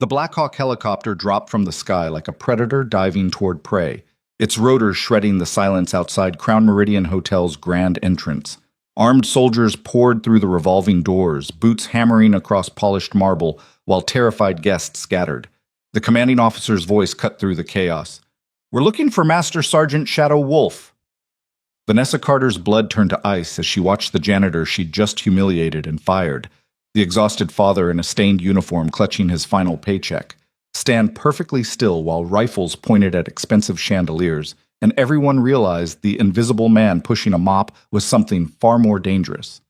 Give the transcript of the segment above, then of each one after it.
The Black Hawk helicopter dropped from the sky like a predator diving toward prey, its rotors shredding the silence outside Crown Meridian Hotel's grand entrance. Armed soldiers poured through the revolving doors, boots hammering across polished marble, while terrified guests scattered. The commanding officer's voice cut through the chaos. "We're looking for Master Sergeant Shadow Wolf." Vanessa Carter's blood turned to ice as she watched the janitor she'd just humiliated and fired, the exhausted father in a stained uniform clutching his final paycheck, stand perfectly still while rifles pointed at expensive chandeliers, and everyone realized the invisible man pushing a mop was something far more dangerous.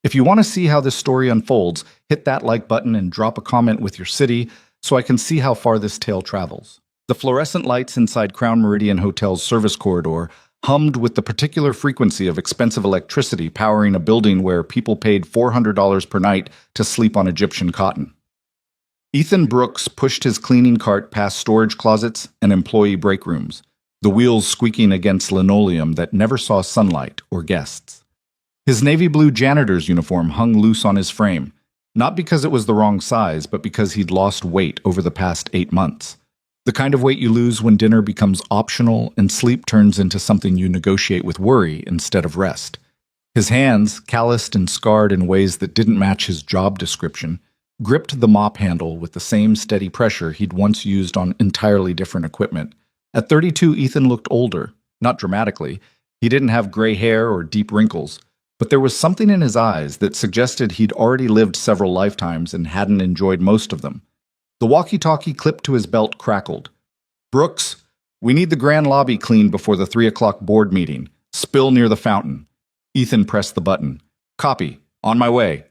If you want to see how this story unfolds, hit that like button and drop a comment with your city so I can see how far this tale travels. The fluorescent lights inside Crown Meridian Hotel's service corridor hummed with the particular frequency of expensive electricity powering a building where people paid $400 per night to sleep on Egyptian cotton. Ethan Brooks pushed his cleaning cart past storage closets and employee break rooms, the wheels squeaking against linoleum that never saw sunlight or guests. His navy blue janitor's uniform hung loose on his frame, not because it was the wrong size, but because he'd lost weight over the past 8 months. The kind of weight you lose when dinner becomes optional and sleep turns into something you negotiate with worry instead of rest. His hands, calloused and scarred in ways that didn't match his job description, gripped the mop handle with the same steady pressure he'd once used on entirely different equipment. At 32, Ethan looked older, not dramatically. He didn't have gray hair or deep wrinkles, but there was something in his eyes that suggested he'd already lived several lifetimes and hadn't enjoyed most of them. The walkie-talkie clipped to his belt crackled. "Brooks, we need the grand lobby cleaned before the 3 o'clock board meeting. Spill near the fountain." Ethan pressed the button. "Copy. On my way."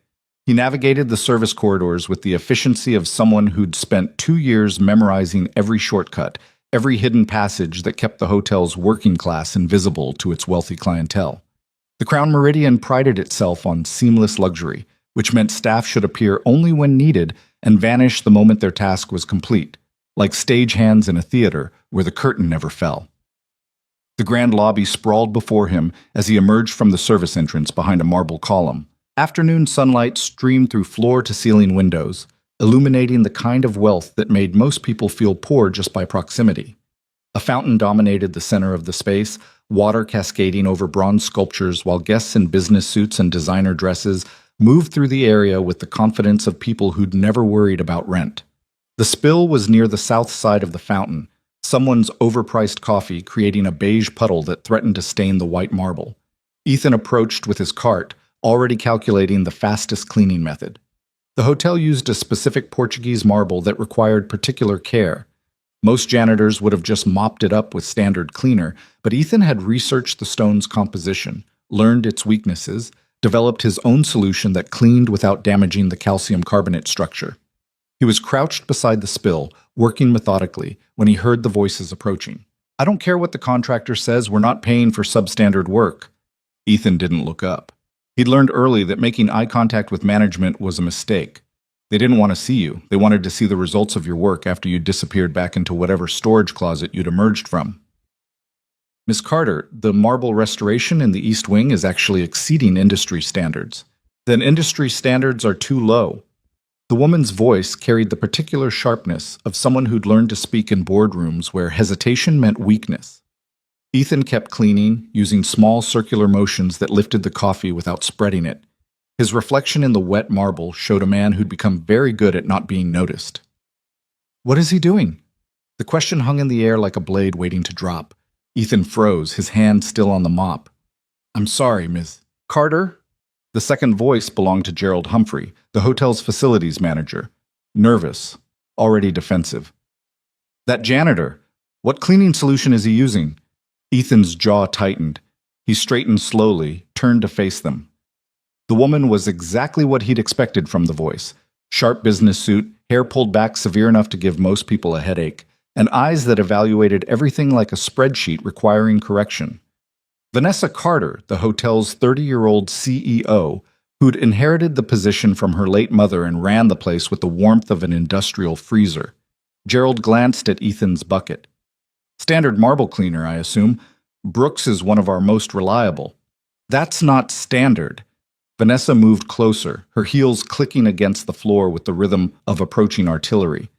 He navigated the service corridors with the efficiency of someone who'd spent 2 years memorizing every shortcut, every hidden passage that kept the hotel's working class invisible to its wealthy clientele. The Crown Meridian prided itself on seamless luxury, which meant staff should appear only when needed and vanish the moment their task was complete, like stagehands in a theater where the curtain never fell. The grand lobby sprawled before him as he emerged from the service entrance behind a marble column. Afternoon sunlight streamed through floor-to-ceiling windows, illuminating the kind of wealth that made most people feel poor just by proximity. A fountain dominated the center of the space, water cascading over bronze sculptures while guests in business suits and designer dresses moved through the area with the confidence of people who'd never worried about rent. The spill was near the south side of the fountain, someone's overpriced coffee creating a beige puddle that threatened to stain the white marble. Ethan approached with his cart, already calculating the fastest cleaning method. The hotel used a specific Portuguese marble that required particular care. Most janitors would have just mopped it up with standard cleaner, but Ethan had researched the stone's composition, learned its weaknesses, developed his own solution that cleaned without damaging the calcium carbonate structure. He was crouched beside the spill, working methodically, when he heard the voices approaching. "I don't care what the contractor says, we're not paying for substandard work." Ethan didn't look up. He'd learned early that making eye contact with management was a mistake. They didn't want to see you. They wanted to see the results of your work after you disappeared back into whatever storage closet you'd emerged from. "Miss Carter, the marble restoration in the East Wing is actually exceeding industry standards." "Then industry standards are too low." The woman's voice carried the particular sharpness of someone who'd learned to speak in boardrooms where hesitation meant weakness. Ethan kept cleaning, using small circular motions that lifted the coffee without spreading it. His reflection in the wet marble showed a man who'd become very good at not being noticed. "What is he doing?" The question hung in the air like a blade waiting to drop. Ethan froze, his hand still on the mop. "I'm sorry, Miss Carter." The second voice belonged to Gerald Humphrey, the hotel's facilities manager. Nervous, already defensive. "That janitor, what cleaning solution is he using?" Ethan's jaw tightened. He straightened slowly, turned to face them. The woman was exactly what he'd expected from the voice. Sharp business suit, hair pulled back severe enough to give most people a headache, and eyes that evaluated everything like a spreadsheet requiring correction. Vanessa Carter, the hotel's 30-year-old CEO, who'd inherited the position from her late mother and ran the place with the warmth of an industrial freezer. Gerald glanced at Ethan's bucket. "Standard marble cleaner, I assume. Brooks is one of our most reliable." "That's not standard." Vanessa moved closer, her heels clicking against the floor with the rhythm of approaching artillery.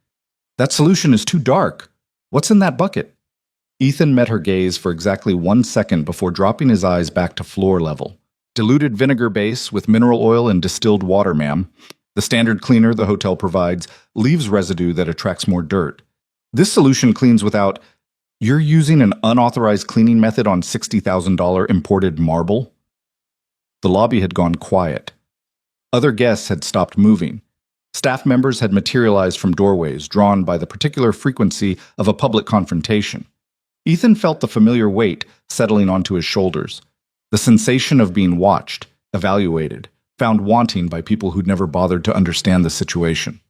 That solution is too dark. What's in that bucket? Ethan met her gaze for exactly 1 second before dropping his eyes back to floor level. Diluted vinegar base with mineral oil and distilled water, ma'am. The standard cleaner the hotel provides leaves residue that attracts more dirt. This solution cleans without... You're using an unauthorized cleaning method on $60,000 imported marble? The lobby had gone quiet. Other guests had stopped moving. Staff members had materialized from doorways, drawn by the particular frequency of a public confrontation. Ethan felt the familiar weight settling onto his shoulders, the sensation of being watched, evaluated, found wanting by people who'd never bothered to understand the situation.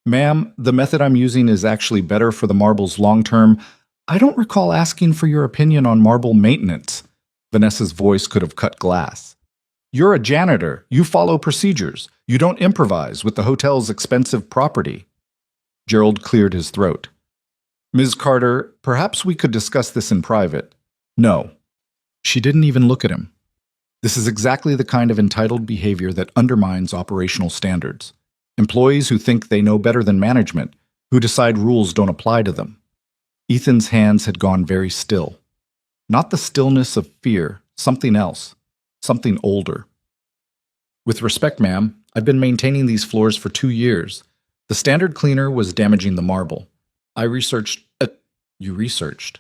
Ma'am, the method I'm using is actually better for the marble's long-term. I don't recall asking for your opinion on marble maintenance. Vanessa's voice could have cut glass. You're a janitor. You follow procedures. You don't improvise with the hotel's expensive property. Gerald cleared his throat. Ms. Carter, perhaps we could discuss this in private. No. She didn't even look at him. This is exactly the kind of entitled behavior that undermines operational standards. Employees who think they know better than management, who decide rules don't apply to them. Ethan's hands had gone very still. Not the stillness of fear, something else, something older. With respect, ma'am, I've been maintaining these floors for 2 years. The standard cleaner was damaging the marble. I researched... You researched?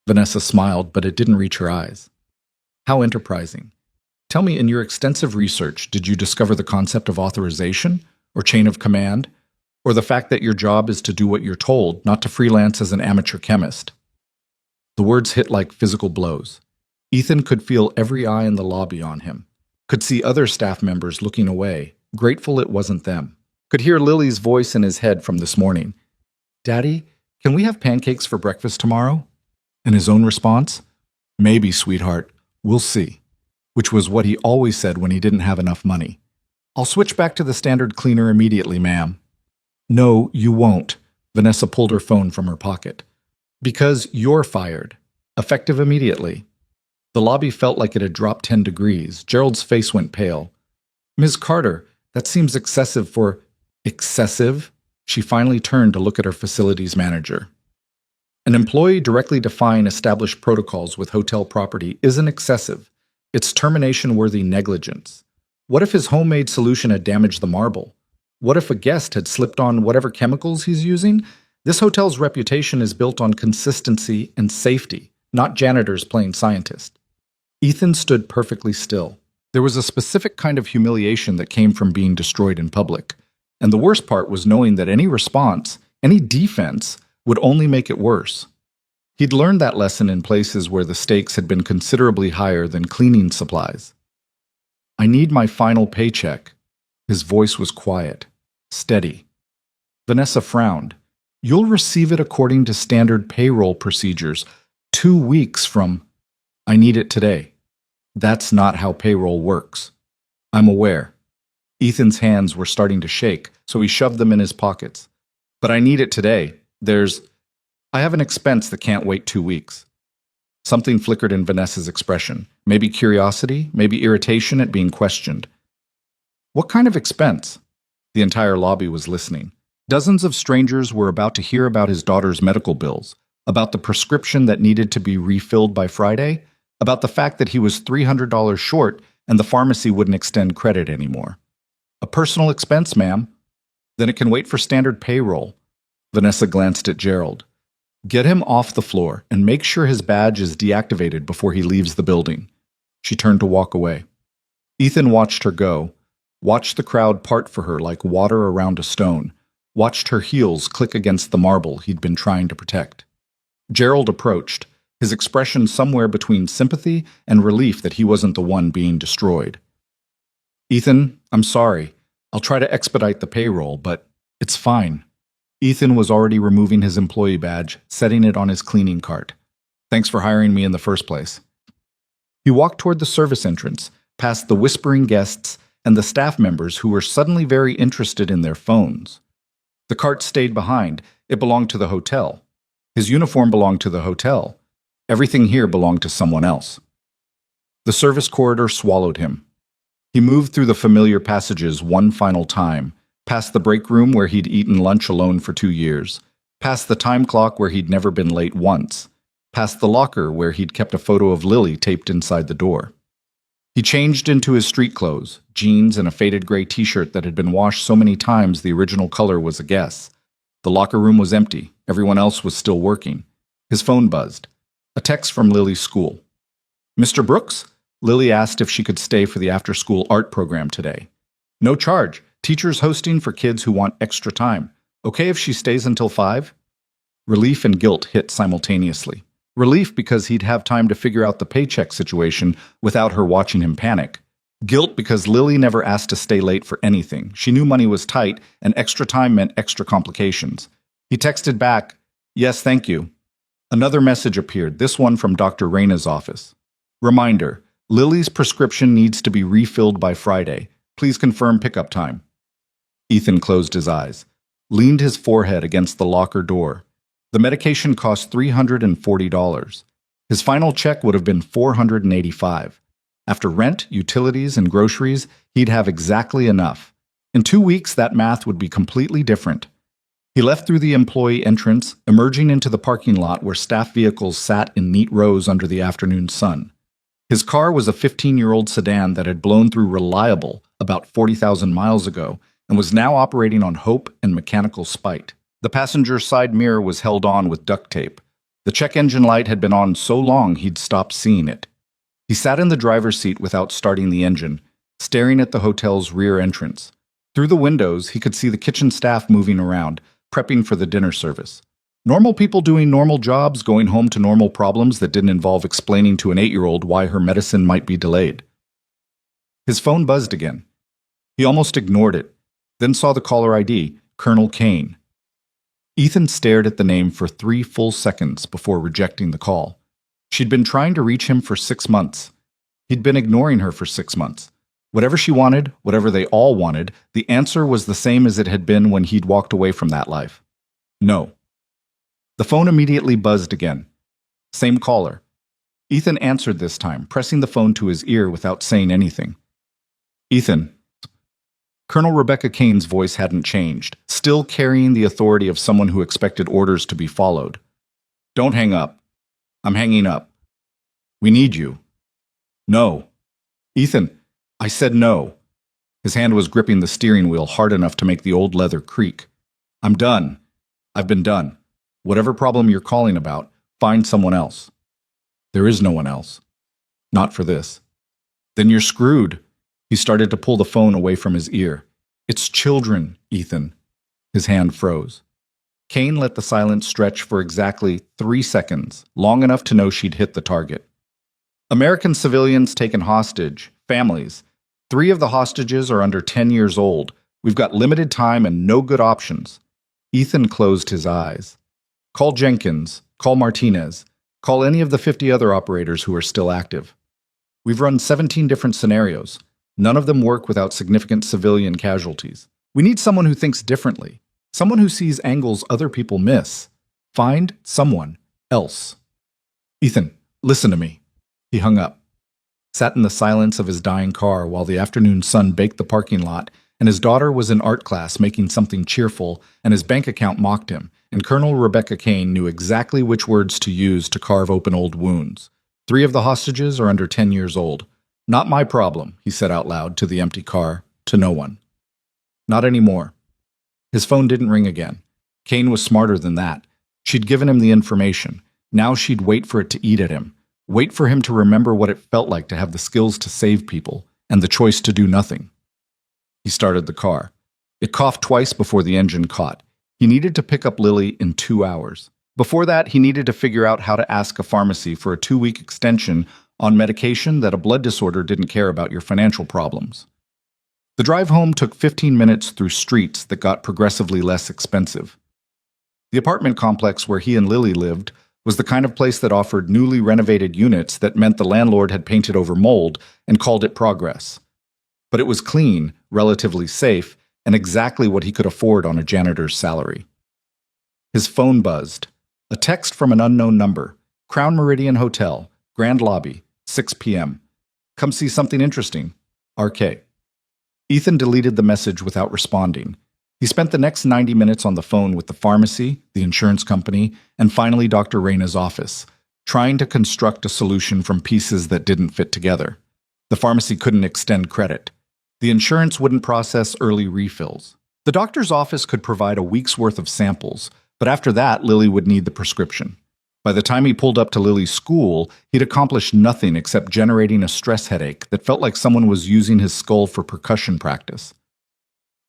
Vanessa smiled, but it didn't reach her eyes. How enterprising. Tell me, in your extensive research, did you discover the concept of authorization, or chain of command, or the fact that your job is to do what you're told, not to freelance as an amateur chemist? The words hit like physical blows. Ethan could feel every eye in the lobby on him, could see other staff members looking away, grateful it wasn't them, could hear Lily's voice in his head from this morning. Daddy, can we have pancakes for breakfast tomorrow? And his own response? Maybe, sweetheart. We'll see. Which was what he always said when he didn't have enough money. I'll switch back to the standard cleaner immediately, ma'am. No, you won't. Vanessa pulled her phone from her pocket. Because you're fired. Effective immediately. The lobby felt like it had dropped 10 degrees. Gerald's face went pale. Ms. Carter, that seems excessive for... Excessive? She finally turned to look at her facilities manager. An employee directly defying established protocols with hotel property isn't excessive. It's termination-worthy negligence. What if his homemade solution had damaged the marble? What if a guest had slipped on whatever chemicals he's using? This hotel's reputation is built on consistency and safety, not janitors playing scientist. Ethan stood perfectly still. There was a specific kind of humiliation that came from being destroyed in public. And the worst part was knowing that any response, any defense, would only make it worse. He'd learned that lesson in places where the stakes had been considerably higher than cleaning supplies. I need my final paycheck. His voice was quiet, steady. Vanessa frowned. You'll receive it according to standard payroll procedures, 2 weeks from... I need it today. That's not how payroll works. I'm aware. Ethan's hands were starting to shake, so he shoved them in his pockets. But I need it today. I have an expense that can't wait 2 weeks. Something flickered in Vanessa's expression. Maybe curiosity, maybe irritation at being questioned. What kind of expense? The entire lobby was listening. Dozens of strangers were about to hear about his daughter's medical bills, about the prescription that needed to be refilled by Friday, about the fact that he was $300 short and the pharmacy wouldn't extend credit anymore. A personal expense, ma'am. Then it can wait for standard payroll. Vanessa glanced at Gerald. Get him off the floor and make sure his badge is deactivated before he leaves the building. She turned to walk away. Ethan watched her go, watched the crowd part for her like water around a stone, watched her heels click against the marble he'd been trying to protect. Gerald approached, his expression somewhere between sympathy and relief that he wasn't the one being destroyed. Ethan, I'm sorry. I'll try to expedite the payroll, but it's fine. Ethan was already removing his employee badge, setting it on his cleaning cart. Thanks for hiring me in the first place. He walked toward the service entrance, past the whispering guests and the staff members who were suddenly very interested in their phones. The cart stayed behind. It belonged to the hotel. His uniform belonged to the hotel. Everything here belonged to someone else. The service corridor swallowed him. He moved through the familiar passages one final time, past the break room where he'd eaten lunch alone for 2 years, Past the time clock where he'd never been late once. Past the locker where he'd kept a photo of Lily taped inside the door. He changed into his street clothes, jeans and a faded gray t-shirt that had been washed so many times the original color was a guess. The locker room was empty. Everyone else was still working. His phone buzzed. A text from Lily's school. "Mr. Brooks?" Lily asked if she could stay for the after-school art program today. "No charge. Teachers hosting for kids who want extra time. Okay if she stays until 5? Relief and guilt hit simultaneously. Relief because he'd have time to figure out the paycheck situation without her watching him panic. Guilt because Lily never asked to stay late for anything. She knew money was tight, and extra time meant extra complications. He texted back, "Yes, thank you." Another message appeared, this one from Dr. Reyna's office. "Reminder, Lily's prescription needs to be refilled by Friday. Please confirm pickup time." Ethan closed his eyes, leaned his forehead against the locker door. The medication cost $340. His final check would have been $485. After rent, utilities, and groceries, he'd have exactly enough. In 2 weeks, that math would be completely different. He left through the employee entrance, emerging into the parking lot where staff vehicles sat in neat rows under the afternoon sun. His car was a 15-year-old sedan that had blown through reliable about 40,000 miles ago and was now operating on hope and mechanical spite. The passenger's side mirror was held on with duct tape. The check engine light had been on so long he'd stopped seeing it. He sat in the driver's seat without starting the engine, staring at the hotel's rear entrance. Through the windows, he could see the kitchen staff moving around, prepping for the dinner service. Normal people doing normal jobs, going home to normal problems that didn't involve explaining to an 8-year-old why her medicine might be delayed. His phone buzzed again. He almost ignored it, then saw the caller ID, Colonel Kane. Ethan stared at the name for 3 full seconds before rejecting the call. She'd been trying to reach him for 6 months. He'd been ignoring her for 6 months. Whatever she wanted, whatever they all wanted, the answer was the same as it had been when he'd walked away from that life. No. The phone immediately buzzed again. Same caller. Ethan answered this time, pressing the phone to his ear without saying anything. "Ethan." Colonel Rebecca Kane's voice hadn't changed, still carrying the authority of someone who expected orders to be followed. "Don't hang up." "I'm hanging up." "We need you." "No." "Ethan, I said no." His hand was gripping the steering wheel hard enough to make the old leather creak. "I'm done. I've been done. Whatever problem you're calling about, find someone else." "There is no one else. Not for this." "Then you're screwed." He started to pull the phone away from his ear. "It's children, Ethan." His hand froze. Kane let the silence stretch for exactly 3 seconds, long enough to know she'd hit the target. "American civilians taken hostage, families. 3 of the hostages are under 10 years old. We've got limited time and no good options." Ethan closed his eyes. "Call Jenkins, call Martinez, call any of the 50 other operators who are still active. We've run 17 different scenarios. None of them work without significant civilian casualties. We need someone who thinks differently, someone who sees angles other people miss. Find someone else." "Ethan, listen to me." He hung up, sat in the silence of his dying car while the afternoon sun baked the parking lot, and his daughter was in art class making something cheerful, and his bank account mocked him, and Colonel Rebecca Kane knew exactly which words to use to carve open old wounds. 3 of the hostages are under 10 years old. "Not my problem," he said out loud to the empty car, to no one. Not anymore. His phone didn't ring again. Kane was smarter than that. She'd given him the information. Now she'd wait for it to eat at him. Wait for him to remember what it felt like to have the skills to save people, and the choice to do nothing. He started the car. It coughed twice before the engine caught. He needed to pick up Lily in 2 hours. Before that, he needed to figure out how to ask a pharmacy for a 2-week extension on medication that a blood disorder didn't care about your financial problems. The drive home took 15 minutes through streets that got progressively less expensive. The apartment complex where he and Lily lived was the kind of place that offered newly renovated units that meant the landlord had painted over mold and called it progress. But it was clean, relatively safe, and exactly what he could afford on a janitor's salary. His phone buzzed. A text from an unknown number. Crown Meridian Hotel, Grand Lobby, 6 p.m. Come see something interesting. RK. Ethan deleted the message without responding. He spent the next 90 minutes on the phone with the pharmacy, the insurance company, and finally Dr. Reyna's office, trying to construct a solution from pieces that didn't fit together. The pharmacy couldn't extend credit. The insurance wouldn't process early refills. The doctor's office could provide a week's worth of samples, but after that, Lily would need the prescription. By the time he pulled up to Lily's school, he'd accomplished nothing except generating a stress headache that felt like someone was using his skull for percussion practice.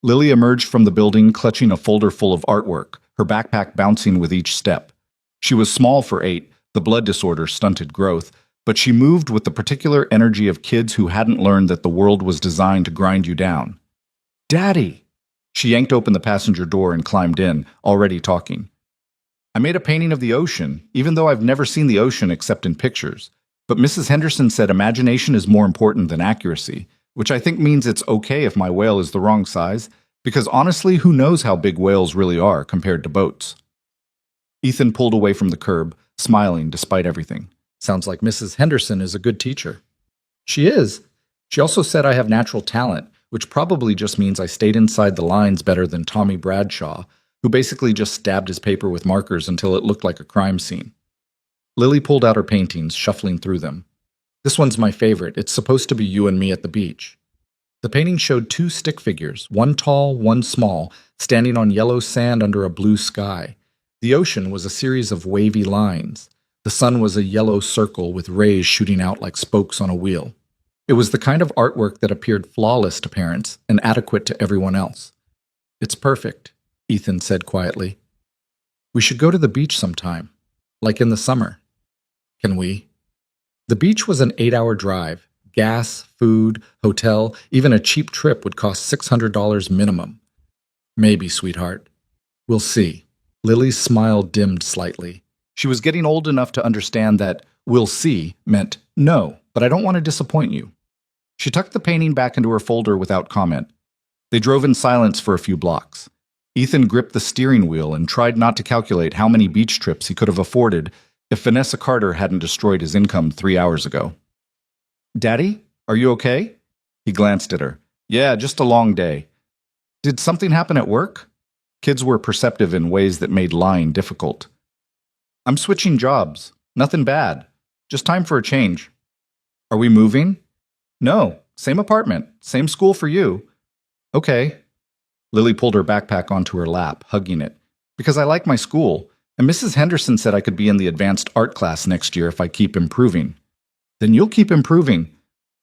Lily emerged from the building clutching a folder full of artwork, her backpack bouncing with each step. She was small for 8, the blood disorder stunted growth, but she moved with the particular energy of kids who hadn't learned that the world was designed to grind you down. "Daddy!" She yanked open the passenger door and climbed in, already talking. "I made a painting of the ocean, even though I've never seen the ocean except in pictures. But Mrs. Henderson said imagination is more important than accuracy, which I think means it's okay if my whale is the wrong size, because honestly, who knows how big whales really are compared to boats?" Ethan pulled away from the curb, smiling despite everything. "Sounds like Mrs. Henderson is a good teacher." "She is. She also said I have natural talent, which probably just means I stayed inside the lines better than Tommy Bradshaw, who basically just stabbed his paper with markers until it looked like a crime scene." Lily pulled out her paintings, shuffling through them. "This one's my favorite. It's supposed to be you and me at the beach." The painting showed 2 stick figures, one tall, one small, standing on yellow sand under a blue sky. The ocean was a series of wavy lines. The sun was a yellow circle with rays shooting out like spokes on a wheel. It was the kind of artwork that appeared flawless to parents and adequate to everyone else. "It's perfect," Ethan said quietly. "We should go to the beach sometime, like in the summer." "Can we?" The beach was an 8-hour drive. Gas, food, hotel, even a cheap trip would cost $600 minimum. "Maybe, sweetheart. We'll see." Lily's smile dimmed slightly. She was getting old enough to understand that "we'll see" meant "no, but I don't want to disappoint you." She tucked the painting back into her folder without comment. They drove in silence for a few blocks. Ethan gripped the steering wheel and tried not to calculate how many beach trips he could have afforded if Vanessa Carter hadn't destroyed his income 3 hours ago. "Daddy, are you okay?" He glanced at her. "Yeah, just a long day." "Did something happen at work?" Kids were perceptive in ways that made lying difficult. "I'm switching jobs. Nothing bad. Just time for a change." "Are we moving?" "No. Same apartment. Same school for you." "Okay." Lily pulled her backpack onto her lap, hugging it. "Because I like my school, and Mrs. Henderson said I could be in the advanced art class next year if I keep improving." "Then you'll keep improving."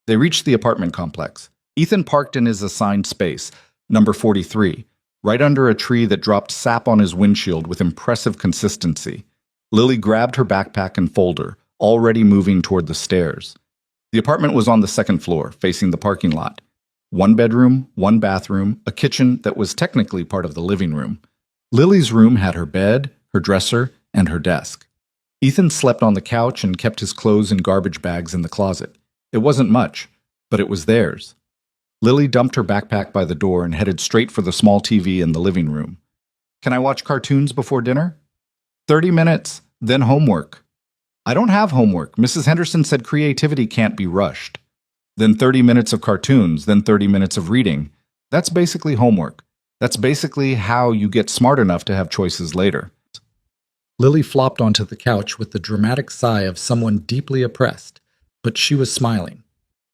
They reached the apartment complex. Ethan parked in his assigned space, number 43, right under a tree that dropped sap on his windshield with impressive consistency. Lily grabbed her backpack and folder, already moving toward the stairs. The apartment was on the 2nd floor, facing the parking lot. 1 bedroom, 1 bathroom, a kitchen that was technically part of the living room. Lily's room had her bed, her dresser, and her desk. Ethan slept on the couch and kept his clothes in garbage bags in the closet. It wasn't much, but it was theirs. Lily dumped her backpack by the door and headed straight for the small TV in the living room. "Can I watch cartoons before dinner?" 30 minutes, then homework." "I don't have homework. Mrs. Henderson said creativity can't be rushed." "Then 30 minutes of cartoons, then 30 minutes of reading. That's basically homework. That's basically how you get smart enough to have choices later." Lily flopped onto the couch with the dramatic sigh of someone deeply oppressed, but she was smiling.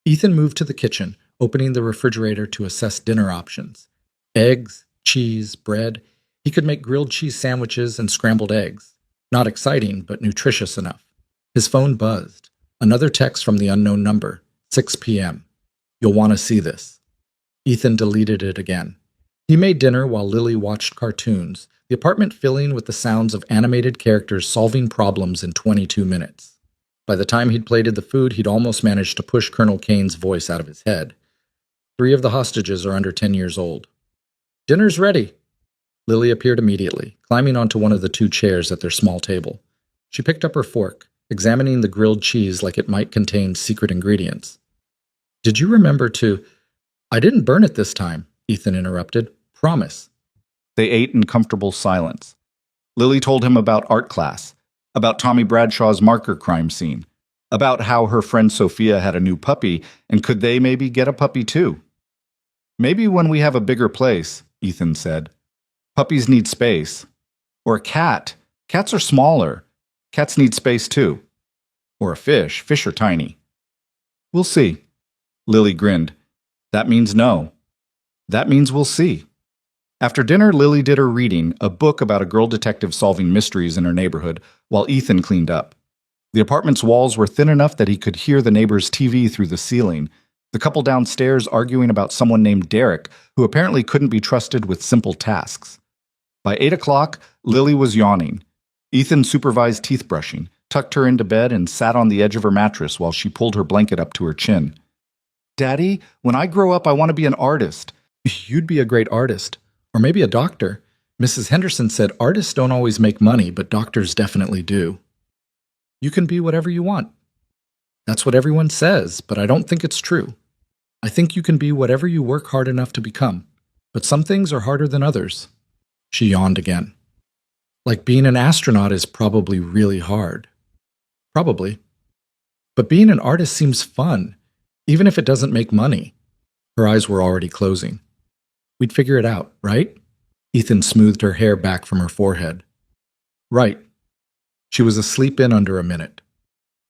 Ethan moved to the kitchen, opening the refrigerator to assess dinner options. Eggs, cheese, bread. He could make grilled cheese sandwiches and scrambled eggs. Not exciting, but nutritious enough. His phone buzzed. Another text from the unknown number, 6 p.m. "You'll want to see this." Ethan deleted it again. He made dinner while Lily watched cartoons, the apartment filling with the sounds of animated characters solving problems in 22 minutes. By the time he'd plated the food, he'd almost managed to push Colonel Kane's voice out of his head. 3 of the hostages are under 10 years old. "Dinner's ready." Lily appeared immediately, climbing onto one of the 2 chairs at their small table. She picked up her fork, examining the grilled cheese like it might contain secret ingredients. "Did you remember to—" "I didn't burn it this time," Ethan interrupted. "Promise." They ate in comfortable silence. Lily told him about art class, about Tommy Bradshaw's marker crime scene, about how her friend Sophia had a new puppy, and could they maybe get a puppy too? "Maybe when we have a bigger place," Ethan said. Puppies need space. Or a cat. Cats are smaller. Cats need space too. Or a fish. Fish are tiny. We'll see. Lily grinned. That means no. That means we'll see. After dinner, Lily did her reading, a book about a girl detective solving mysteries in her neighborhood, while Ethan cleaned up. The apartment's walls were thin enough that he could hear the neighbor's TV through the ceiling, the couple downstairs arguing about someone named Derek, who apparently couldn't be trusted with simple tasks. By 8 o'clock, Lily was yawning. Ethan supervised teeth brushing, tucked her into bed, and sat on the edge of her mattress while she pulled her blanket up to her chin. Daddy, when I grow up, I want to be an artist. You'd be a great artist. Or maybe a doctor. Mrs. Henderson said artists don't always make money, but doctors definitely do. You can be whatever you want. That's what everyone says, but I don't think it's true. I think you can be whatever you work hard enough to become, but some things are harder than others. She yawned again. Like being an astronaut is probably really hard. Probably. But being an artist seems fun, even if it doesn't make money. Her eyes were already closing. We'd figure it out, right? Ethan smoothed her hair back from her forehead. Right. She was asleep in under a minute.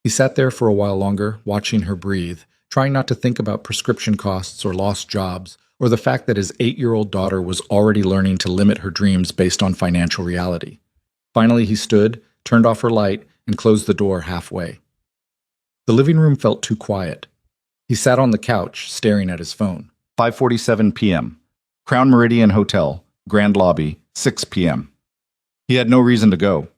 He sat there for a while longer, watching her breathe, trying not to think about prescription costs or lost jobs, or the fact that his 8-year-old daughter was already learning to limit her dreams based on financial reality. Finally, he stood, turned off her light, and closed the door halfway. The living room felt too quiet. He sat on the couch, staring at his phone. 5:47 p.m. Crown Meridian Hotel, Grand Lobby, 6 p.m. He had no reason to go.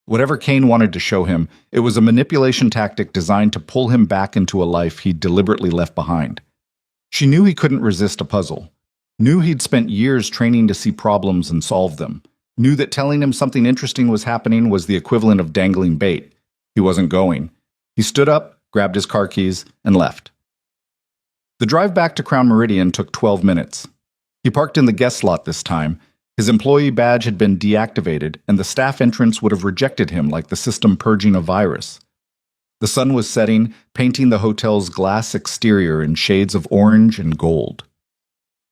Whatever Kane wanted to show him, it was a manipulation tactic designed to pull him back into a life he'd deliberately left behind. She knew he couldn't resist a puzzle, knew he'd spent years training to see problems and solve them, knew that telling him something interesting was happening was the equivalent of dangling bait. He wasn't going. He stood up, grabbed his car keys, and left. The drive back to Crown Meridian took 12 minutes. He parked in the guest lot this time. His employee badge had been deactivated, and the staff entrance would have rejected him like the system purging a virus. The sun was setting, painting the hotel's glass exterior in shades of orange and gold.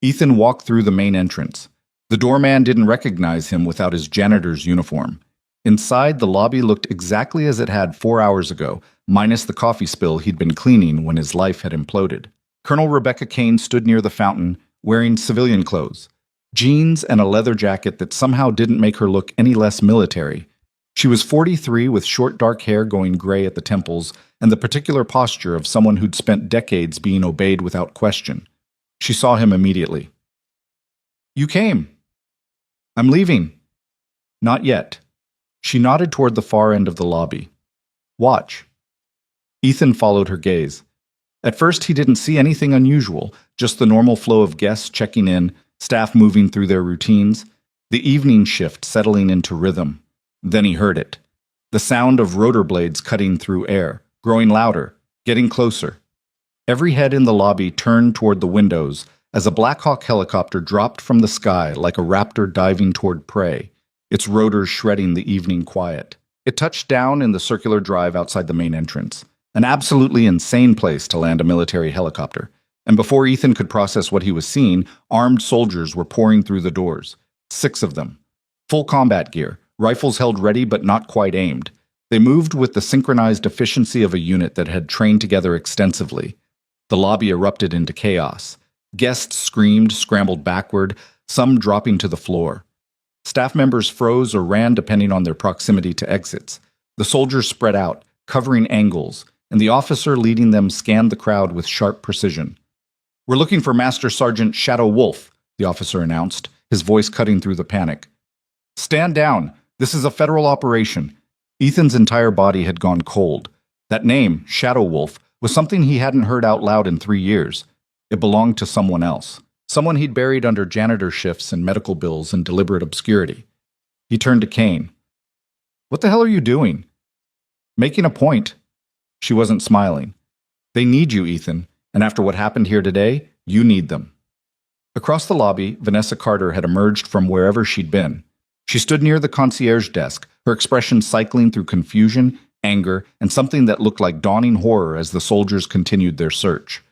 Ethan walked through the main entrance. The doorman didn't recognize him without his janitor's uniform. Inside, the lobby looked exactly as it had 4 hours ago, minus the coffee spill he'd been cleaning when his life had imploded. Colonel Rebecca Kane stood near the fountain, wearing civilian clothes. Jeans and a leather jacket that somehow didn't make her look any less military. She was 43 with short dark hair going gray at the temples and the particular posture of someone who'd spent decades being obeyed without question. She saw him immediately. You came. I'm leaving. Not yet. She nodded toward the far end of the lobby. Watch. Ethan followed her gaze. At first he didn't see anything unusual, just the normal flow of guests checking in, staff moving through their routines, the evening shift settling into rhythm. Then he heard it. The sound of rotor blades cutting through air, growing louder, getting closer. Every head in the lobby turned toward the windows as a Black Hawk helicopter dropped from the sky like a raptor diving toward prey, its rotors shredding the evening quiet. It touched down in the circular drive outside the main entrance, an absolutely insane place to land a military helicopter. And before Ethan could process what he was seeing, armed soldiers were pouring through the doors. 6 of them. Full combat gear, rifles held ready but not quite aimed. They moved with the synchronized efficiency of a unit that had trained together extensively. The lobby erupted into chaos. Guests screamed, scrambled backward, some dropping to the floor. Staff members froze or ran depending on their proximity to exits. The soldiers spread out, covering angles, and the officer leading them scanned the crowd with sharp precision. We're looking for Master Sergeant Shadow Wolf, the officer announced, his voice cutting through the panic. Stand down. This is a federal operation. Ethan's entire body had gone cold. That name, Shadow Wolf, was something he hadn't heard out loud in 3 years. It belonged to someone else. Someone he'd buried under janitor shifts and medical bills in deliberate obscurity. He turned to Kane. What the hell are you doing? Making a point. She wasn't smiling. They need you, Ethan. And after what happened here today, you need them. Across the lobby, Vanessa Carter had emerged from wherever she'd been. She stood near the concierge desk, her expression cycling through confusion, anger, and something that looked like dawning horror as the soldiers continued their search.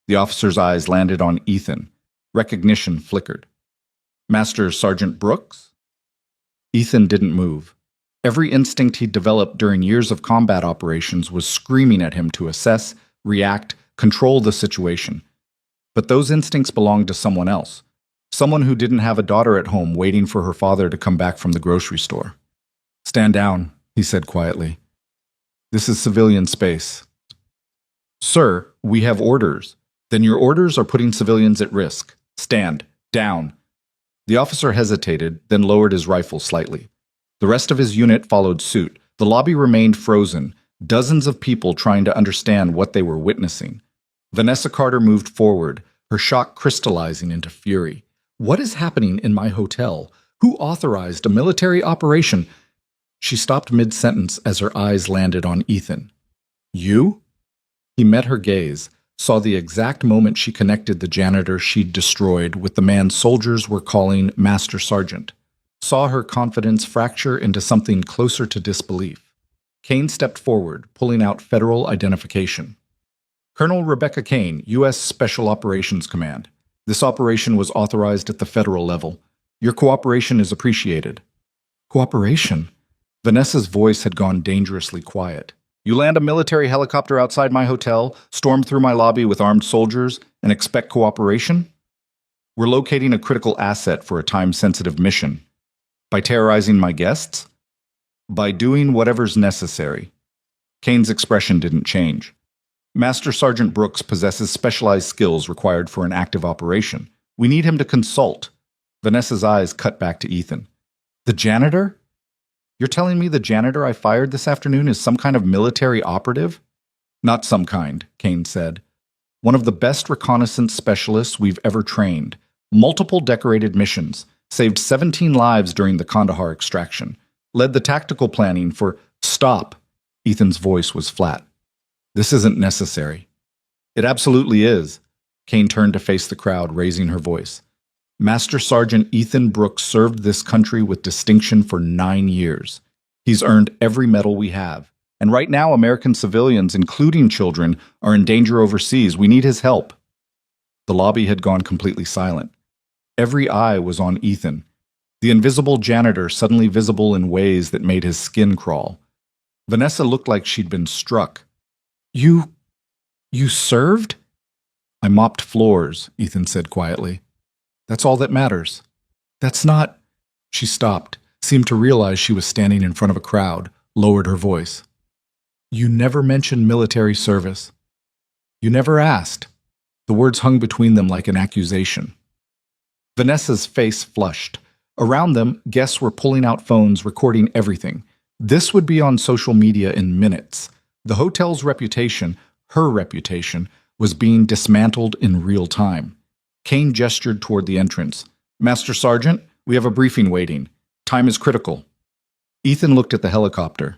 The officer's eyes landed on Ethan. Recognition flickered. Master Sergeant Brooks? Ethan didn't move. Every instinct he'd developed during years of combat operations was screaming at him to assess, react, control the situation. But those instincts belonged to someone else. Someone who didn't have a daughter at home waiting for her father to come back from the grocery store. "Stand down," he said quietly. "This is civilian space." "Sir, we have orders." "Then your orders are putting civilians at risk. Stand down." The officer hesitated, then lowered his rifle slightly. The rest of his unit followed suit. The lobby remained frozen, dozens of people trying to understand what they were witnessing. Vanessa Carter moved forward, her shock crystallizing into fury. "What is happening in my hotel? Who authorized a military operation?" She stopped mid-sentence as her eyes landed on Ethan. "You?" He met her gaze, saw the exact moment she connected the janitor she'd destroyed with the man soldiers were calling Master Sergeant. Saw her confidence fracture into something closer to disbelief. Kane stepped forward, pulling out federal identification. "Colonel Rebecca Kane, U.S. Special Operations Command. This operation was authorized at the federal level. Your cooperation is appreciated." "Cooperation?" Vanessa's voice had gone dangerously quiet. "You land a military helicopter outside my hotel, storm through my lobby with armed soldiers, and expect cooperation? We're locating a critical asset for a time-sensitive mission. By terrorizing my guests? By doing whatever's necessary." Kane's expression didn't change. "Master Sergeant Brooks possesses specialized skills required for an active operation. We need him to consult." Vanessa's eyes cut back to Ethan. "The janitor? You're telling me the janitor I fired this afternoon is some kind of military operative?" "Not some kind," Kane said. "One of the best reconnaissance specialists we've ever trained. Multiple decorated missions. Saved 17 lives during the Kandahar extraction. Led the tactical planning for—" "Stop." Ethan's voice was flat. "This isn't necessary." "It absolutely is." Kane turned to face the crowd, raising her voice. "Master Sergeant Ethan Brooks served this country with distinction for 9 years. He's earned every medal we have. And right now, American civilians, including children, are in danger overseas. We need his help." The lobby had gone completely silent. Every eye was on Ethan, the invisible janitor suddenly visible in ways that made his skin crawl. Vanessa looked like she'd been struck. You served?" "I mopped floors," Ethan said quietly. "That's all that matters." "That's not—" She stopped, seemed to realize she was standing in front of a crowd, lowered her voice. "You never mentioned military service. You never asked." The words hung between them like an accusation. Vanessa's face flushed. Around them, guests were pulling out phones, recording everything. This would be on social media in minutes. The hotel's reputation, her reputation, was being dismantled in real time. Kane gestured toward the entrance. "Master Sergeant, we have a briefing waiting. Time is critical." Ethan looked at the helicopter,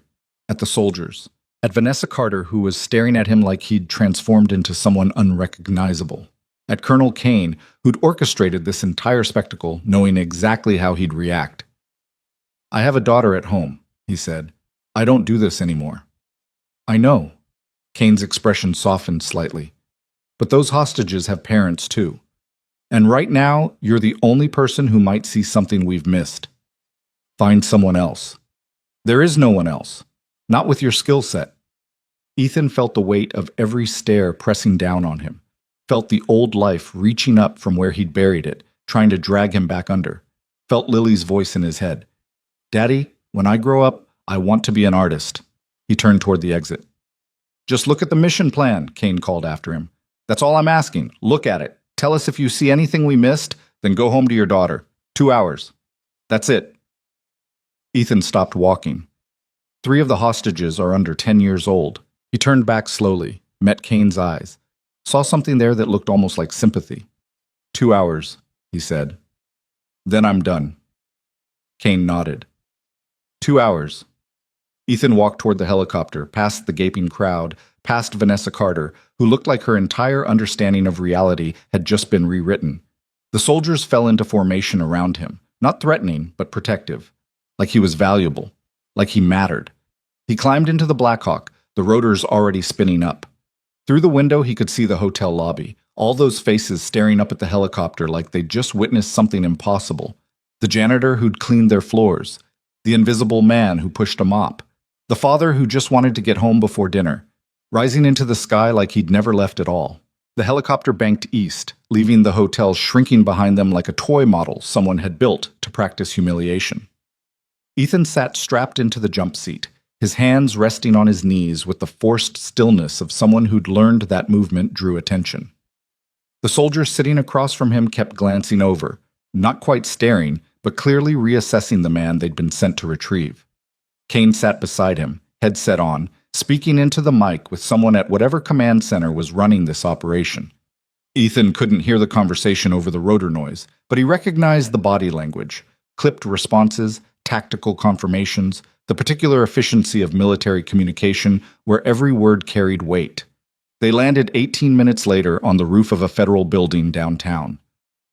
at the soldiers, at Vanessa Carter, who was staring at him like he'd transformed into someone unrecognizable, at Colonel Kane, who'd orchestrated this entire spectacle, knowing exactly how he'd react. "I have a daughter at home," he said. "I don't do this anymore." "I know." Kane's expression softened slightly. "But those hostages have parents too. And right now, you're the only person who might see something we've missed. Find someone else." "There is no one else. Not with your skill set." Ethan felt the weight of every stare pressing down on him. Felt the old life reaching up from where he'd buried it, trying to drag him back under. Felt Lily's voice in his head. "Daddy, when I grow up, I want to be an artist." He turned toward the exit. "Just look at the mission plan," Kane called after him. "That's all I'm asking. Look at it. Tell us if you see anything we missed, then go home to your daughter. 2 hours. That's it." Ethan stopped walking. 3 of the hostages are under 10 years old. He turned back slowly, met Kane's eyes. Saw something there that looked almost like sympathy. 2 hours, he said. "Then I'm done." Kane nodded. 2 hours. Ethan walked toward the helicopter, past the gaping crowd, past Vanessa Carter, who looked like her entire understanding of reality had just been rewritten. The soldiers fell into formation around him, not threatening, but protective. Like he was valuable. Like he mattered. He climbed into the Blackhawk, the rotors already spinning up. Through the window, he could see the hotel lobby, all those faces staring up at the helicopter like they'd just witnessed something impossible. The janitor who'd cleaned their floors, the invisible man who pushed a mop, the father who just wanted to get home before dinner, rising into the sky like he'd never left at all. The helicopter banked east, leaving the hotel shrinking behind them like a toy model someone had built to practice humiliation. Ethan sat strapped into the jump seat, his hands resting on his knees with the forced stillness of someone who'd learned that movement drew attention. The soldier sitting across from him kept glancing over, not quite staring, but clearly reassessing the man they'd been sent to retrieve. Kane sat beside him, headset on, speaking into the mic with someone at whatever command center was running this operation. Ethan couldn't hear the conversation over the rotor noise, but he recognized the body language, clipped responses, tactical confirmations, the particular efficiency of military communication where every word carried weight. They landed 18 minutes later on the roof of a federal building downtown.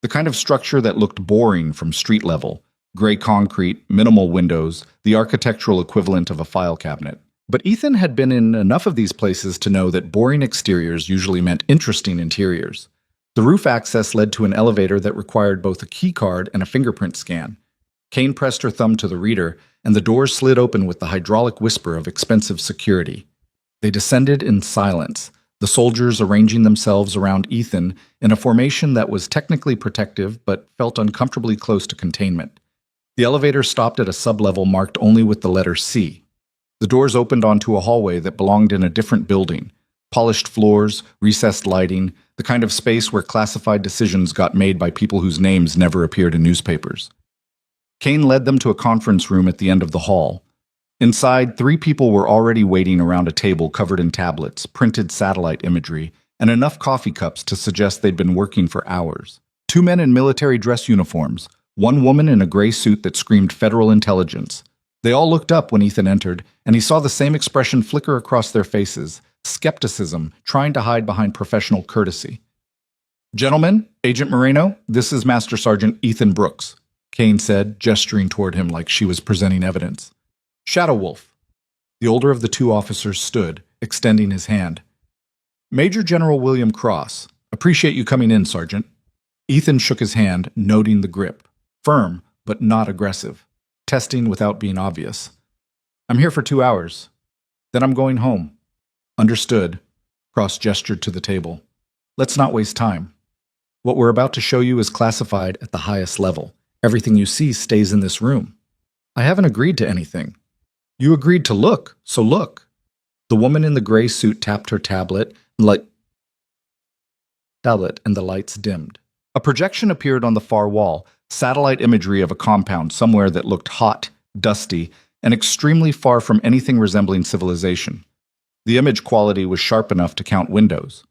The kind of structure that looked boring from street level, gray concrete, minimal windows, the architectural equivalent of a file cabinet. But Ethan had been in enough of these places to know that boring exteriors usually meant interesting interiors. The roof access led to an elevator that required both a key card and a fingerprint scan. Kane pressed her thumb to the reader, and the doors slid open with the hydraulic whisper of expensive security. They descended in silence, the soldiers arranging themselves around Ethan in a formation that was technically protective but felt uncomfortably close to containment. The elevator stopped at a sublevel marked only with the letter C. The doors opened onto a hallway that belonged in a different building. Polished floors, recessed lighting, the kind of space where classified decisions got made by people whose names never appeared in newspapers. Kane led them to a conference room at the end of the hall. Inside, 3 people were already waiting around a table covered in tablets, printed satellite imagery, and enough coffee cups to suggest they'd been working for hours. 2 men in military dress uniforms, 1 woman in a gray suit that screamed federal intelligence. They all looked up when Ethan entered, and he saw the same expression flicker across their faces, skepticism trying to hide behind professional courtesy. "Gentlemen, Agent Moreno, this is Master Sergeant Ethan Brooks," Kane said, gesturing toward him like she was presenting evidence. "Shadow Wolf." The older of the 2 officers stood, extending his hand. "Major General William Cross. Appreciate you coming in, Sergeant." Ethan shook his hand, noting the grip. Firm, but not aggressive. Testing without being obvious. "I'm here for 2 hours. Then I'm going home." "Understood." Cross gestured to the table. "Let's not waste time. What we're about to show you is classified at the highest level. Everything you see stays in this room." "I haven't agreed to anything." "You agreed to look, so look." The woman in the gray suit tapped her tablet, and the lights dimmed. A projection appeared on the far wall, satellite imagery of a compound somewhere that looked hot, dusty, and extremely far from anything resembling civilization. The image quality was sharp enough to count windows.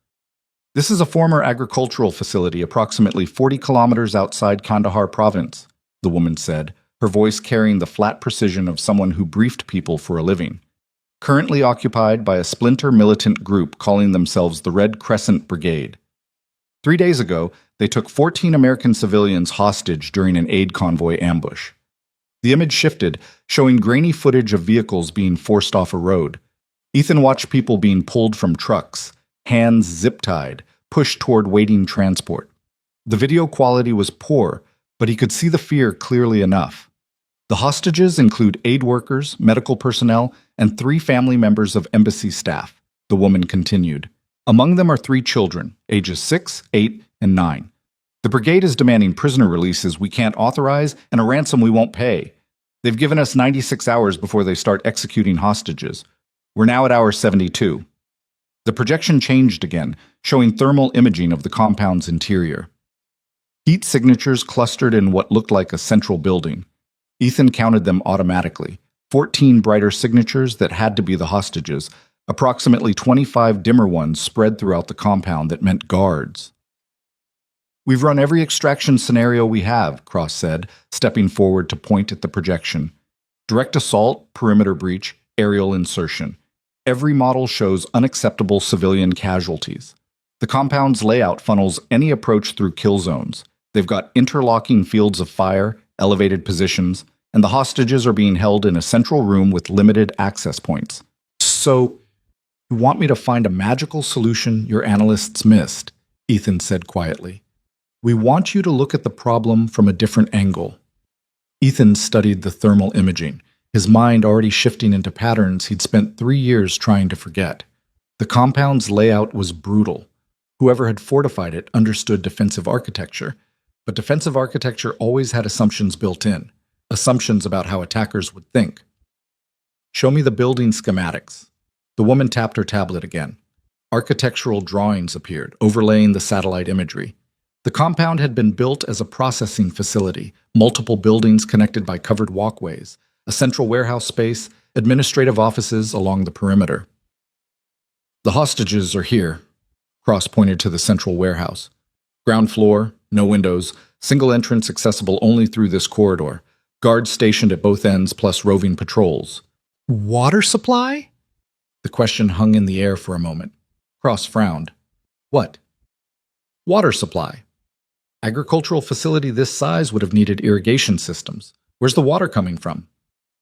"This is a former agricultural facility approximately 40 kilometers outside Kandahar province," the woman said, her voice carrying the flat precision of someone who briefed people for a living. "Currently occupied by a splinter militant group calling themselves the Red Crescent Brigade. 3 days ago, they took 14 American civilians hostage during an aid convoy ambush." The image shifted, showing grainy footage of vehicles being forced off a road. Ethan watched people being pulled from trucks, hands zip-tied, pushed toward waiting transport. The video quality was poor, but he could see the fear clearly enough. The hostages include aid workers, medical personnel, and 3 family members of embassy staff, the woman continued. Among them are 3 children, ages 6, 8, and 9. The brigade is demanding prisoner releases we can't authorize and a ransom we won't pay. They've given us 96 hours before they start executing hostages. We're now at hour 72. The projection changed again, showing thermal imaging of the compound's interior. Heat signatures clustered in what looked like a central building. Ethan counted them automatically, 14 brighter signatures that had to be the hostages, approximately 25 dimmer ones spread throughout the compound that meant guards. "We've run every extraction scenario we have," Cross said, stepping forward to point at the projection. "Direct assault, perimeter breach, aerial insertion. Every model shows unacceptable civilian casualties. The compound's layout funnels any approach through kill zones. They've got interlocking fields of fire, elevated positions, and the hostages are being held in a central room with limited access points." "So, You want me to find a magical solution your analysts missed, Ethan said quietly. We want you to look at the problem from a different angle. Ethan studied the thermal imaging, his mind already shifting into patterns he'd spent 3 years trying to forget. The compound's layout was brutal. Whoever had fortified it understood defensive architecture, but defensive architecture always had assumptions built in, assumptions about how attackers would think. Show me the building schematics. The woman tapped her tablet again. Architectural drawings appeared, overlaying the satellite imagery. The compound had been built as a processing facility, multiple buildings connected by covered walkways, a central warehouse space, administrative offices along the perimeter. The hostages are here, Cross pointed to the central warehouse. Ground floor, no windows, single entrance accessible only through this corridor, guards stationed at both ends plus roving patrols. Water supply? The question hung in the air for a moment. Cross frowned. What? Water supply. Agricultural facility this size would have needed irrigation systems. Where's the water coming from?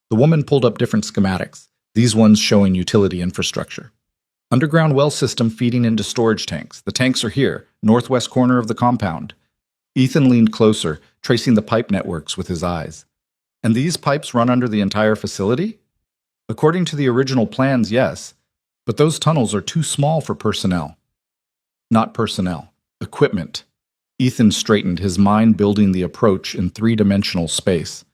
The woman pulled up different schematics, these ones showing utility infrastructure. Underground well system feeding into storage tanks. The tanks are here, northwest corner of the compound. Ethan leaned closer, tracing the pipe networks with his eyes. And these pipes run under the entire facility? According to the original plans, yes. But those tunnels are too small for personnel. Not personnel. Equipment. Ethan straightened, his mind building the approach in three-dimensional space.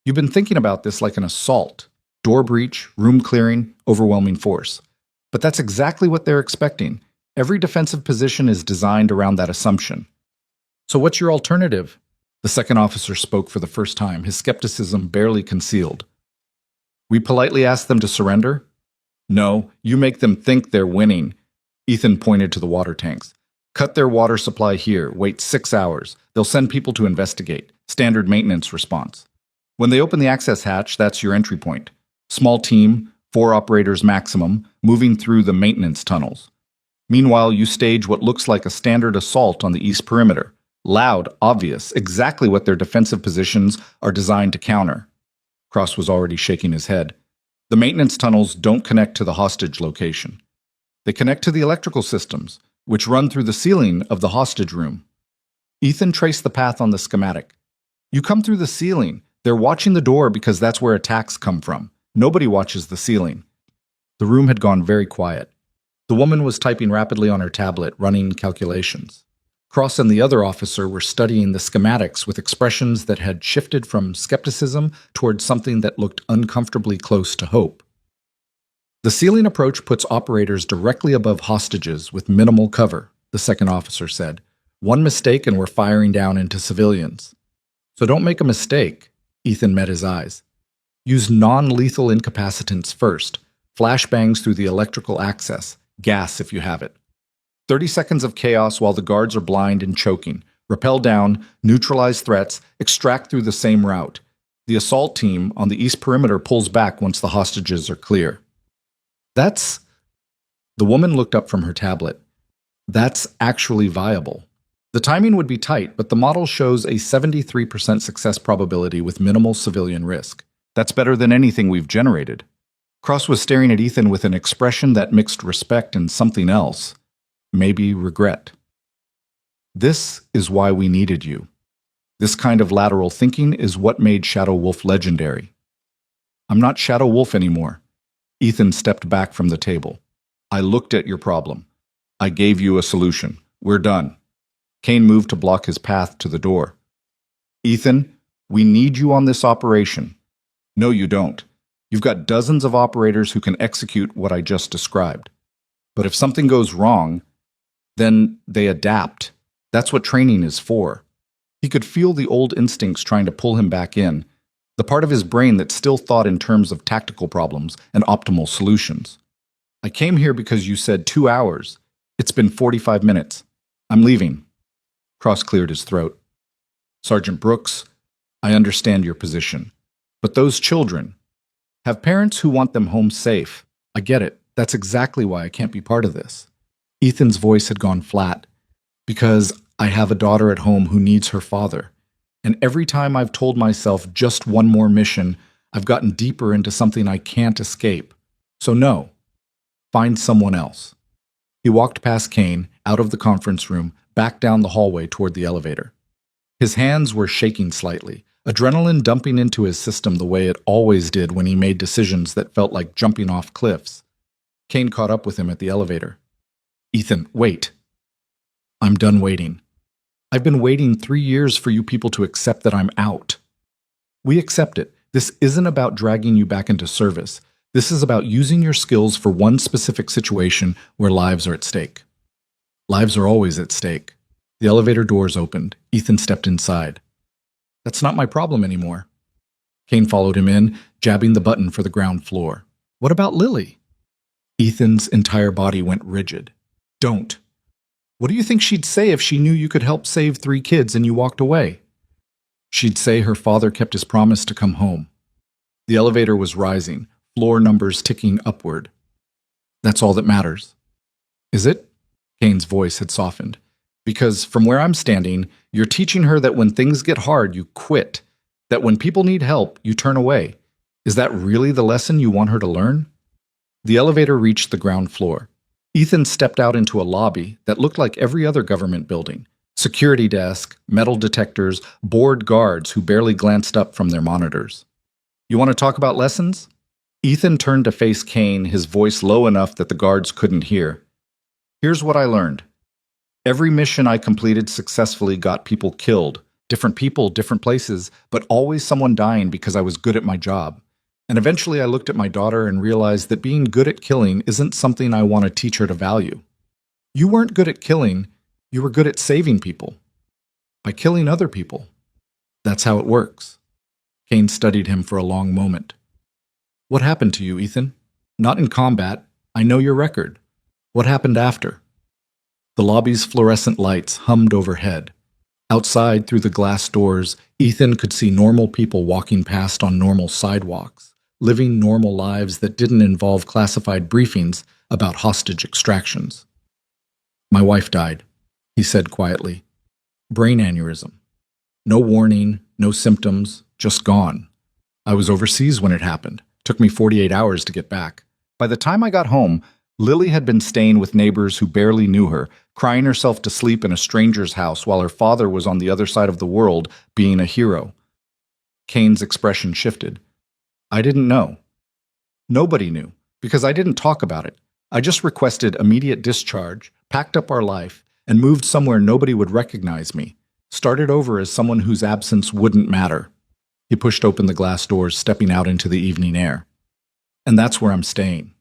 You've been thinking about this like an assault. Door breach, room clearing, overwhelming force. But that's exactly what they're expecting. Every defensive position is designed around that assumption. So what's your alternative? The second officer spoke for the first time, his skepticism barely concealed. We politely ask them to surrender? No, you make them think they're winning. Ethan pointed to the water tanks. Cut their water supply here, wait 6 hours. They'll send people to investigate. Standard maintenance response. When they open the access hatch, that's your entry point. Small team, 4 operators maximum, moving through the maintenance tunnels. Meanwhile, you stage what looks like a standard assault on the east perimeter. Loud, obvious, exactly what their defensive positions are designed to counter. Cross was already shaking his head. The maintenance tunnels don't connect to the hostage location. They connect to the electrical systems, which run through the ceiling of the hostage room. Ethan traced the path on the schematic. You come through the ceiling. They're watching the door because that's where attacks come from. Nobody watches the ceiling. The room had gone very quiet. The woman was typing rapidly on her tablet, running calculations. Cross and the other officer were studying the schematics with expressions that had shifted from skepticism towards something that looked uncomfortably close to hope. The ceiling approach puts operators directly above hostages with minimal cover, the second officer said. One mistake and we're firing down into civilians. So don't make a mistake. Ethan met his eyes. Use non-lethal incapacitants first. Flashbangs through the electrical access. Gas if you have it. 30 seconds of chaos while the guards are blind and choking. Rappel down, neutralize threats, extract through the same route. The assault team on the east perimeter pulls back once the hostages are clear. The woman looked up from her tablet. That's actually viable. The timing would be tight, but the model shows a 73% success probability with minimal civilian risk. That's better than anything we've generated. Cross was staring at Ethan with an expression that mixed respect and something else. Maybe regret. This is why we needed you. This kind of lateral thinking is what made Shadow Wolf legendary. I'm not Shadow Wolf anymore. Ethan stepped back from the table. I looked at your problem. I gave you a solution. We're done. Kane moved to block his path to the door. Ethan, we need you on this operation. No, you don't. You've got dozens of operators who can execute what I just described. But if something goes wrong, then they adapt. That's what training is for. He could feel the old instincts trying to pull him back in, the part of his brain that still thought in terms of tactical problems and optimal solutions. I came here because you said 2 hours. It's been 45 minutes. I'm leaving. Cross cleared his throat. Sergeant Brooks, I understand your position. But those children have parents who want them home safe. I get it. That's exactly why I can't be part of this. Ethan's voice had gone flat. Because I have a daughter at home who needs her father. And every time I've told myself just one more mission, I've gotten deeper into something I can't escape. So no. Find someone else. He walked past Kane, out of the conference room, back down the hallway toward the elevator. His hands were shaking slightly, adrenaline dumping into his system the way it always did when he made decisions that felt like jumping off cliffs. Kane caught up with him at the elevator. "Ethan, wait." "I'm done waiting. I've been waiting 3 years for you people to accept that I'm out." "We accept it. This isn't about dragging you back into service. This is about using your skills for one specific situation where lives are at stake." "Lives are always at stake." The elevator doors opened. Ethan stepped inside. "That's not my problem anymore." Kane followed him in, jabbing the button for the ground floor. "What about Lily?" Ethan's entire body went rigid. "Don't. What do you think she'd say if she knew you could help save 3 kids and you walked away?" "She'd say her father kept his promise to come home." The elevator was rising, floor numbers ticking upward. "That's all that matters." "Is it?" Kane's voice had softened. "Because from where I'm standing, you're teaching her that when things get hard, you quit. That when people need help, you turn away. Is that really the lesson you want her to learn?" The elevator reached the ground floor. Ethan stepped out into a lobby that looked like every other government building. Security desk, metal detectors, bored guards who barely glanced up from their monitors. "You want to talk about lessons?" Ethan turned to face Kane, his voice low enough that the guards couldn't hear. "Here's what I learned. Every mission I completed successfully got people killed. Different people, different places, but always someone dying because I was good at my job. And eventually I looked at my daughter and realized that being good at killing isn't something I want to teach her to value. You weren't good at killing, you were good at saving people. By killing other people. That's how it works." Kane studied him for a long moment. "What happened to you, Ethan? Not in combat. I know your record. What happened after?" The lobby's fluorescent lights hummed overhead. Outside, through the glass doors, Ethan could see normal people walking past on normal sidewalks, living normal lives that didn't involve classified briefings about hostage extractions. "My wife died," he said quietly. "Brain aneurysm. No warning, no symptoms, just gone. I was overseas when it happened. Took me 48 hours to get back. By the time I got home, Lily had been staying with neighbors who barely knew her, crying herself to sleep in a stranger's house while her father was on the other side of the world being a hero." Kane's expression shifted. "I didn't know. Nobody knew, because I didn't talk about it. I just requested immediate discharge, packed up our life, and moved somewhere nobody would recognize me. Started over as someone whose absence wouldn't matter." He pushed open the glass doors, stepping out into the evening air. "And that's where I'm staying."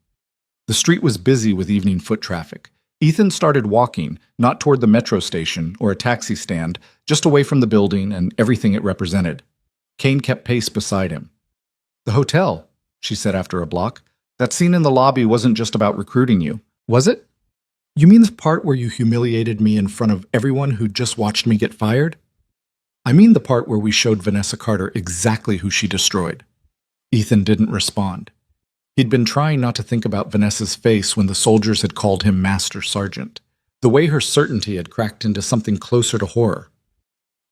The street was busy with evening foot traffic. Ethan started walking, not toward the metro station or a taxi stand, just away from the building and everything it represented. Kane kept pace beside him. "The hotel," she said after a block. "That scene in the lobby wasn't just about recruiting you, was it?" "You mean the part where you humiliated me in front of everyone who just watched me get fired?" "I mean the part where we showed Vanessa Carter exactly who she destroyed." Ethan didn't respond. He'd been trying not to think about Vanessa's face when the soldiers had called him Master Sergeant. The way her certainty had cracked into something closer to horror.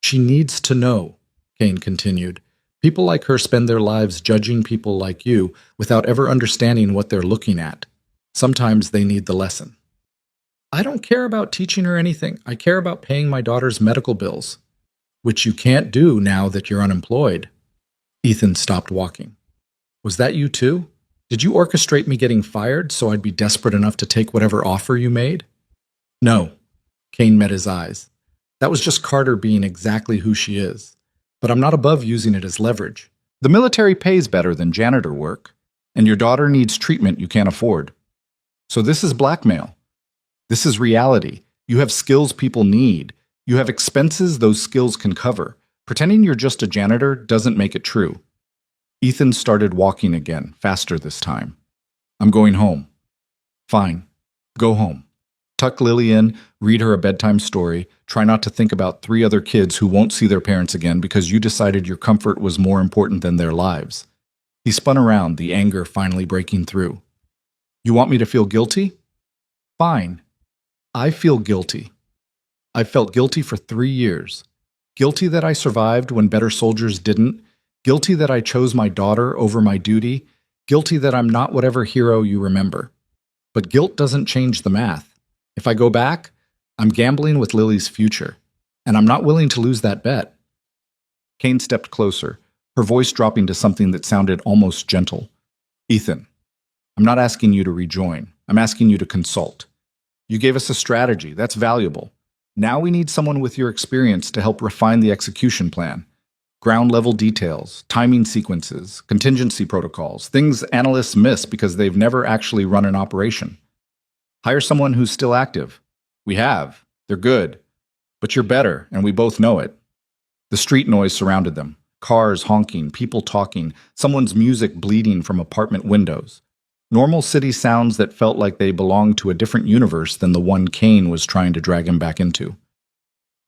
"She needs to know," Kane continued. "People like her spend their lives judging people like you without ever understanding what they're looking at. Sometimes they need the lesson." "I don't care about teaching her anything. I care about paying my daughter's medical bills." "Which you can't do now that you're unemployed." Ethan stopped walking. "Was that you too? Did you orchestrate me getting fired so I'd be desperate enough to take whatever offer you made?" "No." Kane met his eyes. "That was just Carter being exactly who she is. But I'm not above using it as leverage. The military pays better than janitor work, and your daughter needs treatment you can't afford. So this is blackmail. This is reality. You have skills people need. You have expenses those skills can cover. Pretending you're just a janitor doesn't make it true." Ethan started walking again, faster this time. "I'm going home." "Fine. Go home. Tuck Lily in, read her a bedtime story, try not to think about 3 other kids who won't see their parents again because you decided your comfort was more important than their lives." He spun around, the anger finally breaking through. "You want me to feel guilty? Fine. I feel guilty. I've felt guilty for 3 years. Guilty that I survived when better soldiers didn't. Guilty that I chose my daughter over my duty. Guilty that I'm not whatever hero you remember. But guilt doesn't change the math. If I go back, I'm gambling with Lily's future, and I'm not willing to lose that bet. Kane stepped closer, her voice dropping to something that sounded almost gentle. Ethan, I'm not asking you to rejoin. I'm asking you to consult. You gave us a strategy. That's valuable. Now we need someone with your experience to help refine the execution plan. Ground-level details, timing sequences, contingency protocols, things analysts miss because they've never actually run an operation. Hire someone who's still active. We have. They're good. But you're better, and we both know it. The street noise surrounded them. Cars honking, people talking, someone's music bleeding from apartment windows. Normal city sounds that felt like they belonged to a different universe than the one Kane was trying to drag him back into.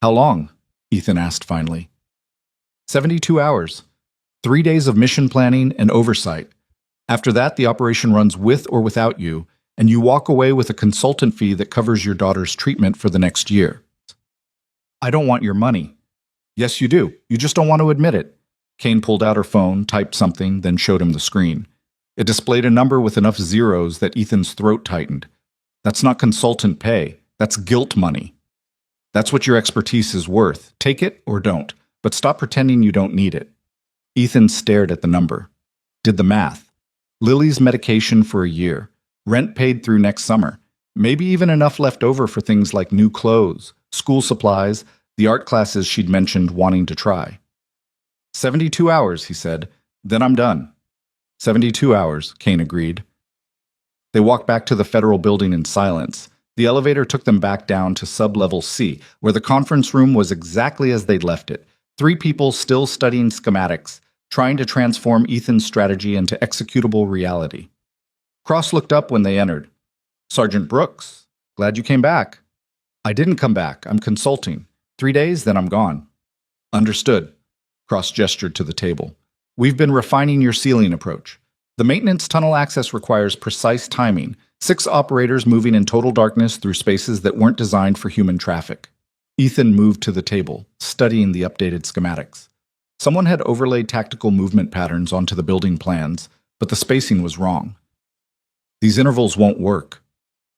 How long? Ethan asked finally. 72 hours. 3 days of mission planning and oversight. After that, the operation runs with or without you, and you walk away with a consultant fee that covers your daughter's treatment for the next year. I don't want your money. Yes, you do. You just don't want to admit it. Kane pulled out her phone, typed something, then showed him the screen. It displayed a number with enough zeros that Ethan's throat tightened. That's not consultant pay. That's guilt money. That's what your expertise is worth. Take it or don't. But stop pretending you don't need it. Ethan stared at the number. Did the math. Lily's medication for a year. Rent paid through next summer. Maybe even enough left over for things like new clothes, school supplies, the art classes she'd mentioned wanting to try. 72 hours, he said. Then I'm done. 72 hours, Kane agreed. They walked back to the federal building in silence. The elevator took them back down to sub-level C, where the conference room was exactly as they'd left it. 3 people still studying schematics, trying to transform Ethan's strategy into executable reality. Cross looked up when they entered. Sergeant Brooks, glad you came back. I didn't come back. I'm consulting. 3 days, then I'm gone. Understood. Cross gestured to the table. We've been refining your ceiling approach. The maintenance tunnel access requires precise timing, 6 operators moving in total darkness through spaces that weren't designed for human traffic. Ethan moved to the table, studying the updated schematics. Someone had overlaid tactical movement patterns onto the building plans, but the spacing was wrong. These intervals won't work.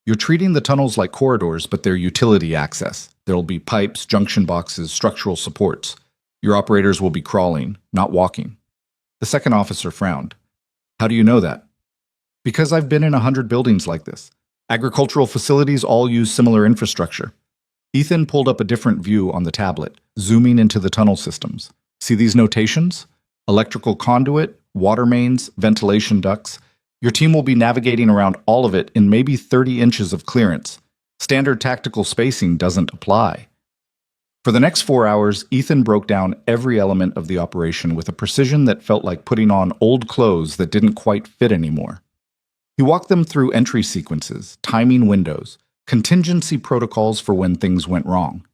You're treating the tunnels like corridors, but they're utility access. There'll be pipes, junction boxes, structural supports. Your operators will be crawling, not walking. The second officer frowned. How do you know that? Because I've been in 100 buildings like this. Agricultural facilities all use similar infrastructure. Ethan pulled up a different view on the tablet, zooming into the tunnel systems. See these notations? Electrical conduit, water mains, ventilation ducts. Your team will be navigating around all of it in maybe 30 inches of clearance. Standard tactical spacing doesn't apply. For the next 4 hours, Ethan broke down every element of the operation with a precision that felt like putting on old clothes that didn't quite fit anymore. He walked them through entry sequences, timing windows, contingency protocols for when things went wrong.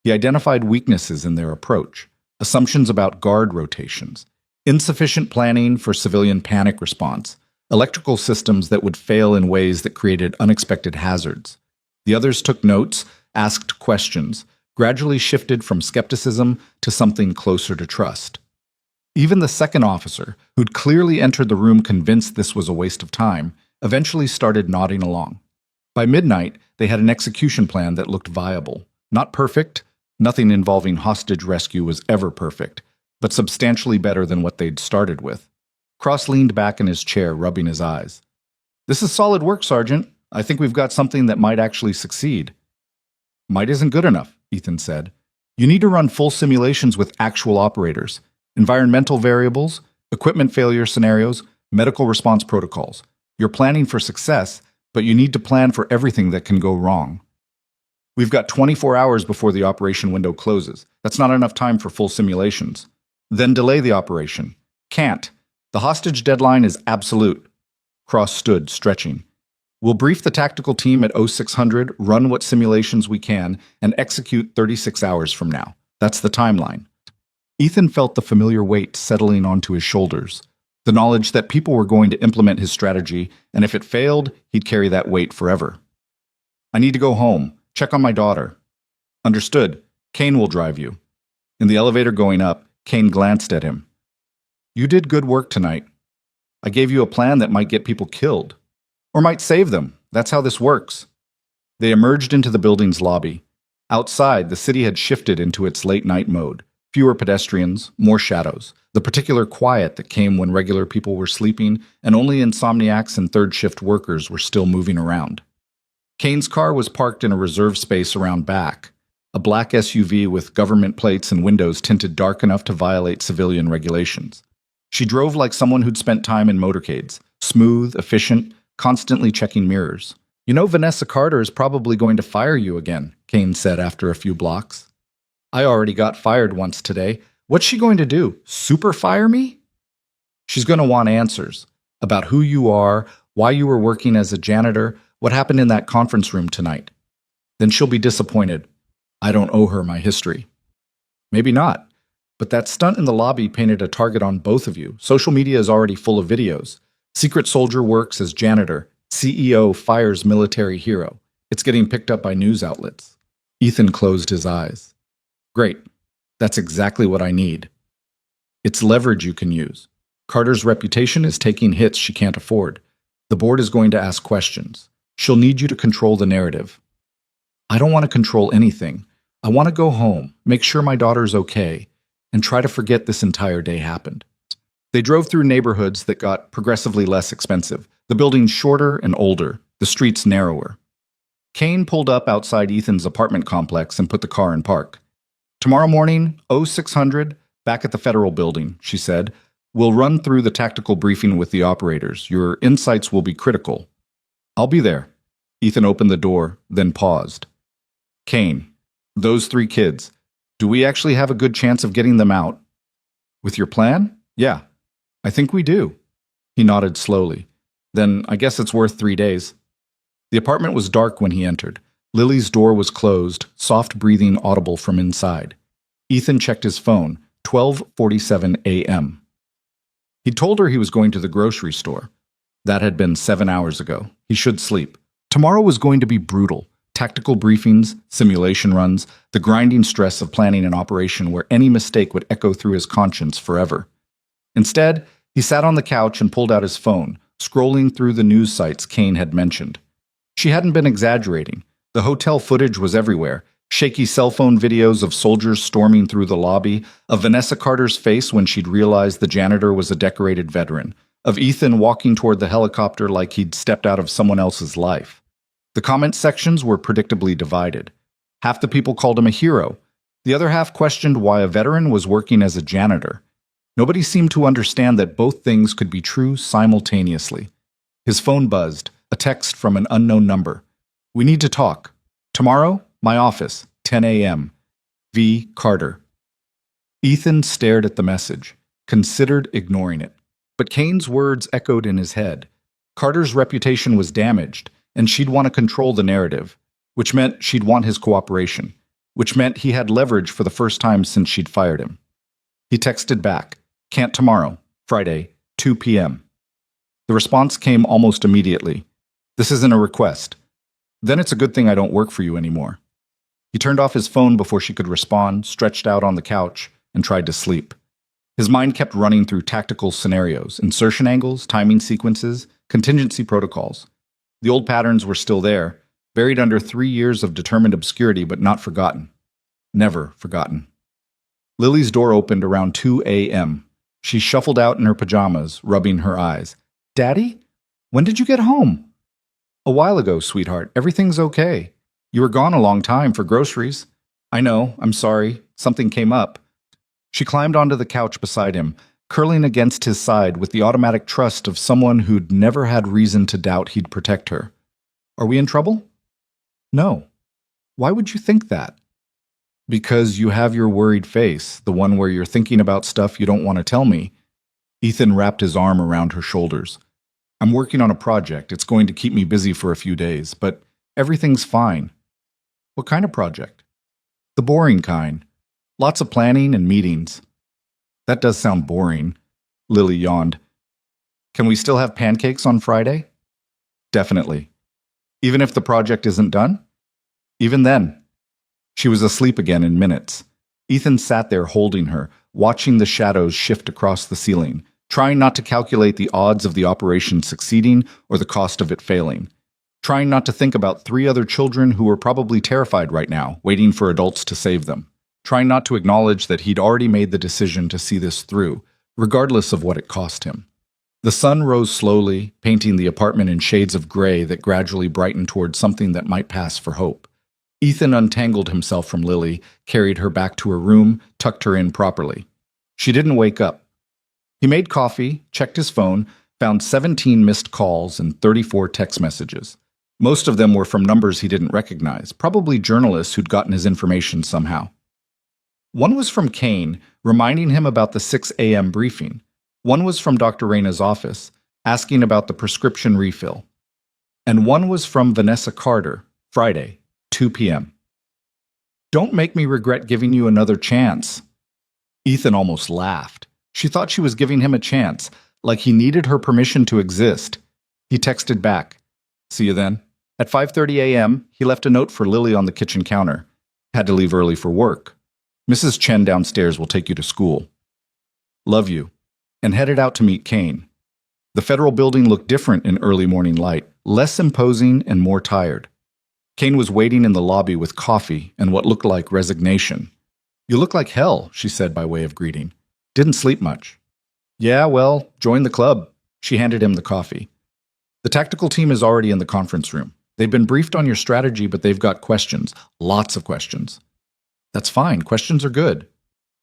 He identified weaknesses in their approach, assumptions about guard rotations, insufficient planning for civilian panic response, electrical systems that would fail in ways that created unexpected hazards. The others took notes, asked questions, gradually shifted from skepticism to something closer to trust. Even the second officer, who'd clearly entered the room convinced this was a waste of time, eventually started nodding along. By midnight, they had an execution plan that looked viable. Not perfect, nothing involving hostage rescue was ever perfect, but substantially better than what they'd started with. Cross leaned back in his chair, rubbing his eyes. This is solid work, Sergeant. I think we've got something that might actually succeed. Might isn't good enough, Ethan said. You need to run full simulations with actual operators, environmental variables, equipment failure scenarios, medical response protocols. You're planning for success, but you need to plan for everything that can go wrong. We've got 24 hours before the operation window closes. That's not enough time for full simulations. Then delay the operation. Can't. The hostage deadline is absolute. Cross stood, stretching. We'll brief the tactical team at 0600, run what simulations we can, and execute 36 hours from now. That's the timeline. Ethan felt the familiar weight settling onto his shoulders. The knowledge that people were going to implement his strategy, and if it failed, he'd carry that weight forever. I need to go home. Check on my daughter. Understood. Kane will drive you. In the elevator going up, Kane glanced at him. You did good work tonight. I gave you a plan that might get people killed. Or might save them. That's how this works. They emerged into the building's lobby. Outside, the city had shifted into its late-night mode. Fewer pedestrians, more shadows, the particular quiet that came when regular people were sleeping and only insomniacs and third-shift workers were still moving around. Kane's car was parked in a reserved space around back, a black SUV with government plates and windows tinted dark enough to violate civilian regulations. She drove like someone who'd spent time in motorcades, smooth, efficient, constantly checking mirrors. "You know Vanessa Carter is probably going to fire you again," Kane said after a few blocks. "I already got fired once today. What's she going to do? Super fire me?" "She's going to want answers about who you are, why you were working as a janitor, what happened in that conference room tonight. Then she'll be disappointed. I don't owe her my history." "Maybe not. But that stunt in the lobby painted a target on both of you. Social media is already full of videos. Secret soldier works as janitor. CEO fires military hero. It's getting picked up by news outlets." Ethan closed his eyes. "Great. That's exactly what I need. It's leverage you can use. Carter's reputation is taking hits she can't afford. The board is going to ask questions. She'll need you to control the narrative." "I don't want to control anything. I want to go home, make sure my daughter's okay, and try to forget this entire day happened." They drove through neighborhoods that got progressively less expensive, the buildings shorter and older, the streets narrower. Kane pulled up outside Ethan's apartment complex and put the car in park. "Tomorrow morning, 0600, back at the Federal Building," she said. "We'll run through the tactical briefing with the operators. Your insights will be critical." "I'll be there." Ethan opened the door, then paused. "Kane, those 3 kids, do we actually have a good chance of getting them out?" "With your plan? Yeah, I think we do." He nodded slowly. "Then I guess it's worth 3 days." The apartment was dark when he entered. Lily's door was closed, soft breathing audible from inside. Ethan checked his phone, 12:47 a.m. He'd told her he was going to the grocery store. That had been 7 hours ago. He should sleep. Tomorrow was going to be brutal. Tactical briefings, simulation runs, the grinding stress of planning an operation where any mistake would echo through his conscience forever. Instead, he sat on the couch and pulled out his phone, scrolling through the news sites Kane had mentioned. She hadn't been exaggerating. The hotel footage was everywhere. Shaky cell phone videos of soldiers storming through the lobby, of Vanessa Carter's face when she'd realized the janitor was a decorated veteran, of Ethan walking toward the helicopter like he'd stepped out of someone else's life. The comment sections were predictably divided. Half the people called him a hero. The other half questioned why a veteran was working as a janitor. Nobody seemed to understand that both things could be true simultaneously. His phone buzzed, a text from an unknown number. "We need to talk. Tomorrow, my office, 10 a.m. V. Carter." Ethan stared at the message, considered ignoring it. But Kane's words echoed in his head. Carter's reputation was damaged, and she'd want to control the narrative, which meant she'd want his cooperation, which meant he had leverage for the first time since she'd fired him. He texted back, "Can't tomorrow, Friday, 2 p.m. The response came almost immediately. "This isn't a request." "Then it's a good thing I don't work for you anymore." He turned off his phone before she could respond, stretched out on the couch, and tried to sleep. His mind kept running through tactical scenarios, insertion angles, timing sequences, contingency protocols. The old patterns were still there, buried under 3 years of determined obscurity, but not forgotten. Never forgotten. Lily's door opened around 2 a.m. She shuffled out in her pajamas, rubbing her eyes. "Daddy? When did you get home?" "A while ago, sweetheart. Everything's okay. You were gone a long time for groceries." "I know. I'm sorry. Something came up." She climbed onto the couch beside him, curling against his side with the automatic trust of someone who'd never had reason to doubt he'd protect her. "Are we in trouble?" "No." "Why would you think that?" "Because you have your worried face, the one where you're thinking about stuff you don't want to tell me." Ethan wrapped his arm around her shoulders. "I'm working on a project. It's going to keep me busy for a few days, but everything's fine." "What kind of project?" "The boring kind. Lots of planning and meetings." "That does sound boring." Lily yawned. "Can we still have pancakes on Friday?" "Definitely." "Even if the project isn't done?" "Even then." She was asleep again in minutes. Ethan sat there holding her, watching the shadows shift across the ceiling, trying not to calculate the odds of the operation succeeding or the cost of it failing. trying not to think about 3 other children who were probably terrified right now, waiting for adults to save them, trying not to acknowledge that he'd already made the decision to see this through, regardless of what it cost him. The sun rose slowly, painting the apartment in shades of gray that gradually brightened toward something that might pass for hope. Ethan untangled himself from Lily, carried her back to her room, tucked her in properly. She didn't wake up. He made coffee, checked his phone, found 17 missed calls and 34 text messages. Most of them were from numbers he didn't recognize, probably journalists who'd gotten his information somehow. One was from Kane, reminding him about the 6 a.m. briefing. One was from Dr. Reyna's office, asking about the prescription refill. And one was from Vanessa Carter, Friday, 2 p.m. "Don't make me regret giving you another chance." Ethan almost laughed. She thought she was giving him a chance, like he needed her permission to exist. He texted back, "See you then." At 5:30 a.m., he left a note for Lily on the kitchen counter. Had to leave early for work. "Mrs. Chen downstairs will take you to school. Love you." And headed out to meet Kane. The federal building looked different in early morning light, less imposing and more tired. Kane was waiting in the lobby with coffee and what looked like resignation. "You look like hell," she said by way of greeting. "Didn't sleep much." "Yeah, well, join the club." She handed him the coffee. "The tactical team is already in the conference room. They've been briefed on your strategy, but they've got questions. Lots of questions." "That's fine. Questions are good."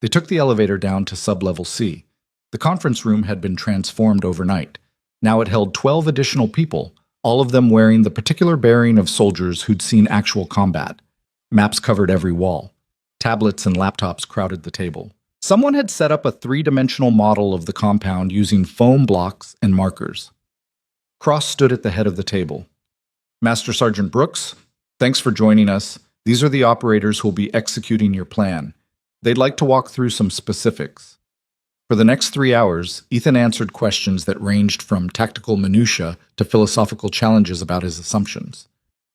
They took the elevator down to sublevel C. The conference room had been transformed overnight. Now it held 12 additional people, all of them wearing the particular bearing of soldiers who'd seen actual combat. Maps covered every wall. Tablets and laptops crowded the table. Someone had set up a 3-dimensional model of the compound using foam blocks and markers. Cross stood at the head of the table. "Master Sergeant Brooks, thanks for joining us. These are the operators who'll be executing your plan. They'd like to walk through some specifics." For the next 3 hours, Ethan answered questions that ranged from tactical minutiae to philosophical challenges about his assumptions.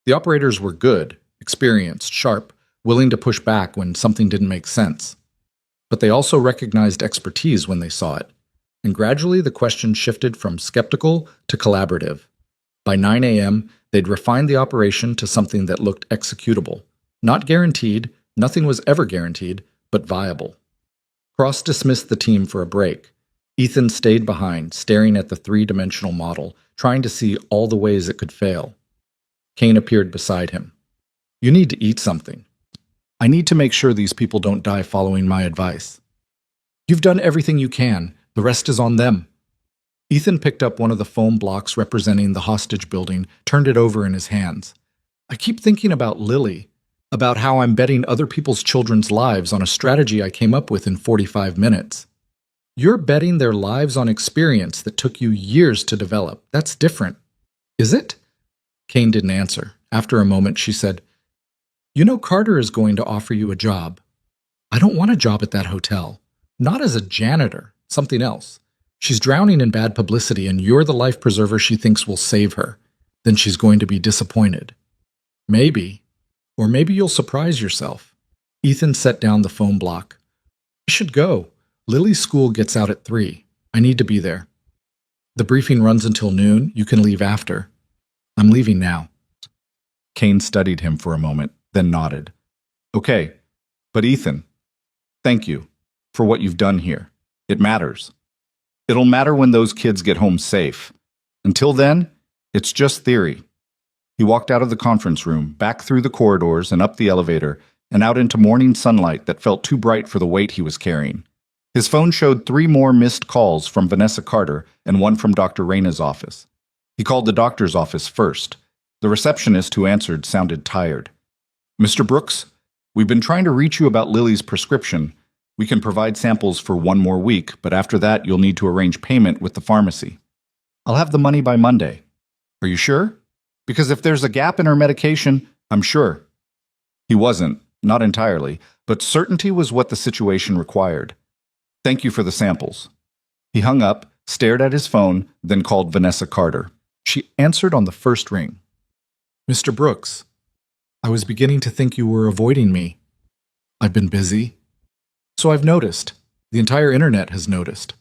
The operators were good, experienced, sharp, willing to push back when something didn't make sense. But they also recognized expertise when they saw it. And gradually the questions shifted from skeptical to collaborative. By 9 a.m., they'd refined the operation to something that looked executable. Not guaranteed, nothing was ever guaranteed, but viable. Cross dismissed the team for a break. Ethan stayed behind, staring at the 3-dimensional model, trying to see all the ways it could fail. Kane appeared beside him. "You need to eat something. I need to make sure these people don't die following my advice." "You've done everything you can. The rest is on them." Ethan picked up one of the foam blocks representing the hostage building, turned it over in his hands. "I keep thinking about Lily, about how I'm betting other people's children's lives on a strategy I came up with in 45 minutes. You're betting their lives on experience that took you years to develop. That's different. Is it?" Kane didn't answer. After a moment, she said, "You know Carter is going to offer you a job. I don't want a job at that hotel. Not as a janitor, something else. She's drowning in bad publicity and you're the life preserver she thinks will save her. Then she's going to be disappointed. Maybe. Or maybe you'll surprise yourself." Ethan set down the foam block. "I should go. Lily's school gets out at 3. I need to be there. The briefing runs until noon. You can leave after. I'm leaving now." Kane studied him for a moment, then nodded. "Okay, but Ethan, thank you for what you've done here. It matters. It'll matter when those kids get home safe. Until then, it's just theory." He walked out of the conference room, back through the corridors and up the elevator, and out into morning sunlight that felt too bright for the weight he was carrying. His phone showed 3 more missed calls from Vanessa Carter and one from Dr. Reyna's office. He called the doctor's office first. The receptionist who answered sounded tired. "Mr. Brooks, we've been trying to reach you about Lily's prescription. We can provide samples for 1 more week, but after that you'll need to arrange payment with the pharmacy. I'll have the money by Monday. Are you sure? Because if there's a gap in her medication, I'm sure." He wasn't, not entirely, but certainty was what the situation required. "Thank you for the samples." He hung up, stared at his phone, then called Vanessa Carter. She answered on the first ring. "Mr. Brooks, I was beginning to think you were avoiding me. I've been busy. So I've noticed. The entire internet has noticed."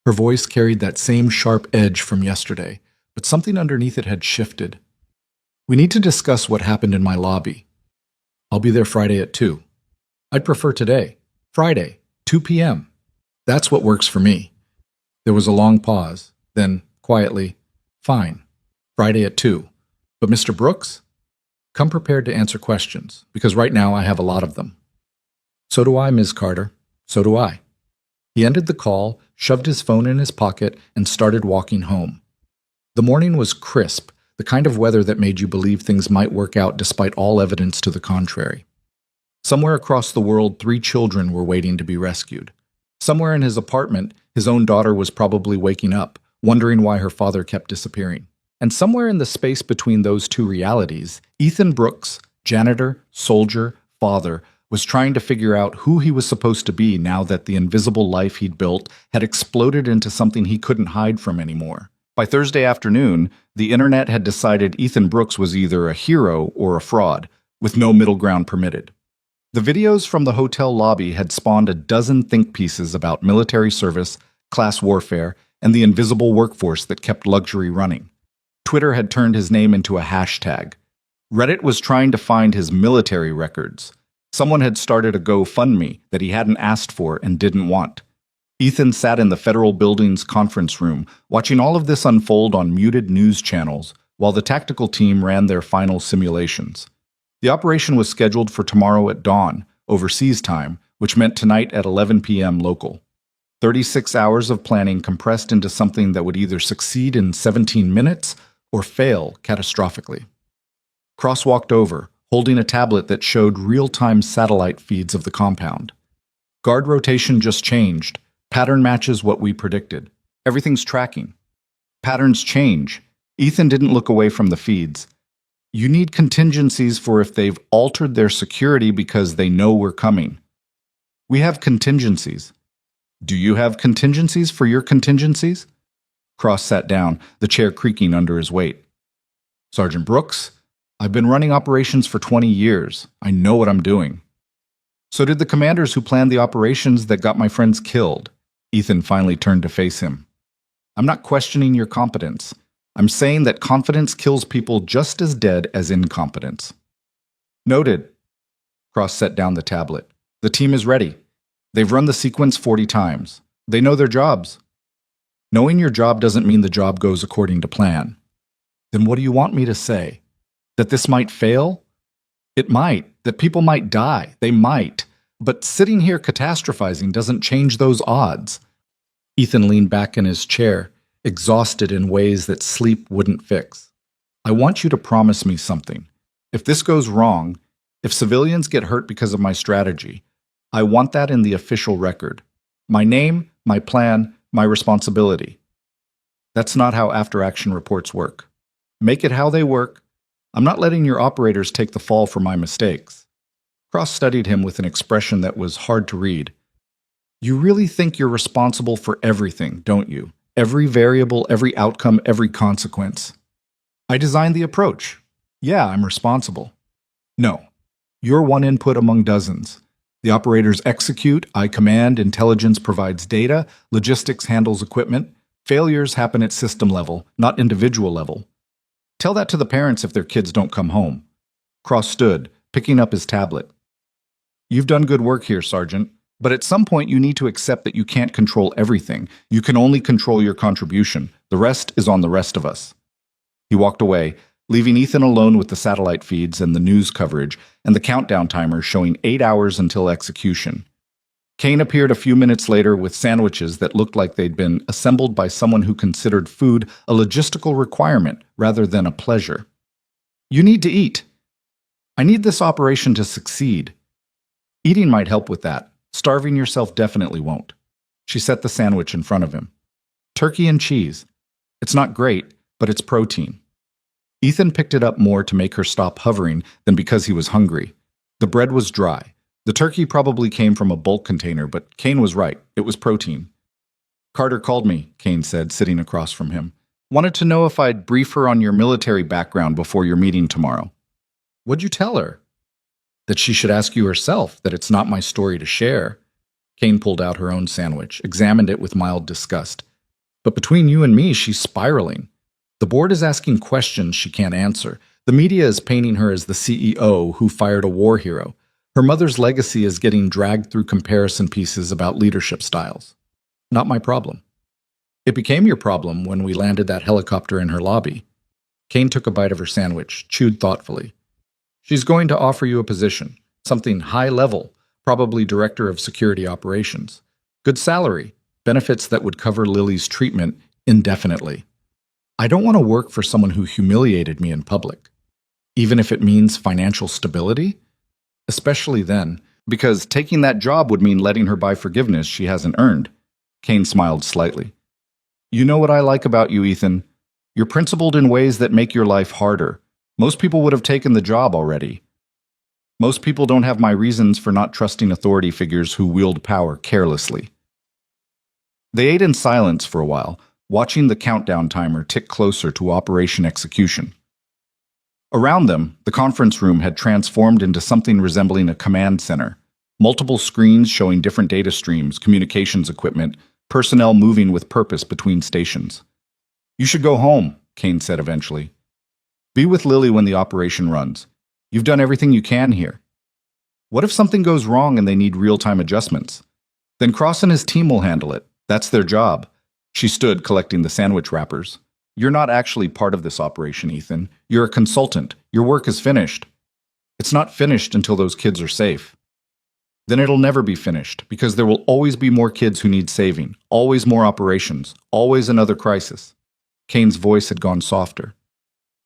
Her voice carried that same sharp edge from yesterday, but something underneath it had shifted. We need to discuss what happened in my lobby. I'll be there Friday at 2. I'd prefer today. Friday, 2 p.m. That's what works for me. There was a long pause. Then, quietly, fine. Friday at 2. But Mr. Brooks? Come prepared to answer questions, because right now I have a lot of them. So do I, Ms. Carter. So do I. He ended the call, shoved his phone in his pocket, and started walking home. The morning was crisp, the kind of weather that made you believe things might work out despite all evidence to the contrary. Somewhere across the world, 3 children were waiting to be rescued. Somewhere in his apartment, his own daughter was probably waking up, wondering why her father kept disappearing. And somewhere in the space between those two realities, Ethan Brooks, janitor, soldier, father, was trying to figure out who he was supposed to be now that the invisible life he'd built had exploded into something he couldn't hide from anymore. By Thursday afternoon, the internet had decided Ethan Brooks was either a hero or a fraud, with no middle ground permitted. The videos from the hotel lobby had spawned a dozen think pieces about military service, class warfare, and the invisible workforce that kept luxury running. Twitter had turned his name into a hashtag. Reddit was trying to find his military records. Someone had started a GoFundMe that he hadn't asked for and didn't want. Ethan sat in the federal building's conference room, watching all of this unfold on muted news channels, while the tactical team ran their final simulations. The operation was scheduled for tomorrow at dawn, overseas time, which meant tonight at 11 p.m. local. 36 hours of planning compressed into something that would either succeed in 17 minutes or fail catastrophically. Cross walked over, holding a tablet that showed real-time satellite feeds of the compound. Guard rotation just changed. Pattern matches what we predicted. Everything's tracking. Patterns change. Ethan didn't look away from the feeds. You need contingencies for if they've altered their security because they know we're coming. We have contingencies. Do you have contingencies for your contingencies? Cross sat down, the chair creaking under his weight. Sergeant Brooks, I've been running operations for 20 years. I know what I'm doing. So did the commanders who planned the operations that got my friends killed. Ethan finally turned to face him. I'm not questioning your competence. I'm saying that confidence kills people just as dead as incompetence. Noted. Cross set down the tablet. The team is ready. They've run the sequence 40 times. They know their jobs. Knowing your job doesn't mean the job goes according to plan. Then what do you want me to say? That this might fail? It might. That people might die. They might. But sitting here catastrophizing doesn't change those odds. Ethan leaned back in his chair, exhausted in ways that sleep wouldn't fix. I want you to promise me something. If this goes wrong, if civilians get hurt because of my strategy, I want that in the official record. My name, my plan, my responsibility. That's not how after-action reports work. Make it how they work. I'm not letting your operators take the fall for my mistakes. Cross studied him with an expression that was hard to read. You really think you're responsible for everything, don't you? Every variable, every outcome, every consequence. I designed the approach. Yeah, I'm responsible. No. You're one input among dozens. The operators execute, I command, intelligence provides data, logistics handles equipment. Failures happen at system level, not individual level. Tell that to the parents if their kids don't come home. Cross stood, picking up his tablet. You've done good work here, Sergeant, but at some point you need to accept that you can't control everything. You can only control your contribution. The rest is on the rest of us. He walked away, leaving Ethan alone with the satellite feeds and the news coverage and the countdown timer showing 8 hours until execution. Kane appeared a few minutes later with sandwiches that looked like they'd been assembled by someone who considered food a logistical requirement rather than a pleasure. You need to eat. I need this operation to succeed. Eating might help with that. Starving yourself definitely won't. She set the sandwich in front of him. Turkey and cheese. It's not great, but it's protein. Ethan picked it up more to make her stop hovering than because he was hungry. The bread was dry. The turkey probably came from a bulk container, but Kane was right. It was protein. Carter called me, Kane said, sitting across from him. Wanted to know if I'd brief her on your military background before your meeting tomorrow. What'd you tell her? That she should ask you herself, that it's not my story to share. Kane pulled out her own sandwich, examined it with mild disgust. But between you and me, she's spiraling. The board is asking questions she can't answer. The media is painting her as the CEO who fired a war hero. Her mother's legacy is getting dragged through comparison pieces about leadership styles. Not my problem. It became your problem when we landed that helicopter in her lobby. Kane took a bite of her sandwich, chewed thoughtfully. She's going to offer you a position, something high level, probably director of security operations. Good salary, benefits that would cover Lily's treatment indefinitely. I don't want to work for someone who humiliated me in public, even if it means financial stability. Especially then, because taking that job would mean letting her buy forgiveness she hasn't earned. Kane smiled slightly. You know what I like about you, Ethan? You're principled in ways that make your life harder. Most people would have taken the job already. Most people don't have my reasons for not trusting authority figures who wield power carelessly. They ate in silence for a while, watching the countdown timer tick closer to operation execution. Around them, the conference room had transformed into something resembling a command center. Multiple screens showing different data streams, communications equipment, personnel moving with purpose between stations. You should go home, Kane said eventually. Be with Lily when the operation runs. You've done everything you can here. What if something goes wrong and they need real-time adjustments? Then Cross and his team will handle it. That's their job. She stood, collecting the sandwich wrappers. You're not actually part of this operation, Ethan. You're a consultant. Your work is finished. It's not finished until those kids are safe. Then it'll never be finished, because there will always be more kids who need saving, always more operations, always another crisis. Kane's voice had gone softer.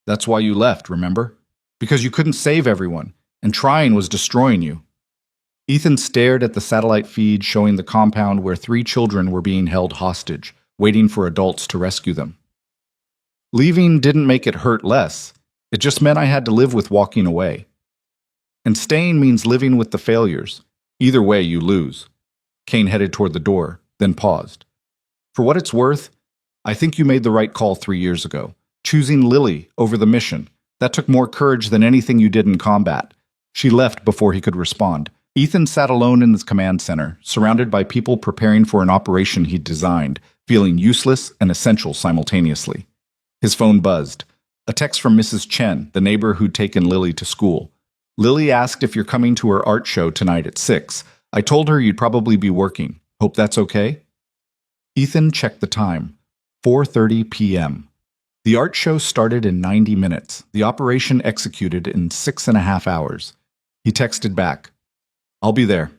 That's why you left, remember? Because you couldn't save everyone, and trying was destroying you. Ethan stared at the satellite feed showing the compound where 3 children were being held hostage, waiting for adults to rescue them. Leaving didn't make it hurt less. It just meant I had to live with walking away. And staying means living with the failures. Either way, you lose. Kane headed toward the door, then paused. For what it's worth, I think you made the right call 3 years ago, choosing Lily over the mission. That took more courage than anything you did in combat. She left before he could respond. Ethan sat alone in his command center, surrounded by people preparing for an operation he'd designed, feeling useless and essential simultaneously. His phone buzzed. A text from Mrs. Chen, the neighbor who'd taken Lily to school. Lily asked if you're coming to her art show tonight at 6. I told her you'd probably be working. Hope that's okay? Ethan checked the time. 4:30 p.m. The art show started in 90 minutes. The operation executed in 6.5 hours. He texted back, I'll be there.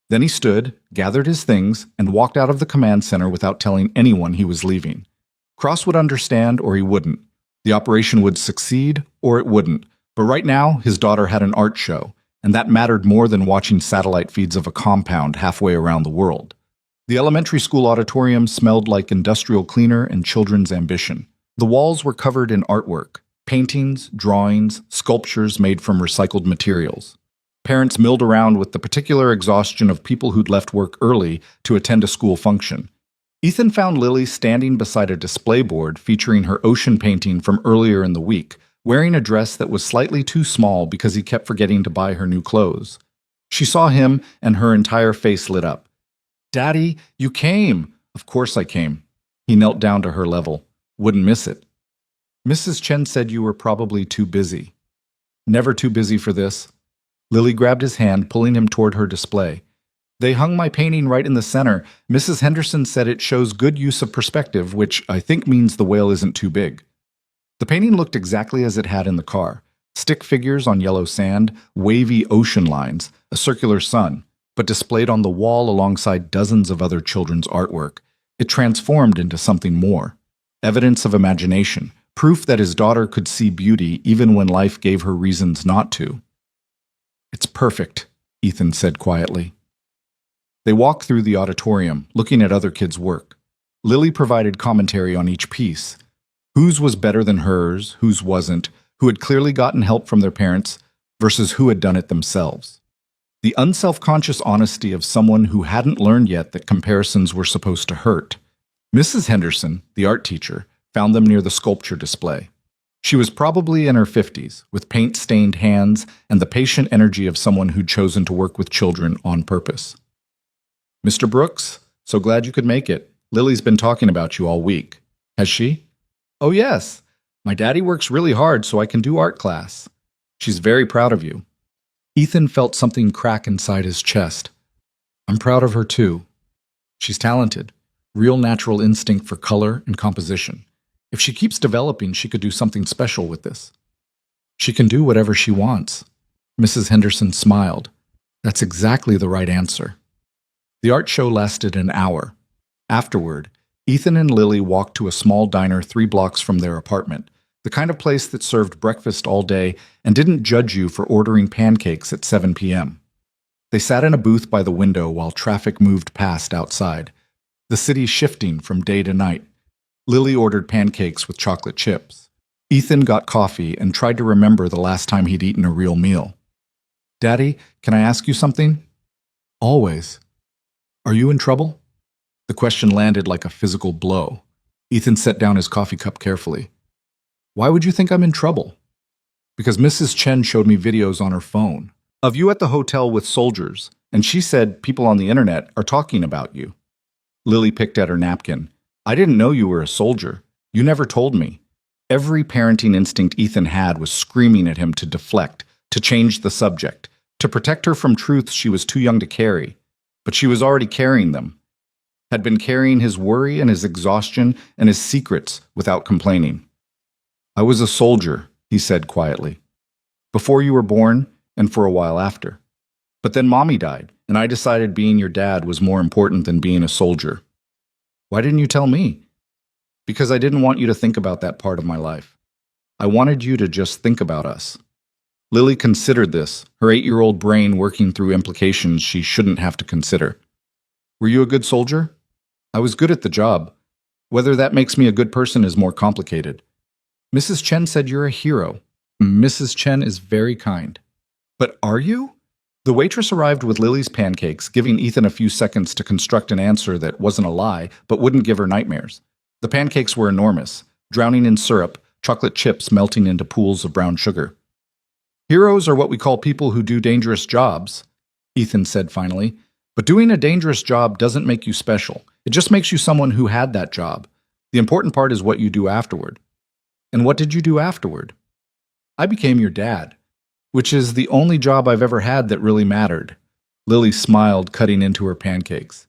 Then he stood, gathered his things, and walked out of the command center without telling anyone he was leaving. Cross would understand or he wouldn't. The operation would succeed or it wouldn't. But right now, his daughter had an art show, and that mattered more than watching satellite feeds of a compound halfway around the world. The elementary school auditorium smelled like industrial cleaner and children's ambition. The walls were covered in artwork, paintings, drawings, sculptures made from recycled materials. Parents milled around with the particular exhaustion of people who'd left work early to attend a school function. Ethan found Lily standing beside a display board featuring her ocean painting from earlier in the week, wearing a dress that was slightly too small because he kept forgetting to buy her new clothes. She saw him, and her entire face lit up. Daddy, you came! Of course I came. He knelt down to her level. Wouldn't miss it. Mrs. Chen said you were probably too busy. Never too busy for this. Lily grabbed his hand, pulling him toward her display. They hung my painting right in the center. Mrs. Henderson said it shows good use of perspective, which I think means the whale isn't too big. The painting looked exactly as it had in the car. Stick figures on yellow sand, wavy ocean lines, a circular sun, but displayed on the wall alongside dozens of other children's artwork. It transformed into something more. Evidence of imagination, proof that his daughter could see beauty even when life gave her reasons not to. It's perfect, Ethan said quietly. They walked through the auditorium, looking at other kids' work. Lily provided commentary on each piece. Whose was better than hers, whose wasn't, who had clearly gotten help from their parents, versus who had done it themselves. The unself-conscious honesty of someone who hadn't learned yet that comparisons were supposed to hurt. Mrs. Henderson, the art teacher, found them near the sculpture display. She was probably in her 50s, with paint-stained hands and the patient energy of someone who'd chosen to work with children on purpose. Mr. Brooks, so glad you could make it. Lily's been talking about you all week. Has she? Oh yes. My daddy works really hard so I can do art class. She's very proud of you. Ethan felt something crack inside his chest. I'm proud of her too. She's talented. Real natural instinct for color and composition. If she keeps developing, she could do something special with this. She can do whatever she wants. Mrs. Henderson smiled. That's exactly the right answer. The art show lasted an hour. Afterward, Ethan and Lily walked to a small diner 3 blocks from their apartment, the kind of place that served breakfast all day and didn't judge you for ordering pancakes at 7 p.m. They sat in a booth by the window while traffic moved past outside, the city shifting from day to night. Lily ordered pancakes with chocolate chips. Ethan got coffee and tried to remember the last time he'd eaten a real meal. Daddy, can I ask you something? Always. Are you in trouble? The question landed like a physical blow. Ethan set down his coffee cup carefully. Why would you think I'm in trouble? Because Mrs. Chen showed me videos on her phone of you at the hotel with soldiers, and she said people on the internet are talking about you. Lily picked at her napkin. I didn't know you were a soldier. You never told me. Every parenting instinct Ethan had was screaming at him to deflect, to change the subject, to protect her from truths she was too young to carry. But she was already carrying them. Had been carrying his worry and his exhaustion and his secrets without complaining. I was a soldier, he said quietly. Before you were born, and for a while after. But then Mommy died, and I decided being your dad was more important than being a soldier. Why didn't you tell me? Because I didn't want you to think about that part of my life. I wanted you to just think about us. Lily considered this, her 8-year-old brain working through implications she shouldn't have to consider. Were you a good soldier? I was good at the job. Whether that makes me a good person is more complicated. Mrs. Chen said you're a hero. Mrs. Chen is very kind. But are you? The waitress arrived with Lily's pancakes, giving Ethan a few seconds to construct an answer that wasn't a lie, but wouldn't give her nightmares. The pancakes were enormous, drowning in syrup, chocolate chips melting into pools of brown sugar. Heroes are what we call people who do dangerous jobs, Ethan said finally. But doing a dangerous job doesn't make you special. It just makes you someone who had that job. The important part is what you do afterward. And what did you do afterward? I became your dad, which is the only job I've ever had that really mattered. Lily smiled, cutting into her pancakes.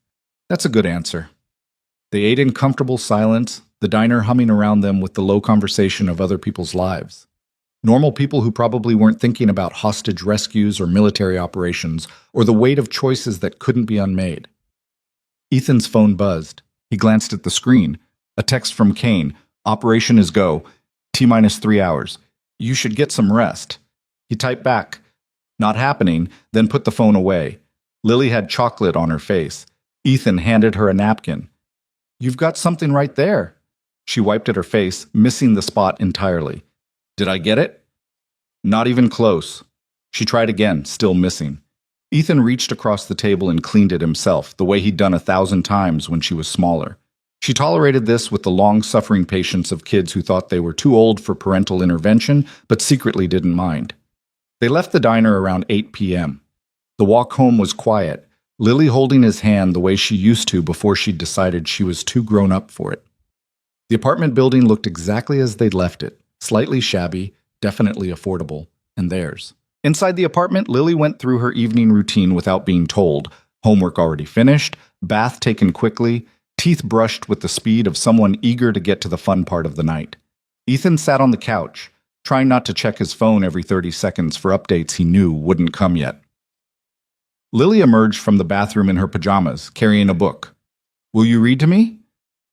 That's a good answer. They ate in comfortable silence, the diner humming around them with the low conversation of other people's lives. Normal people who probably weren't thinking about hostage rescues or military operations or the weight of choices that couldn't be unmade. Ethan's phone buzzed. He glanced at the screen. A text from Kane. Operation is go. T-minus 3 hours. You should get some rest. He typed back. Not happening, then put the phone away. Lily had chocolate on her face. Ethan handed her a napkin. You've got something right there. She wiped at her face, missing the spot entirely. Did I get it? Not even close. She tried again, still missing. Ethan reached across the table and cleaned it himself, the way he'd done 1,000 times when she was smaller. She tolerated this with the long-suffering patience of kids who thought they were too old for parental intervention, but secretly didn't mind. They left the diner around 8 p.m. The walk home was quiet, Lily holding his hand the way she used to before she'd decided she was too grown up for it. The apartment building looked exactly as they'd left it. Slightly shabby, definitely affordable, and theirs. Inside the apartment, Lily went through her evening routine without being told. Homework already finished, bath taken quickly, teeth brushed with the speed of someone eager to get to the fun part of the night. Ethan sat on the couch, trying not to check his phone every 30 seconds for updates he knew wouldn't come yet. Lily emerged from the bathroom in her pajamas, carrying a book. Will you read to me?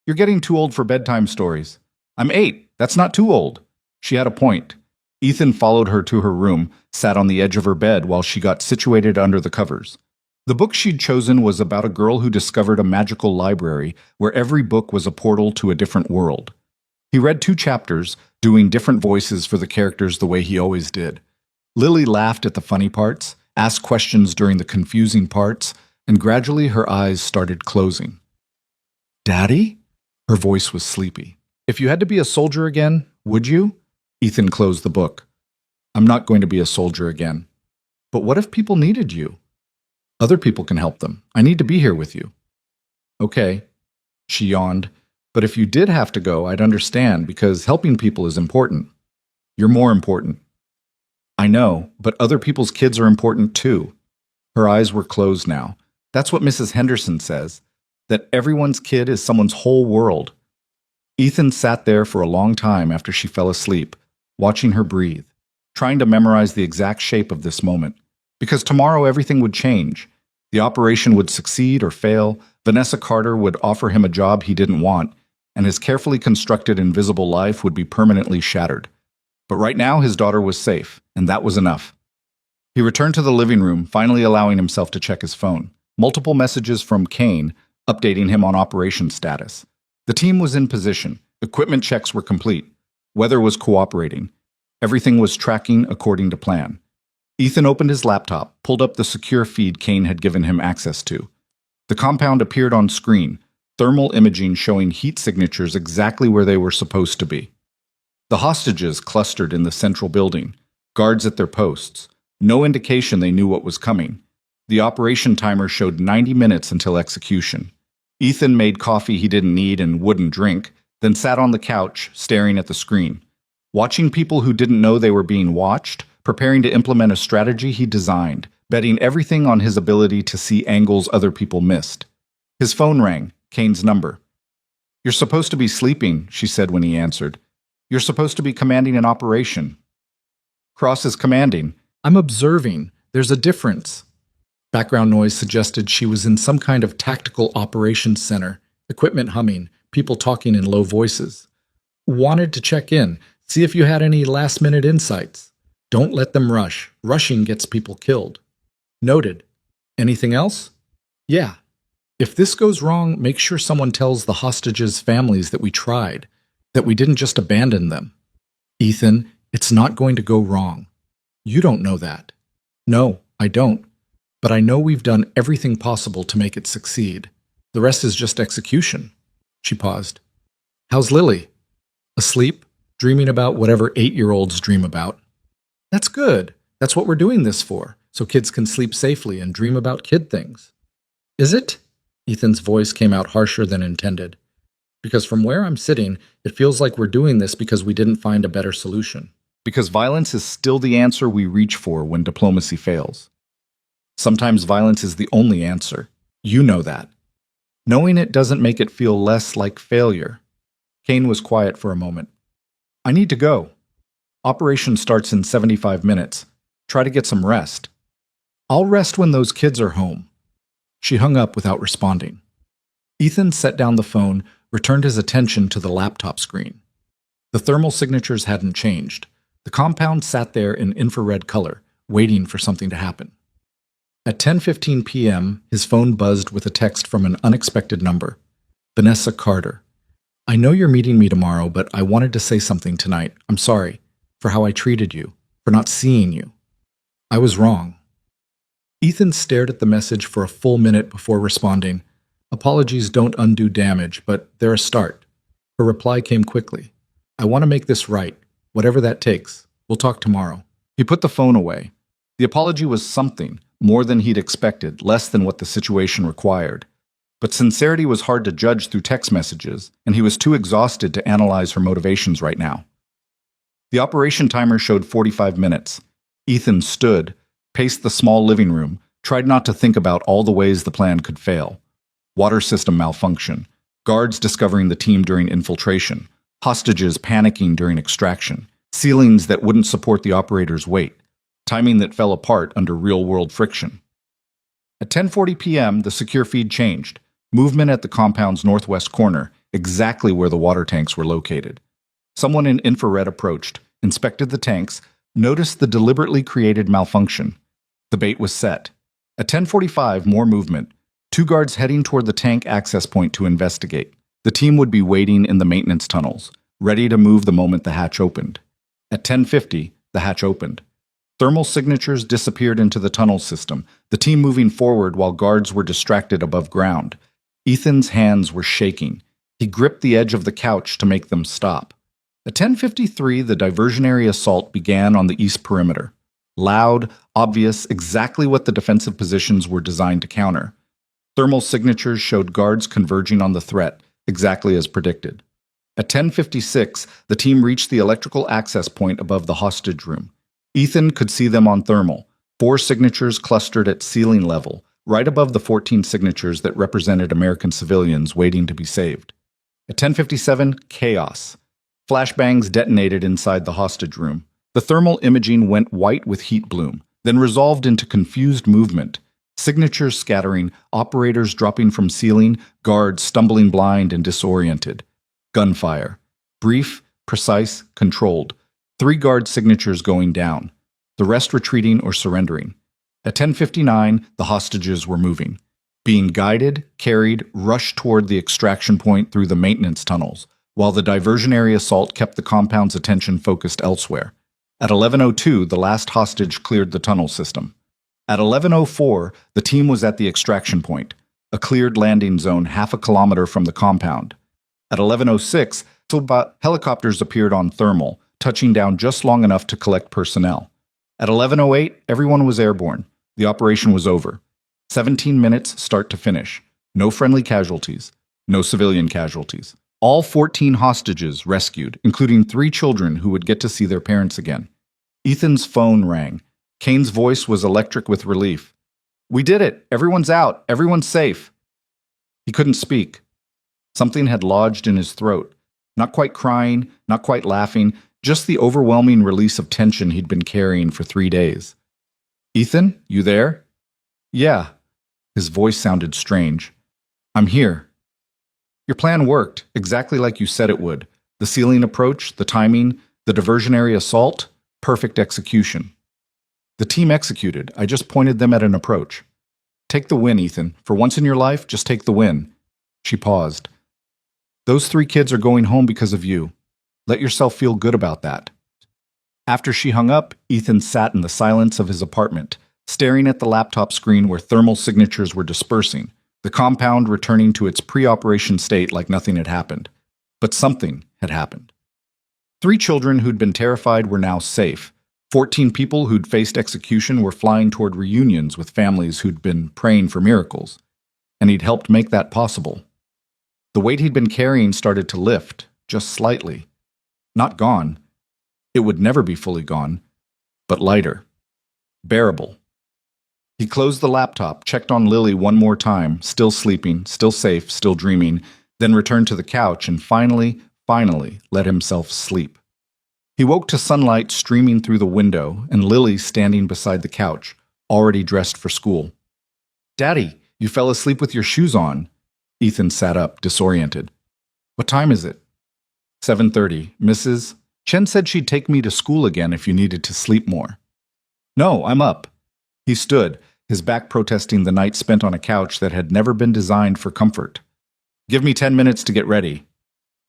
You're getting too old for bedtime stories. I'm 8. That's not too old. She had a point. Ethan followed her to her room, sat on the edge of her bed while she got situated under the covers. The book she'd chosen was about a girl who discovered a magical library where every book was a portal to a different world. He read 2 chapters, doing different voices for the characters the way he always did. Lily laughed at the funny parts, asked questions during the confusing parts, and gradually her eyes started closing. Daddy? Her voice was sleepy. If you had to be a soldier again, would you? Ethan closed the book. I'm not going to be a soldier again. But what if people needed you? Other people can help them. I need to be here with you. Okay. She yawned. But if you did have to go, I'd understand, because helping people is important. You're more important. I know, but other people's kids are important too. Her eyes were closed now. That's what Mrs. Henderson says, that everyone's kid is someone's whole world. Ethan sat there for a long time after she fell asleep, watching her breathe, trying to memorize the exact shape of this moment. Because tomorrow everything would change. The operation would succeed or fail, Vanessa Carter would offer him a job he didn't want, and his carefully constructed invisible life would be permanently shattered. But right now his daughter was safe, and that was enough. He returned to the living room, finally allowing himself to check his phone. Multiple messages from Kane, updating him on operation status. The team was in position. Equipment checks were complete. Weather was cooperating. Everything was tracking according to plan. Ethan opened his laptop, pulled up the secure feed Kane had given him access to. The compound appeared on screen, thermal imaging showing heat signatures exactly where they were supposed to be. The hostages clustered in the central building, guards at their posts. No indication they knew what was coming. The operation timer showed 90 minutes until execution. Ethan made coffee he didn't need and wouldn't drink, then sat on the couch, staring at the screen. Watching people who didn't know they were being watched, preparing to implement a strategy he designed, betting everything on his ability to see angles other people missed. His phone rang, Kane's number. "You're supposed to be sleeping," she said when he answered. "You're supposed to be commanding an operation." "Cross is commanding." "I'm observing. There's a difference." Background noise suggested she was in some kind of tactical operations center, equipment humming, people talking in low voices. "Wanted to check in, see if you had any last-minute insights. Don't let them rush. Rushing gets people killed." "Noted. Anything else?" "Yeah. If this goes wrong, make sure someone tells the hostages' families that we tried, that we didn't just abandon them." "Ethan, it's not going to go wrong. You don't know that." "No, I don't. But I know we've done everything possible to make it succeed. The rest is just execution." She paused. "How's Lily?" "Asleep, dreaming about whatever 8-year-olds dream about." "That's good. That's what we're doing this for, so kids can sleep safely and dream about kid things." "Is it?" Ethan's voice came out harsher than intended. "Because from where I'm sitting, it feels like we're doing this because we didn't find a better solution." "Because violence is still the answer we reach for when diplomacy fails. Sometimes violence is the only answer. You know that. Knowing it doesn't make it feel less like failure." Kane was quiet for a moment. "I need to go. Operation starts in 75 minutes. Try to get some rest." "I'll rest when those kids are home." She hung up without responding. Ethan set down the phone, returned his attention to the laptop screen. The thermal signatures hadn't changed. The compound sat there in infrared color, waiting for something to happen. At 10:15 p.m., his phone buzzed with a text from an unexpected number. "Vanessa Carter. I know you're meeting me tomorrow, but I wanted to say something tonight. I'm sorry for how I treated you, for not seeing you. I was wrong." Ethan stared at the message for a full minute before responding. "Apologies don't undo damage, but they're a start." Her reply came quickly. "I want to make this right, whatever that takes. We'll talk tomorrow." He put the phone away. The apology was something, more than he'd expected, less than what the situation required. But sincerity was hard to judge through text messages, and he was too exhausted to analyze her motivations right now. The operation timer showed 45 minutes. Ethan stood, paced the small living room, tried not to think about all the ways the plan could fail. Water system malfunction, guards discovering the team during infiltration, hostages panicking during extraction, ceilings that wouldn't support the operator's weight, timing that fell apart under real-world friction. At 10:40 p.m., the secure feed changed. Movement at the compound's northwest corner, exactly where the water tanks were located. Someone in infrared approached, inspected the tanks, noticed the deliberately created malfunction. The bait was set. At 10:45, more movement. 2 guards heading toward the tank access point to investigate. The team would be waiting in the maintenance tunnels, ready to move the moment the hatch opened. At 10:50, the hatch opened. Thermal signatures disappeared into the tunnel system, the team moving forward while guards were distracted above ground. Ethan's hands were shaking. He gripped the edge of the couch to make them stop. At 10:53, the diversionary assault began on the east perimeter. Loud, obvious, exactly what the defensive positions were designed to counter. Thermal signatures showed guards converging on the threat, exactly as predicted. At 10:56, the team reached the electrical access point above the hostage room. Ethan could see them on thermal, 4 signatures clustered at ceiling level, right above the 14 signatures that represented American civilians waiting to be saved. At 10:57, chaos. Flashbangs detonated inside the hostage room. The thermal imaging went white with heat bloom, then resolved into confused movement. Signatures scattering, operators dropping from ceiling, guards stumbling blind and disoriented. Gunfire. Brief, precise, controlled. 3 guard signatures going down. The rest retreating or surrendering. At 10:59, the hostages were moving. Being guided, carried, rushed toward the extraction point through the maintenance tunnels, while the diversionary assault kept the compound's attention focused elsewhere. At 11:02, the last hostage cleared the tunnel system. At 11:04, the team was at the extraction point, a cleared landing zone half a kilometer from the compound. At 11:06, helicopters appeared on thermal, touching down just long enough to collect personnel. At 11:08, everyone was airborne. The operation was over. 17 minutes start to finish. No friendly casualties. No civilian casualties. All 14 hostages rescued, including 3 children who would get to see their parents again. Ethan's phone rang. Kane's voice was electric with relief. "We did it! Everyone's out! Everyone's safe!" He couldn't speak. Something had lodged in his throat. Not quite crying, not quite laughing, just the overwhelming release of tension he'd been carrying for 3 days. "Ethan, you there?" "Yeah." His voice sounded strange. "I'm here." "Your plan worked, exactly like you said it would. The ceiling approach, the timing, the diversionary assault, perfect execution." "The team executed. I just pointed them at an approach." "Take the win, Ethan. For once in your life, just take the win." She paused. "Those 3 kids are going home because of you. Let yourself feel good about that." After she hung up, Ethan sat in the silence of his apartment, staring at the laptop screen where thermal signatures were dispersing, the compound returning to its pre-operation state like nothing had happened. But something had happened. 3 children who'd been terrified were now safe. 14 people who'd faced execution were flying toward reunions with families who'd been praying for miracles. And he'd helped make that possible. The weight he'd been carrying started to lift, just slightly. Not gone. It would never be fully gone, but lighter. Bearable. He closed the laptop, checked on Lily one more time, still sleeping, still safe, still dreaming, then returned to the couch and finally let himself sleep. He woke to sunlight streaming through the window and Lily standing beside the couch, already dressed for school. "Daddy, you fell asleep with your shoes on." Ethan sat up, disoriented. "What time is it?" 7:30. "Mrs. Chen said she'd take me to school again if you needed to sleep more." "No, I'm up." He stood, his back protesting the night spent on a couch that had never been designed for comfort. "Give me 10 minutes to get ready."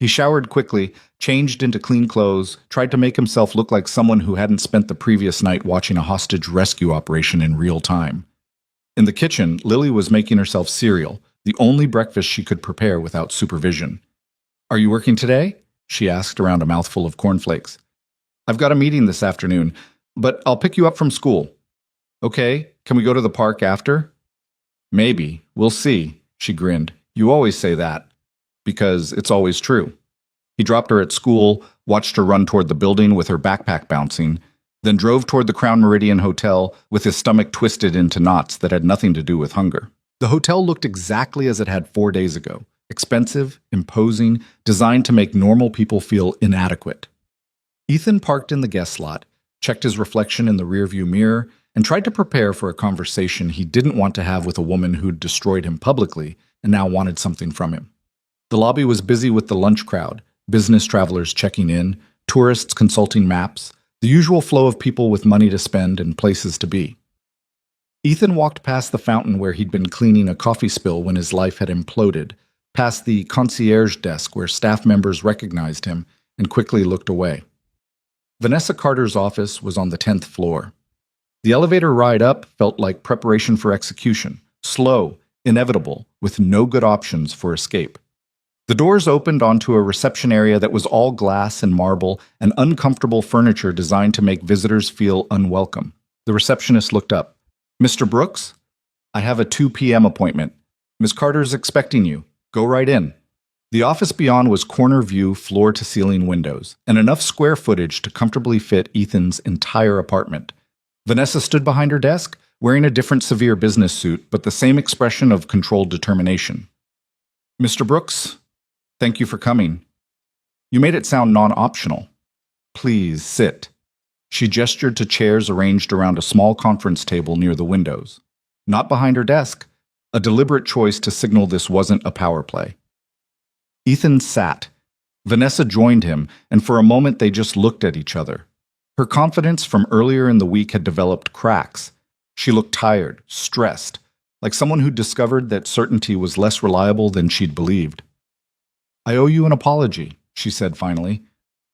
He showered quickly, changed into clean clothes, tried to make himself look like someone who hadn't spent the previous night watching a hostage rescue operation in real time. In the kitchen, Lily was making herself cereal, the only breakfast she could prepare without supervision. "Are you working today?" she asked around a mouthful of cornflakes. "I've got a meeting this afternoon, but I'll pick you up from school." "Okay, can we go to the park after?" "Maybe. We'll see," she grinned. "You always say that." Because it's always true. He dropped her at school, watched her run toward the building with her backpack bouncing, then drove toward the Crown Meridian Hotel with his stomach twisted into knots that had nothing to do with hunger. The hotel looked exactly as it had 4 days ago. Expensive, imposing, designed to make normal people feel inadequate. Ethan parked in the guest slot, checked his reflection in the rearview mirror, and tried to prepare for a conversation he didn't want to have with a woman who'd destroyed him publicly and now wanted something from him. The lobby was busy with the lunch crowd, business travelers checking in, tourists consulting maps, the usual flow of people with money to spend and places to be. Ethan walked past the fountain where he'd been cleaning a coffee spill when his life had imploded, past the concierge desk where staff members recognized him and quickly looked away. Vanessa Carter's office was on the 10th floor. The elevator ride up felt like preparation for execution, slow, inevitable, with no good options for escape. The doors opened onto a reception area that was all glass and marble and uncomfortable furniture designed to make visitors feel unwelcome. The receptionist looked up. "Mr. Brooks? I have a 2 p.m. appointment. Miss Carter's expecting you. Go right in." The office beyond was corner view, floor to ceiling windows, and enough square footage to comfortably fit Ethan's entire apartment. Vanessa stood behind her desk, wearing a different severe business suit, but the same expression of controlled determination. Mr. Brooks, thank you for coming. You made it sound non-optional. Please sit. She gestured to chairs arranged around a small conference table near the windows. Not behind her desk, a deliberate choice to signal this wasn't a power play. Ethan sat. Vanessa joined him, and for a moment they just looked at each other. Her confidence from earlier in the week had developed cracks. She looked tired, stressed, like someone who'd discovered that certainty was less reliable than she'd believed. I owe you an apology, she said finally.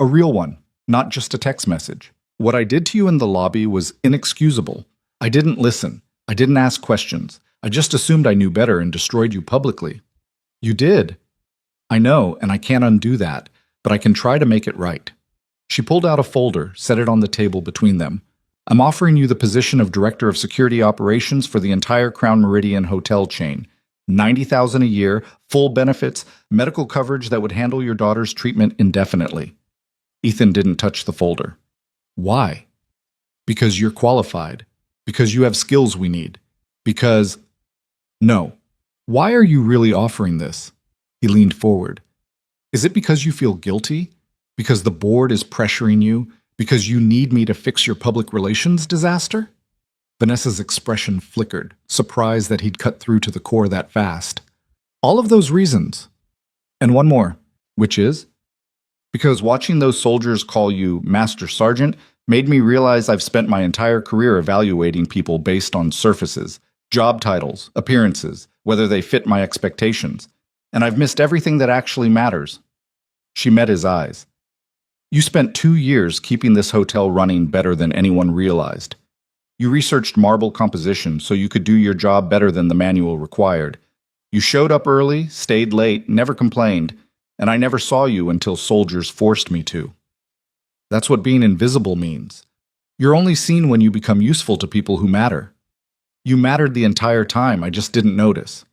A real one, not just a text message. What I did to you in the lobby was inexcusable. I didn't listen. I didn't ask questions. I just assumed I knew better and destroyed you publicly. You did. I know, and I can't undo that, but I can try to make it right. She pulled out a folder, set it on the table between them. I'm offering you the position of Director of Security Operations for the entire Crown Meridian hotel chain. $90,000 a year, full benefits, medical coverage that would handle your daughter's treatment indefinitely. Ethan didn't touch the folder. Why? Because you're qualified. Because you have skills we need. Because... No. Why are you really offering this? He leaned forward. Is it because you feel guilty? Because the board is pressuring you? Because you need me to fix your public relations disaster? Vanessa's expression flickered, surprised that he'd cut through to the core that fast. All of those reasons. And one more, which is? Because watching those soldiers call you Master Sergeant made me realize I've spent my entire career evaluating people based on surfaces, job titles, appearances, whether they fit my expectations. And I've missed everything that actually matters. She met his eyes. You spent 2 years keeping this hotel running better than anyone realized. You researched marble composition so you could do your job better than the manual required. You showed up early, stayed late, never complained, and I never saw you until soldiers forced me to. That's what being invisible means. You're only seen when you become useful to people who matter. You mattered the entire time, I just didn't notice.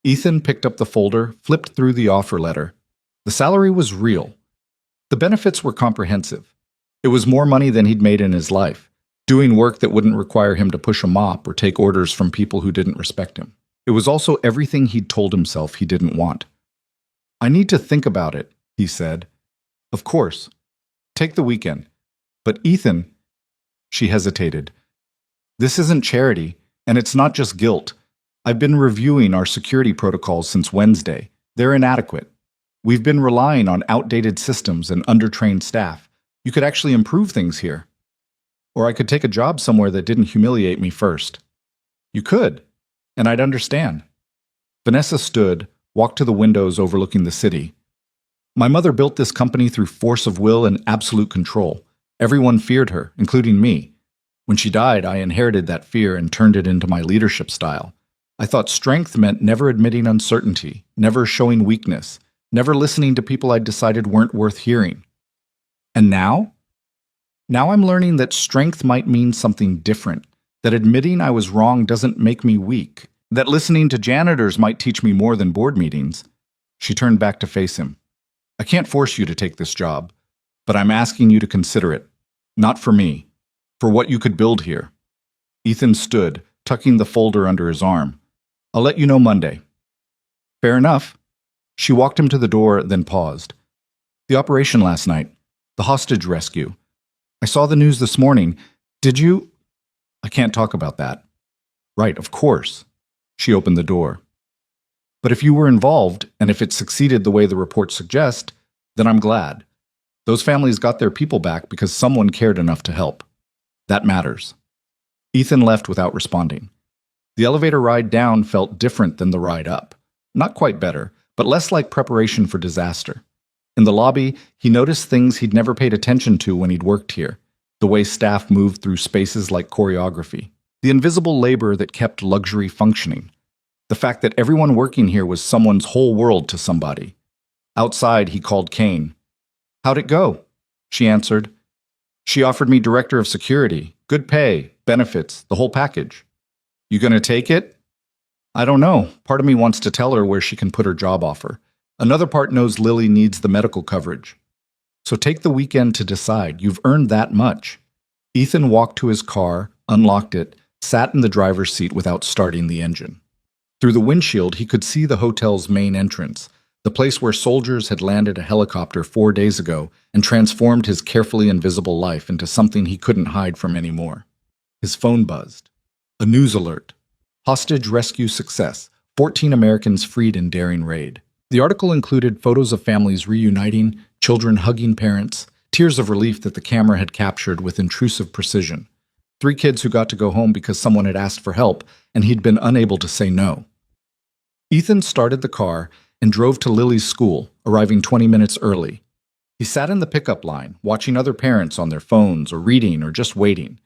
Ethan picked up the folder, flipped through the offer letter. The salary was real. The benefits were comprehensive. It was more money than he'd made in his life, doing work that wouldn't require him to push a mop or take orders from people who didn't respect him. It was also everything he'd told himself he didn't want. I need to think about it, he said. Of course. Take the weekend. But Ethan, she hesitated. This isn't charity, and it's not just guilt. I've been reviewing our security protocols since Wednesday. They're inadequate. We've been relying on outdated systems and undertrained staff. You could actually improve things here. Or I could take a job somewhere that didn't humiliate me first. You could, and I'd understand. Vanessa stood, walked to the windows overlooking the city. My mother built this company through force of will and absolute control. Everyone feared her, including me. When she died, I inherited that fear and turned it into my leadership style. I thought strength meant never admitting uncertainty, never showing weakness, never listening to people I'd decided weren't worth hearing. And now? Now I'm learning that strength might mean something different, that admitting I was wrong doesn't make me weak, that listening to janitors might teach me more than board meetings. She turned back to face him. I can't force you to take this job, but I'm asking you to consider it. Not for me, for what you could build here. Ethan stood, tucking the folder under his arm. I'll let you know Monday. Fair enough. She walked him to the door, then paused. The operation last night, the hostage rescue. I saw the news this morning. Did you? I can't talk about that. Right, of course. She opened the door. But if you were involved, and if it succeeded the way the reports suggest, then I'm glad. Those families got their people back because someone cared enough to help. That matters. Ethan left without responding. The elevator ride down felt different than the ride up. Not quite better, but less like preparation for disaster. In the lobby, he noticed things he'd never paid attention to when he'd worked here. The way staff moved through spaces like choreography. The invisible labor that kept luxury functioning. The fact that everyone working here was someone's whole world to somebody. Outside, he called Kane. How'd it go? She answered. She offered me director of security, good pay, benefits, the whole package. You gonna take it? I don't know. Part of me wants to tell her where she can put her job offer. Another part knows Lily needs the medical coverage. So take the weekend to decide. You've earned that much. Ethan walked to his car, unlocked it, sat in the driver's seat without starting the engine. Through the windshield, he could see the hotel's main entrance, the place where soldiers had landed a helicopter 4 days ago and transformed his carefully invisible life into something he couldn't hide from anymore. His phone buzzed. A news alert. Hostage rescue success. 14 Americans freed in daring raid. The article included photos of families reuniting, children hugging parents, tears of relief that the camera had captured with intrusive precision. 3 kids who got to go home because someone had asked for help and he'd been unable to say no. Ethan started the car and drove to Lily's school, arriving 20 minutes early. He sat in the pickup line, watching other parents on their phones or reading or just waiting.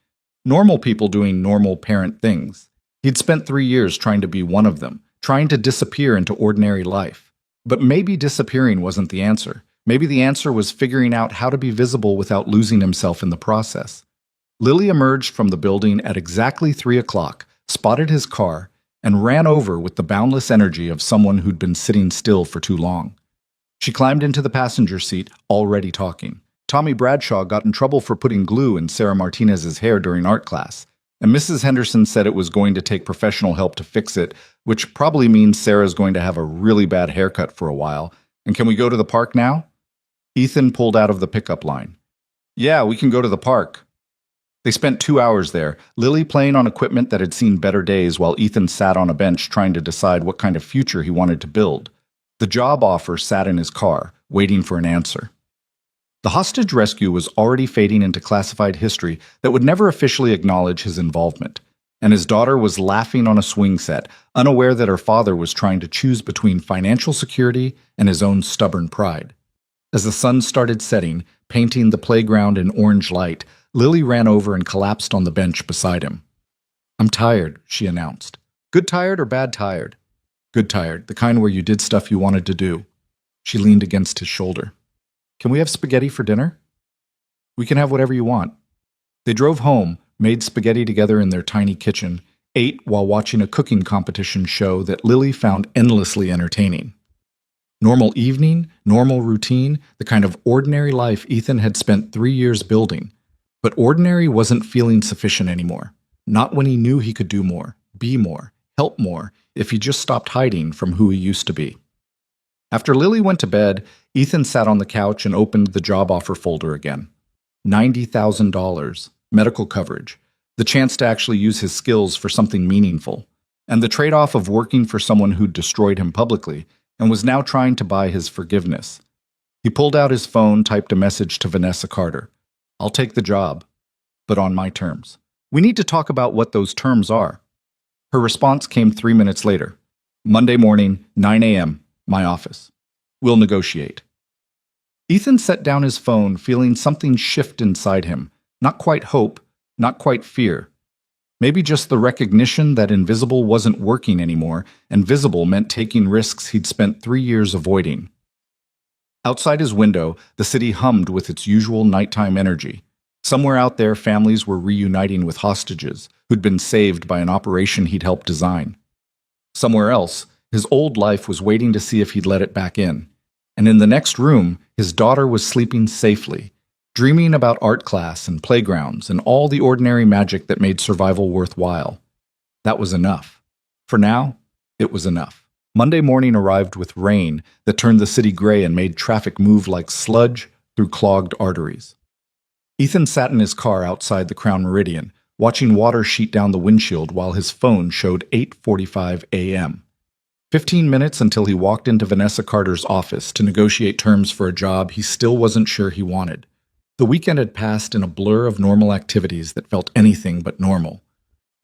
Normal people doing normal parent things. He'd spent 3 years trying to be one of them, trying to disappear into ordinary life. But maybe disappearing wasn't the answer. Maybe the answer was figuring out how to be visible without losing himself in the process. Lily emerged from the building at exactly 3 o'clock, spotted his car, and ran over with the boundless energy of someone who'd been sitting still for too long. She climbed into the passenger seat, already talking. Tommy Bradshaw got in trouble for putting glue in Sarah Martinez's hair during art class, and Mrs. Henderson said it was going to take professional help to fix it, which probably means Sarah's going to have a really bad haircut for a while. And can we go to the park now? Ethan pulled out of the pickup line. Yeah, we can go to the park. They spent 2 hours there, Lily playing on equipment that had seen better days while Ethan sat on a bench trying to decide what kind of future he wanted to build. The job offer sat in his car, waiting for an answer. The hostage rescue was already fading into classified history that would never officially acknowledge his involvement, and his daughter was laughing on a swing set, unaware that her father was trying to choose between financial security and his own stubborn pride. As the sun started setting, painting the playground in orange light, Lily ran over and collapsed on the bench beside him. I'm tired, she announced. Good tired or bad tired? Good tired, the kind where you did stuff you wanted to do. She leaned against his shoulder. Can we have spaghetti for dinner? We can have whatever you want. They drove home, made spaghetti together in their tiny kitchen, ate while watching a cooking competition show that Lily found endlessly entertaining. Normal evening, normal routine, the kind of ordinary life Ethan had spent 3 years building. But ordinary wasn't feeling sufficient anymore. Not when he knew he could do more, be more, help more, if he just stopped hiding from who he used to be. After Lily went to bed, Ethan sat on the couch and opened the job offer folder again. $90,000, medical coverage, the chance to actually use his skills for something meaningful, and the trade-off of working for someone who'd destroyed him publicly and was now trying to buy his forgiveness. He pulled out his phone, typed a message to Vanessa Carter. I'll take the job, but on my terms. We need to talk about what those terms are. Her response came 3 minutes later. Monday morning, 9 a.m., my office. We'll negotiate. Ethan set down his phone, feeling something shift inside him. Not quite hope, not quite fear. Maybe just the recognition that invisible wasn't working anymore, and visible meant taking risks he'd spent 3 years avoiding. Outside his window, the city hummed with its usual nighttime energy. Somewhere out there, families were reuniting with hostages who'd been saved by an operation he'd helped design. Somewhere else, his old life was waiting to see if he'd let it back in. And in the next room, his daughter was sleeping safely, dreaming about art class and playgrounds and all the ordinary magic that made survival worthwhile. That was enough. For now, it was enough. Monday morning arrived with rain that turned the city gray and made traffic move like sludge through clogged arteries. Ethan sat in his car outside the Crown Meridian, watching water sheet down the windshield while his phone showed 8:45 a.m. 15 minutes until he walked into Vanessa Carter's office to negotiate terms for a job he still wasn't sure he wanted. The weekend had passed in a blur of normal activities that felt anything but normal.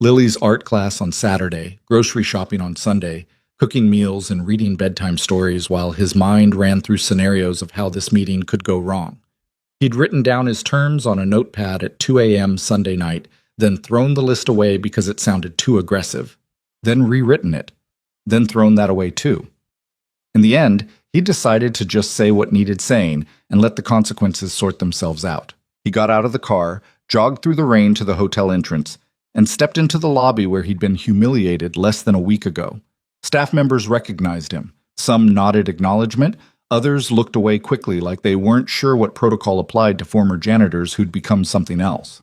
Lily's art class on Saturday, grocery shopping on Sunday, cooking meals and reading bedtime stories while his mind ran through scenarios of how this meeting could go wrong. He'd written down his terms on a notepad at 2 a.m. Sunday night, then thrown the list away because it sounded too aggressive, then rewritten it, then thrown that away too. In the end, he decided to just say what needed saying and let the consequences sort themselves out. He got out of the car, jogged through the rain to the hotel entrance, and stepped into the lobby where he'd been humiliated less than a week ago. Staff members recognized him, Some nodded acknowledgement, others looked away quickly like they weren't sure what protocol applied to former janitors who'd become something else.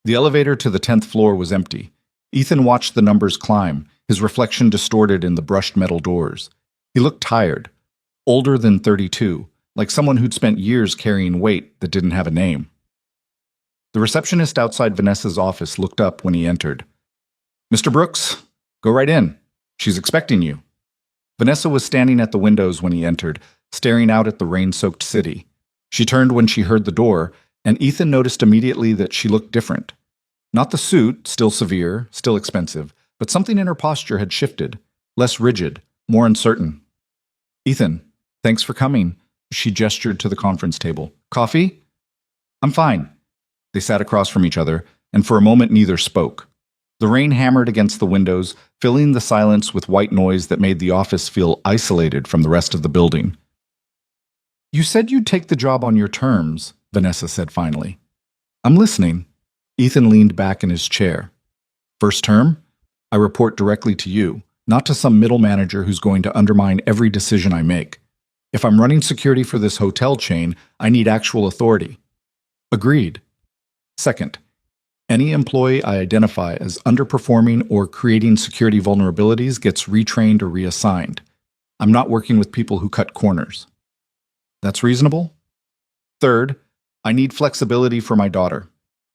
The elevator to the 10th floor was empty. Ethan watched the numbers climb, his reflection distorted in the brushed metal doors. He looked tired, older than 32, like someone who'd spent years carrying weight that didn't have a name. The receptionist outside Vanessa's office looked up when he entered. "Mr. Brooks, go right in. She's expecting you." Vanessa was standing at the windows when he entered, staring out at the rain-soaked city. She turned when she heard the door, and Ethan noticed immediately that she looked different. Not the suit, still severe, still expensive, but something in her posture had shifted, less rigid, more uncertain. "Ethan, thanks for coming." She gestured to the conference table. "Coffee?" "I'm fine." They sat across from each other, and for a moment neither spoke. The rain hammered against the windows, filling the silence with white noise that made the office feel isolated from the rest of the building. "You said you'd take the job on your terms," Vanessa said finally. "I'm listening." Ethan leaned back in his chair. "First term? I report directly to you, not to some middle manager who's going to undermine every decision I make. If I'm running security for this hotel chain, I need actual authority." "Agreed." "Second, any employee I identify as underperforming or creating security vulnerabilities gets retrained or reassigned. I'm not working with people who cut corners." "That's reasonable." "Third, I need flexibility for my daughter.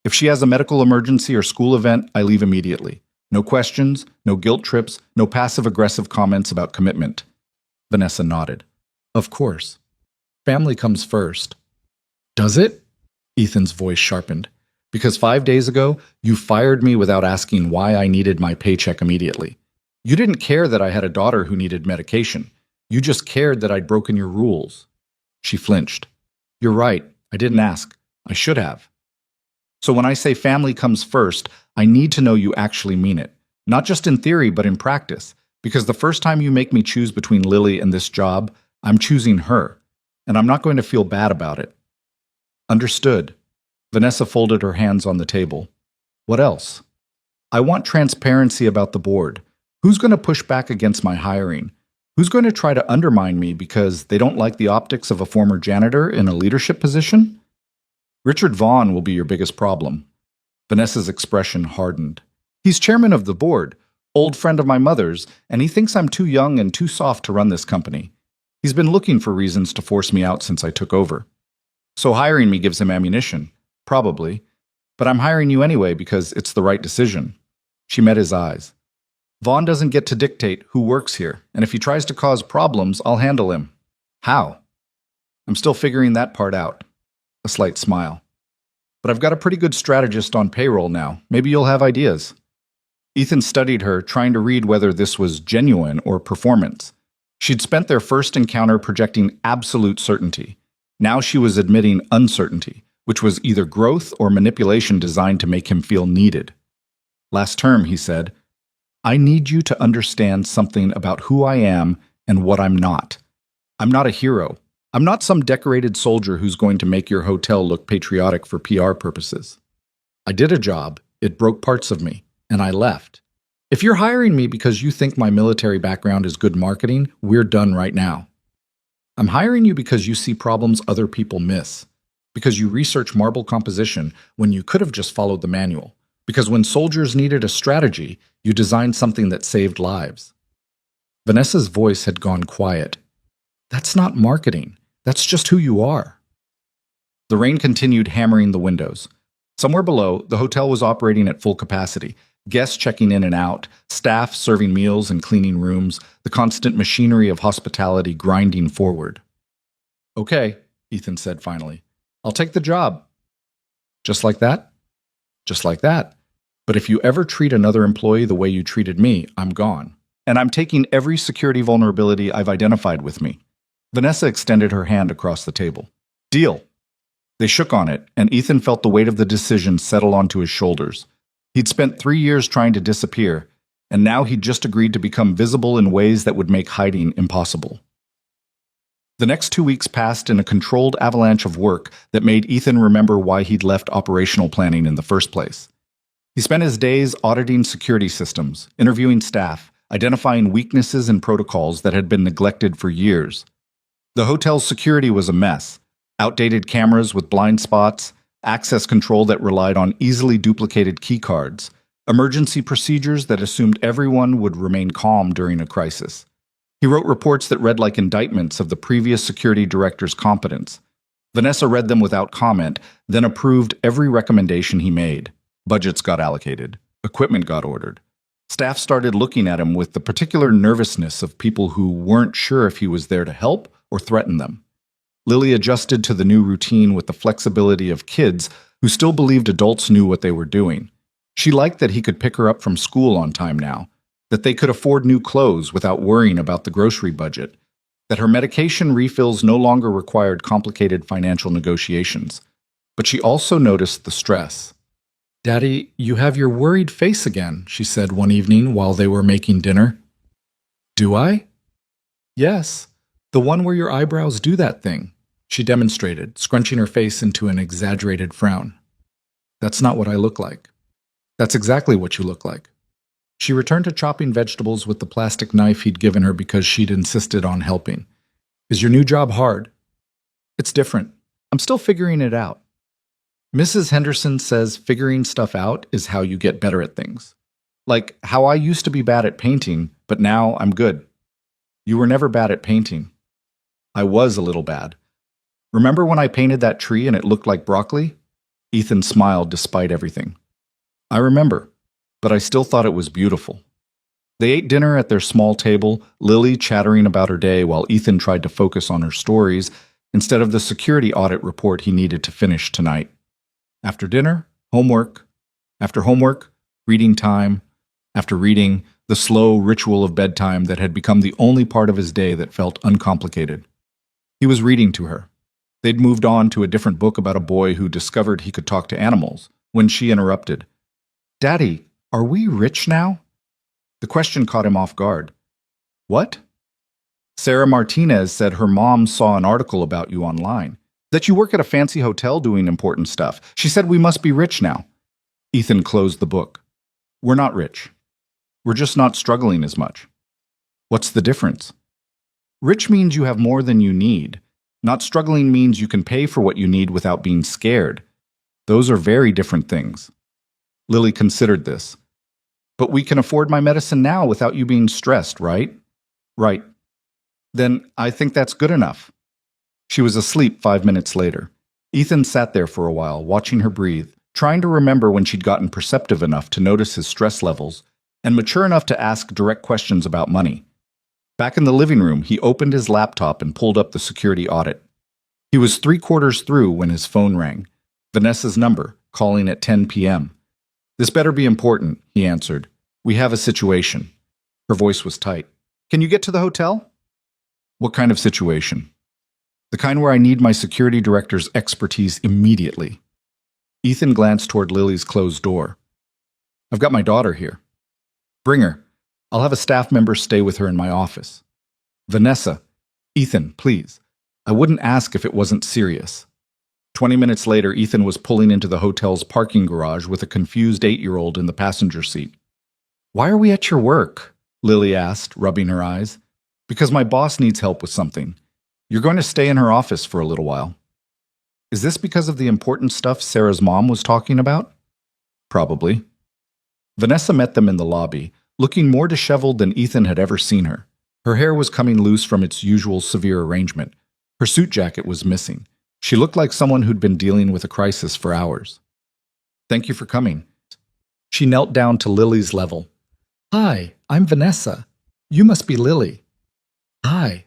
If she has a medical emergency or school event, I leave immediately. No questions, no guilt trips, no passive-aggressive comments about commitment." Vanessa nodded. "Of course. Family comes first." "Does it?" Ethan's voice sharpened. "Because 5 days ago, you fired me without asking why I needed my paycheck immediately. You didn't care that I had a daughter who needed medication. You just cared that I'd broken your rules." She flinched. "You're right. I didn't ask. I should have." "So when I say family comes first, I need to know you actually mean it. Not just in theory, but in practice. Because the first time you make me choose between Lily and this job, I'm choosing her. And I'm not going to feel bad about it." "Understood." Vanessa folded her hands on the table. "What else?" "I want transparency about the board. Who's going to push back against my hiring? Who's going to try to undermine me because they don't like the optics of a former janitor in a leadership position?" "Richard Vaughn will be your biggest problem." Vanessa's expression hardened. "He's chairman of the board, old friend of my mother's, and he thinks I'm too young and too soft to run this company. He's been looking for reasons to force me out since I took over. So hiring me gives him ammunition. Probably. But I'm hiring you anyway because it's the right decision." She met his eyes. "Vaughn doesn't get to dictate who works here, and if he tries to cause problems, I'll handle him." "How?" "I'm still figuring that part out." A slight smile. "But I've got a pretty good strategist on payroll now. Maybe you'll have ideas." Ethan studied her, trying to read whether this was genuine or performance. She'd spent their first encounter projecting absolute certainty. Now she was admitting uncertainty, which was either growth or manipulation designed to make him feel needed. "Last term," he said, "I need you to understand something about who I am and what I'm not. I'm not a hero. I'm not some decorated soldier who's going to make your hotel look patriotic for PR purposes. I did a job, it broke parts of me, and I left. If you're hiring me because you think my military background is good marketing, we're done right now. I'm hiring you because you see problems other people miss. Because you research marble composition when you could have just followed the manual. Because when soldiers needed a strategy, you designed something that saved lives." Vanessa's voice had gone quiet. "That's not marketing. That's just who you are." The rain continued hammering the windows. Somewhere below, the hotel was operating at full capacity. Guests checking in and out, staff serving meals and cleaning rooms, the constant machinery of hospitality grinding forward. "Okay," Ethan said finally. "I'll take the job." "Just like that?" "Just like that. But if you ever treat another employee the way you treated me, I'm gone. And I'm taking every security vulnerability I've identified with me." Vanessa extended her hand across the table. "Deal." They shook on it, and Ethan felt the weight of the decision settle onto his shoulders. He'd spent 3 years trying to disappear, and now he'd just agreed to become visible in ways that would make hiding impossible. The next 2 weeks passed in a controlled avalanche of work that made Ethan remember why he'd left operational planning in the first place. He spent his days auditing security systems, interviewing staff, identifying weaknesses in protocols that had been neglected for years. The hotel's security was a mess. Outdated cameras with blind spots, access control that relied on easily duplicated keycards, emergency procedures that assumed everyone would remain calm during a crisis. He wrote reports that read like indictments of the previous security director's competence. Vanessa read them without comment, then approved every recommendation he made. Budgets got allocated. Equipment got ordered. Staff started looking at him with the particular nervousness of people who weren't sure if he was there to help or threaten them. Lily adjusted to the new routine with the flexibility of kids who still believed adults knew what they were doing. She liked that he could pick her up from school on time now, that they could afford new clothes without worrying about the grocery budget, that her medication refills no longer required complicated financial negotiations. But she also noticed the stress. "Daddy, you have your worried face again," she said one evening while they were making dinner. "Do I?" "Yes, the one where your eyebrows do that thing," she demonstrated, scrunching her face into an exaggerated frown. "That's not what I look like." "That's exactly what you look like." She returned to chopping vegetables with the plastic knife he'd given her because she'd insisted on helping. "Is your new job hard?" "It's different. I'm still figuring it out." Mrs. Henderson says figuring stuff out is how you get better at things. Like how I used to be bad at painting, but now I'm good. You were never bad at painting. I was a little bad. Remember when I painted that tree and it looked like broccoli? Ethan smiled despite everything. I remember, but I still thought it was beautiful. They ate dinner at their small table, Lily chattering about her day while Ethan tried to focus on her stories instead of the security audit report he needed to finish tonight. After dinner, homework. After homework, reading time. After reading, the slow ritual of bedtime that had become the only part of his day that felt uncomplicated. He was reading to her. They'd moved on to a different book about a boy who discovered he could talk to animals when she interrupted. "Daddy, are we rich now?" The question caught him off guard. "What?" "Sarah Martinez said her mom saw an article about you online. That you work at a fancy hotel doing important stuff. She said we must be rich now." Ethan closed the book. "We're not rich. We're just not struggling as much." "What's the difference?" "Rich means you have more than you need. Not struggling means you can pay for what you need without being scared. Those are very different things." Lily considered this. "But we can afford my medicine now without you being stressed, right?" "Right." "Then I think that's good enough." She was asleep 5 minutes later. Ethan sat there for a while, watching her breathe, trying to remember when she'd gotten perceptive enough to notice his stress levels and mature enough to ask direct questions about money. Back in the living room, he opened his laptop and pulled up the security audit. He was 3/4 through when his phone rang. Vanessa's number, calling at 10 p.m. "This better be important," he answered. "We have a situation." Her voice was tight. "Can you get to the hotel?" "What kind of situation?" "The kind where I need my security director's expertise immediately." Ethan glanced toward Lily's closed door. "I've got my daughter here." "Bring her. I'll have a staff member stay with her in my office." "Vanessa." "Ethan, please. I wouldn't ask if it wasn't serious." 20 minutes later, Ethan was pulling into the hotel's parking garage with a confused 8-year-old in the passenger seat. "Why are we at your work?" Lily asked, rubbing her eyes. "Because my boss needs help with something. You're going to stay in her office for a little while." "Is this because of the important stuff Sarah's mom was talking about?" "Probably." Vanessa met them in the lobby, looking more disheveled than Ethan had ever seen her. Her hair was coming loose from its usual severe arrangement. Her suit jacket was missing. She looked like someone who'd been dealing with a crisis for hours. "Thank you for coming." She knelt down to Lily's level. "Hi, I'm Vanessa. You must be Lily." "Hi."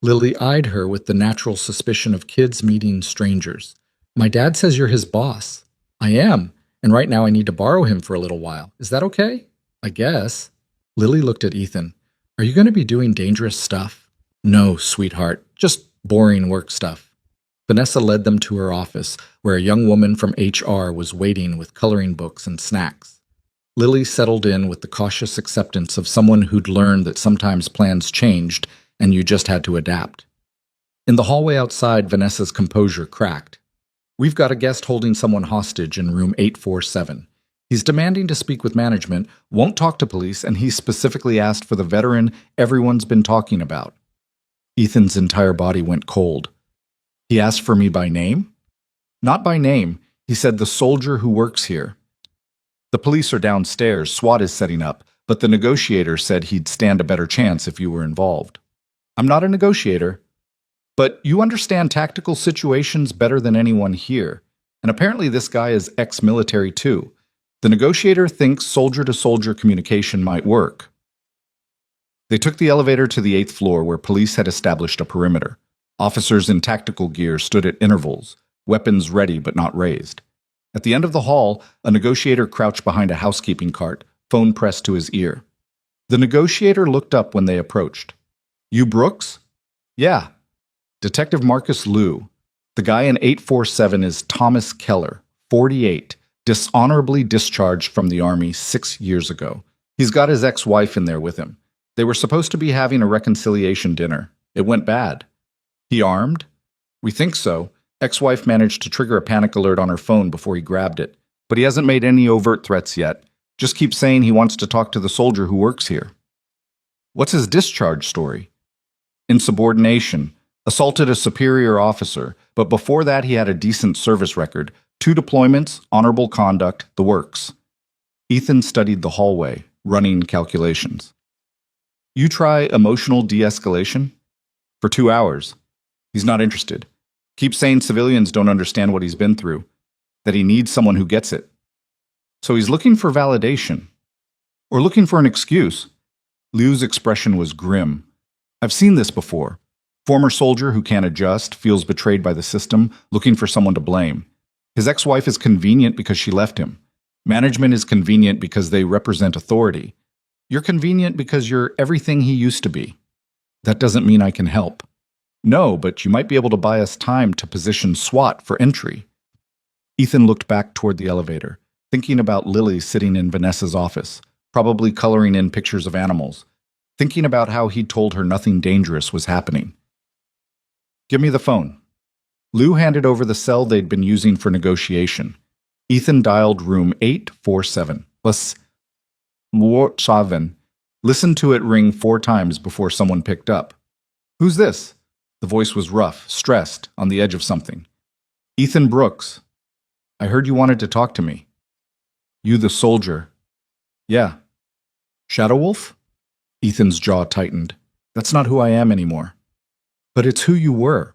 Lily eyed her with the natural suspicion of kids meeting strangers. "My dad says you're his boss." "I am, and right now I need to borrow him for a little while. Is that okay?" "I guess." Lily looked at Ethan. "Are you going to be doing dangerous stuff?" "No, sweetheart, just boring work stuff." Vanessa led them to her office, where a young woman from HR was waiting with coloring books and snacks. Lily settled in with the cautious acceptance of someone who'd learned that sometimes plans changed and you just had to adapt. In the hallway outside, Vanessa's composure cracked. "We've got a guest holding someone hostage in room 847. He's demanding to speak with management, won't talk to police, and he specifically asked for the veteran everyone's been talking about. Ethan's entire body went cold. He asked for me by name? Not by name. He said the soldier who works here. The police are downstairs, SWAT is setting up, but the negotiator said he'd stand a better chance if you were involved. I'm not a negotiator, but you understand tactical situations better than anyone here, and apparently this guy is ex-military too. The negotiator thinks soldier-to-soldier communication might work. They took the elevator to the 8th floor where police had established a perimeter. Officers in tactical gear stood at intervals, weapons ready but not raised. At the end of the hall, a negotiator crouched behind a housekeeping cart, phone pressed to his ear. The negotiator looked up when they approached. You Brooks? Yeah. Detective Marcus Liu. The guy in 847 is Thomas Keller, 48, dishonorably discharged from the Army 6 years ago. He's got his ex-wife in there with him. They were supposed to be having a reconciliation dinner. It went bad. He armed? We think so. Ex-wife managed to trigger a panic alert on her phone before he grabbed it. But he hasn't made any overt threats yet. Just keeps saying he wants to talk to the soldier who works here. What's his discharge story? Insubordination. Assaulted a superior officer, but before that he had a decent service record. 2 deployments, honorable conduct, the works. Ethan studied the hallway, running calculations. You try emotional de-escalation? For 2 hours. He's not interested. Keeps saying civilians don't understand what he's been through, that he needs someone who gets it. So he's looking for validation. Or looking for an excuse. Liu's expression was grim. I've seen this before. Former soldier who can't adjust, feels betrayed by the system, looking for someone to blame. His ex-wife is convenient because she left him. Management is convenient because they represent authority. You're convenient because you're everything he used to be. That doesn't mean I can help. No, but you might be able to buy us time to position SWAT for entry. Ethan looked back toward the elevator, thinking about Lily sitting in Vanessa's office, probably coloring in pictures of animals, thinking about how he'd told her nothing dangerous was happening. Give me the phone. Liu handed over the cell they'd been using for negotiation. Ethan dialed room 847. Plus, listened to it ring 4 times before someone picked up. Who's this? The voice was rough, stressed, on the edge of something. Ethan Brooks. I heard you wanted to talk to me. You the soldier. Yeah. Shadow Wolf? Ethan's jaw tightened. That's not who I am anymore. But it's who you were.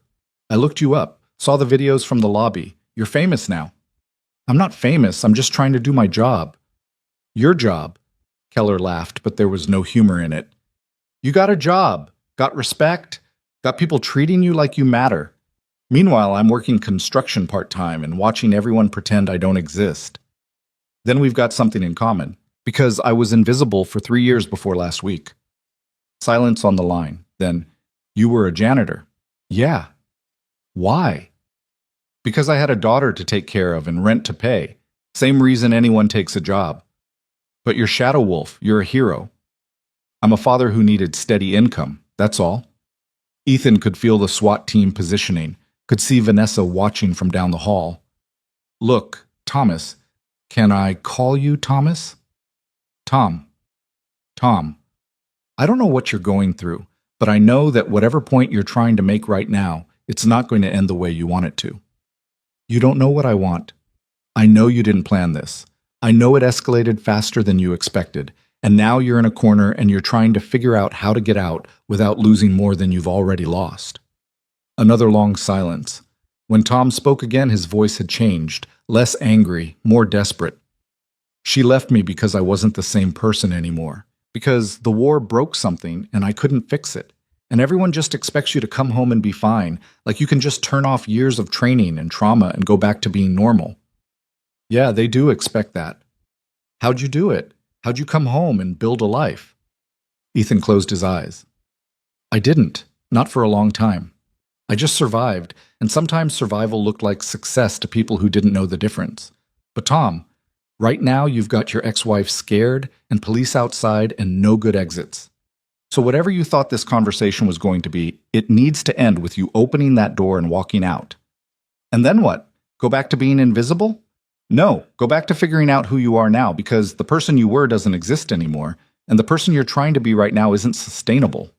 I looked you up, saw the videos from the lobby. You're famous now. I'm not famous, I'm just trying to do my job. Your job. Keller laughed, but there was no humor in it. You got a job, got respect, got people treating you like you matter. Meanwhile, I'm working construction part-time and watching everyone pretend I don't exist. Then we've got something in common, because I was invisible for 3 years before last week. Silence on the line. Then, you were a janitor. Yeah. Why? Because I had a daughter to take care of and rent to pay. Same reason anyone takes a job. But you're Shadow Wolf, you're a hero. I'm a father who needed steady income, that's all. Ethan could feel the SWAT team positioning, could see Vanessa watching from down the hall. Look, Thomas, can I call you Thomas? Tom. I don't know what you're going through, but I know that whatever point you're trying to make right now, it's not going to end the way you want it to. You don't know what I want. I know you didn't plan this. I know it escalated faster than you expected, and now you're in a corner and you're trying to figure out how to get out without losing more than you've already lost. Another long silence. When Tom spoke again, his voice had changed, less angry, more desperate. She left me because I wasn't the same person anymore. Because the war broke something and I couldn't fix it. And everyone just expects you to come home and be fine, like you can just turn off years of training and trauma and go back to being normal. Yeah, they do expect that. How'd you do it? How'd you come home and build a life? Ethan closed his eyes. I didn't, not for a long time. I just survived, and sometimes survival looked like success to people who didn't know the difference. But Tom, right now you've got your ex-wife scared and police outside and no good exits. So whatever you thought this conversation was going to be, it needs to end with you opening that door and walking out. And then what? Go back to being invisible? No, go back to figuring out who you are now because the person you were doesn't exist anymore, and the person you're trying to be right now isn't sustainable.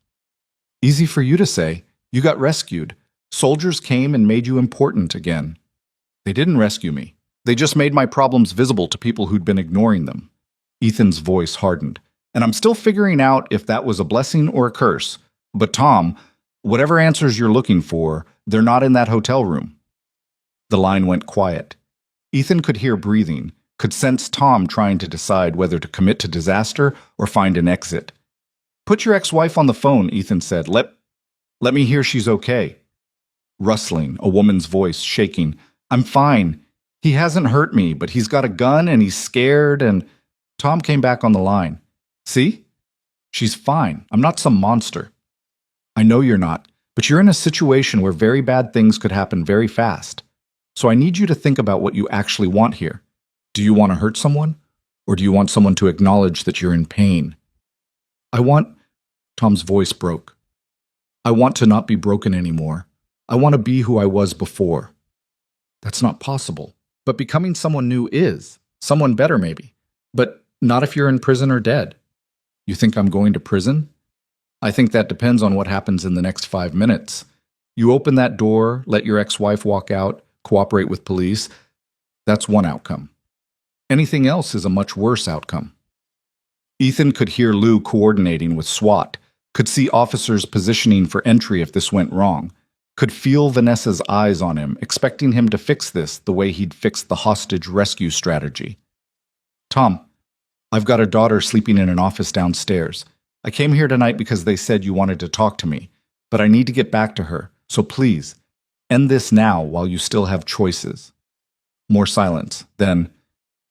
Easy for you to say. You got rescued. Soldiers came and made you important again. They didn't rescue me. They just made my problems visible to people who'd been ignoring them. Ethan's voice hardened. And I'm still figuring out if that was a blessing or a curse. But Tom, whatever answers you're looking for, they're not in that hotel room. The line went quiet. Ethan could hear breathing, could sense Tom trying to decide whether to commit to disaster or find an exit. Put your ex-wife on the phone, Ethan said. Let me hear she's okay. Rustling, a woman's voice shaking. I'm fine. He hasn't hurt me, but he's got a gun and he's scared and... Tom came back on the line. See? She's fine. I'm not some monster. I know you're not, but you're in a situation where very bad things could happen very fast. So I need you to think about what you actually want here. Do you want to hurt someone? Or do you want someone to acknowledge that you're in pain? Tom's voice broke. I want to not be broken anymore. I want to be who I was before. That's not possible. But becoming someone new is. Someone better, maybe. But not if you're in prison or dead. You think I'm going to prison? I think that depends on what happens in the next 5 minutes. You open that door, let your ex-wife walk out, cooperate with police. That's one outcome. Anything else is a much worse outcome. Ethan could hear Lou coordinating with SWAT, could see officers positioning for entry if this went wrong, could feel Vanessa's eyes on him, expecting him to fix this the way he'd fixed the hostage rescue strategy. Tom, I've got a daughter sleeping in an office downstairs. I came here tonight because they said you wanted to talk to me, but I need to get back to her, so please, end this now while you still have choices. More silence. Then,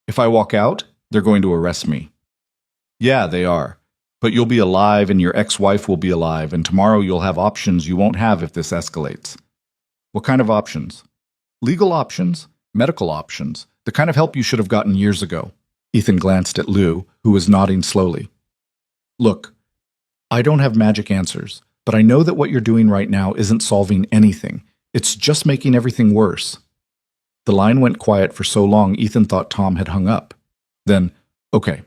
if I walk out, they're going to arrest me. Yeah, they are. But you'll be alive and your ex-wife will be alive, and tomorrow you'll have options you won't have if this escalates. What kind of options? Legal options, medical options, the kind of help you should have gotten years ago. Ethan glanced at Lou, who was nodding slowly. Look, I don't have magic answers, but I know that what you're doing right now isn't solving anything. It's just making everything worse. The line went quiet for so long Ethan thought Tom had hung up. Then, okay,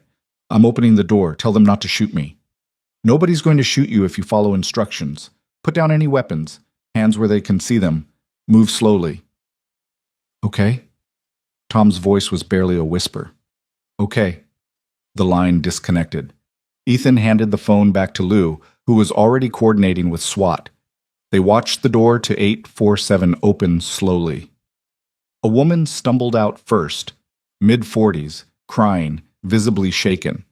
I'm opening the door. Tell them not to shoot me. Nobody's going to shoot you if you follow instructions. Put down any weapons, hands where they can see them. Move slowly. Okay? Tom's voice was barely a whisper. Okay. The line disconnected. Ethan handed the phone back to Lou, who was already coordinating with SWAT. They watched the door to 847 open slowly. A woman stumbled out first, mid-40s, crying, visibly shaken.